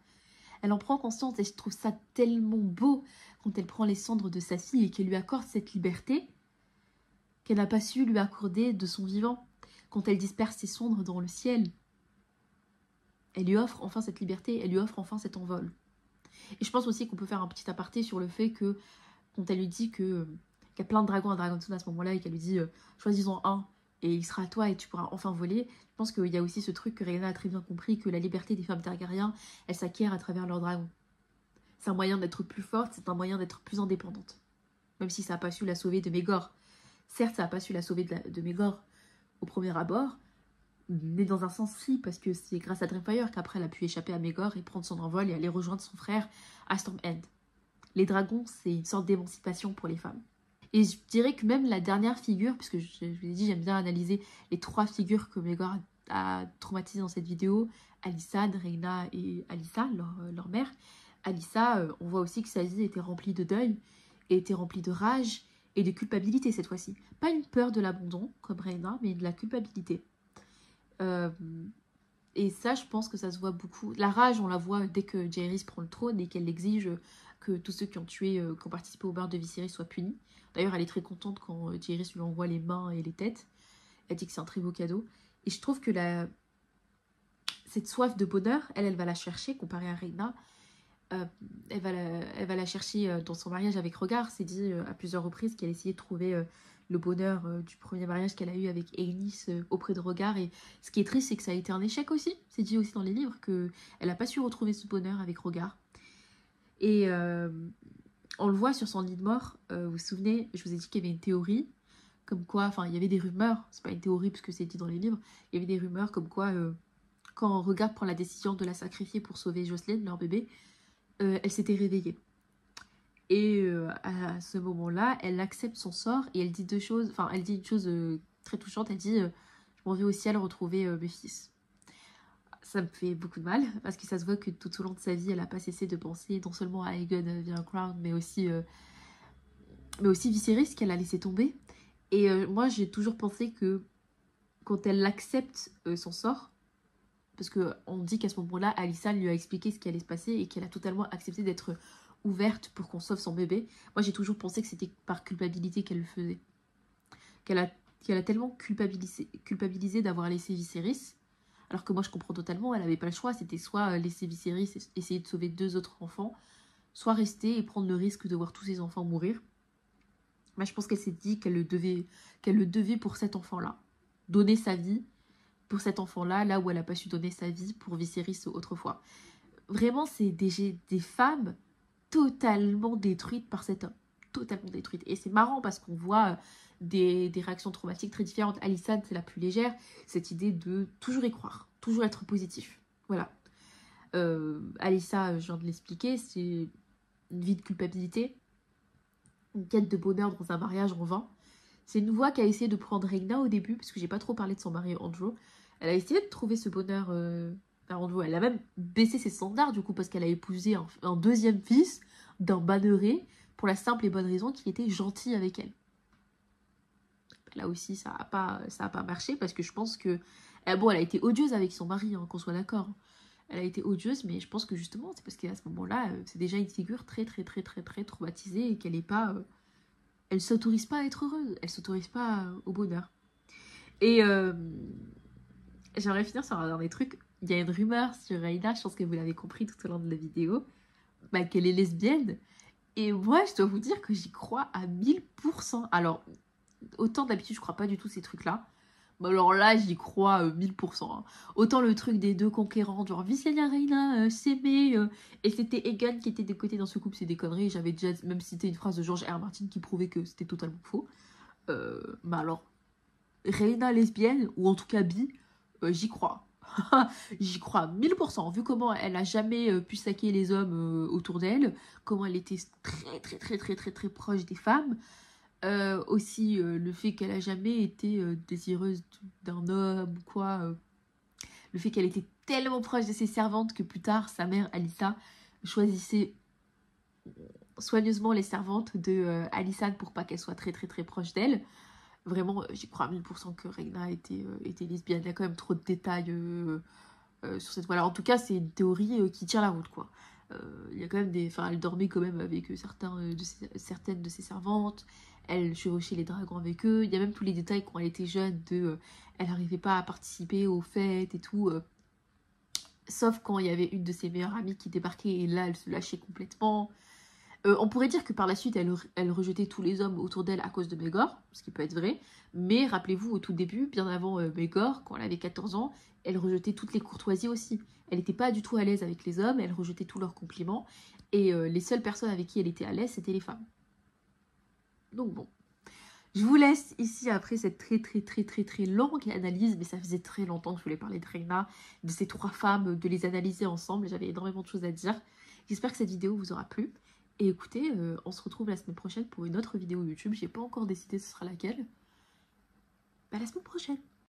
Elle en prend conscience et je trouve ça tellement beau quand elle prend les cendres de sa fille et qu'elle lui accorde cette liberté qu'elle n'a pas su lui accorder de son vivant. Quand elle disperse ses cendres dans le ciel, elle lui offre enfin cette liberté, elle lui offre enfin cet envol. Et je pense aussi qu'on peut faire un petit aparté sur le fait que quand elle lui dit qu'il y a plein de dragons à Dragonstone à ce moment-là et qu'elle lui dit choisis-en un et il sera à toi et tu pourras enfin voler, je pense qu'il y a aussi ce truc que Rhaena a très bien compris, que la liberté des femmes Targaryens, elle s'acquiert à travers leurs dragons. C'est un moyen d'être plus forte, c'est un moyen d'être plus indépendante. Même si ça n'a pas su la sauver de Maegor. Certes, ça n'a pas su la sauver de Maegor au premier abord, mais dans un sens si, parce que c'est grâce à Dreamfire qu'après elle a pu échapper à Maegor et prendre son envol et aller rejoindre son frère à Storm End. Les dragons, c'est une sorte d'émancipation pour les femmes. Et je dirais que même la dernière figure, puisque je vous ai dit, j'aime bien analyser les 3 figures que Maegor a traumatisées dans cette vidéo, Alysanne, Rhaena et Alyssa, leur mère. Alyssa, on voit aussi que sa vie était remplie de deuil, et était remplie de rage et de culpabilité cette fois-ci. Pas une peur de l'abandon, comme Rhaena, mais de la culpabilité. Et ça, je pense que ça se voit beaucoup. La rage, on la voit dès que Jaehaerys prend le trône et qu'elle exige que tous ceux qui ont tué, qui ont participé au meurtre de Viserys soient punis. D'ailleurs, elle est très contente quand Jaehaerys lui envoie les mains et les têtes. Elle dit que c'est un très beau cadeau. Et je trouve que cette soif de bonheur, elle va la chercher, comparée à Rhaena. Elle va la chercher dans son mariage avec Regard. C'est dit à plusieurs reprises qu'elle essayait de trouver le bonheur du premier mariage qu'elle a eu avec Aenys auprès de Regard. Et ce qui est triste, c'est que ça a été un échec aussi. C'est dit aussi dans les livres qu'elle n'a pas su retrouver ce bonheur avec Regard. Et on le voit sur son lit de mort. Vous vous souvenez, je vous ai dit qu'il y avait une théorie comme quoi, enfin il y avait des rumeurs, c'est pas une théorie parce que c'est dit dans les livres, il y avait des rumeurs comme quoi quand Regard prend la décision de la sacrifier pour sauver Jocelyn, leur bébé, elle s'était réveillée. Et à ce moment-là, elle accepte son sort et elle dit deux choses, enfin elle dit une chose très touchante, elle dit je m'en vais au ciel retrouver mes fils. Ça me fait beaucoup de mal parce que ça se voit que tout au long de sa vie, elle n'a pas cessé de penser non seulement à Aegon via Crown, mais aussi Viserys qu'elle a laissé tomber. Et moi, j'ai toujours pensé que quand elle accepte son sort, parce qu'on dit qu'à ce moment-là, Alyssa lui a expliqué ce qui allait se passer et qu'elle a totalement accepté d'être ouverte pour qu'on sauve son bébé. Moi, j'ai toujours pensé que c'était par culpabilité qu'elle le faisait. Qu'elle a tellement culpabilisé d'avoir laissé Viserys, alors que moi, je comprends totalement, elle n'avait pas le choix. C'était soit laisser Viserys essayer de sauver 2 autres enfants, soit rester et prendre le risque de voir tous ses enfants mourir. Mais je pense qu'elle s'est dit qu'elle le devait pour cet enfant-là. Donner sa vie pour cet enfant-là, là où elle n'a pas su donner sa vie pour Viserys autrefois. Vraiment, c'est des femmes totalement détruites par cet homme. Totalement détruites. Et c'est marrant parce qu'on voit des réactions traumatiques très différentes. Alysanne, c'est la plus légère. Cette idée de toujours y croire, toujours être positif. Voilà. Alyssa, je viens de l'expliquer, c'est une vie de culpabilité, une quête de bonheur dans un mariage en vain. C'est une voie qu'a essayé de prendre Rhaena au début, parce que j'ai pas trop parlé de son mari Andrew. Elle a essayé de trouver ce bonheur à Andrew. Elle a même baissé ses standards du coup, parce qu'elle a épousé un deuxième fils d'un banneré, pour la simple et bonne raison qu'il était gentil avec elle. Là aussi, ça a pas marché, parce que je pense que... Bon, elle a été odieuse avec son mari, hein, qu'on soit d'accord. Elle a été odieuse, mais je pense que justement, c'est parce qu'à ce moment-là, c'est déjà une figure très traumatisée et qu'elle n'est pas... elle s'autorise pas à être heureuse, elle s'autorise pas au bonheur. Et j'aimerais finir sur un dernier truc. Il y a une rumeur sur Rhaena, je pense que vous l'avez compris tout au long de la vidéo, qu'elle est lesbienne. Et moi, je dois vous dire que j'y crois à 1000%. Alors, autant d'habitude, je crois pas du tout ces trucs-là. Mais alors là, j'y crois 1000%. Hein. Autant le truc des 2 conquérants, genre Visenya Rhaena s'aimer, et c'était Aegon qui était de côté dans ce couple, c'est des conneries. J'avais déjà même cité une phrase de George R. Martin qui prouvait que c'était totalement faux. Mais alors, Rhaena lesbienne, ou en tout cas bi, j'y crois. J'y crois 1000%. Vu comment elle a jamais pu saquer les hommes autour d'elle, comment elle était très proche des femmes. Aussi le fait qu'elle a jamais été désireuse d'un homme ou quoi, le fait qu'elle était tellement proche de ses servantes que plus tard sa mère Alyssa choisissait soigneusement les servantes de Alysanne pour pas qu'elle soit très proche d'elle. Vraiment, j'y crois à 1000% que Rhaena était lesbienne. Il y a quand même trop de détails sur cette voie-là. En tout cas, c'est une théorie qui tient la route, quoi. Il y a quand même elle dormait quand même avec certaines de ses servantes. Elle chevauchait les dragons avec eux. Il y a même tous les détails quand elle était jeune elle n'arrivait pas à participer aux fêtes et tout. Sauf quand il y avait une de ses meilleures amies qui débarquait et là, elle se lâchait complètement. On pourrait dire que par la suite, elle rejetait tous les hommes autour d'elle à cause de Maegor, ce qui peut être vrai. Mais rappelez-vous, au tout début, bien avant Maegor, quand elle avait 14 ans, elle rejetait toutes les courtoisies aussi. Elle n'était pas du tout à l'aise avec les hommes, elle rejetait tous leurs compliments. Et les seules personnes avec qui elle était à l'aise, c'était les femmes. Donc bon. Je vous laisse ici après cette très longue analyse, mais ça faisait très longtemps que je voulais parler de Rhaena, de ces 3 femmes, de les analyser ensemble. J'avais énormément de choses à dire. J'espère que cette vidéo vous aura plu. Et écoutez, on se retrouve la semaine prochaine pour une autre vidéo YouTube. J'ai pas encore décidé ce sera laquelle. La semaine prochaine.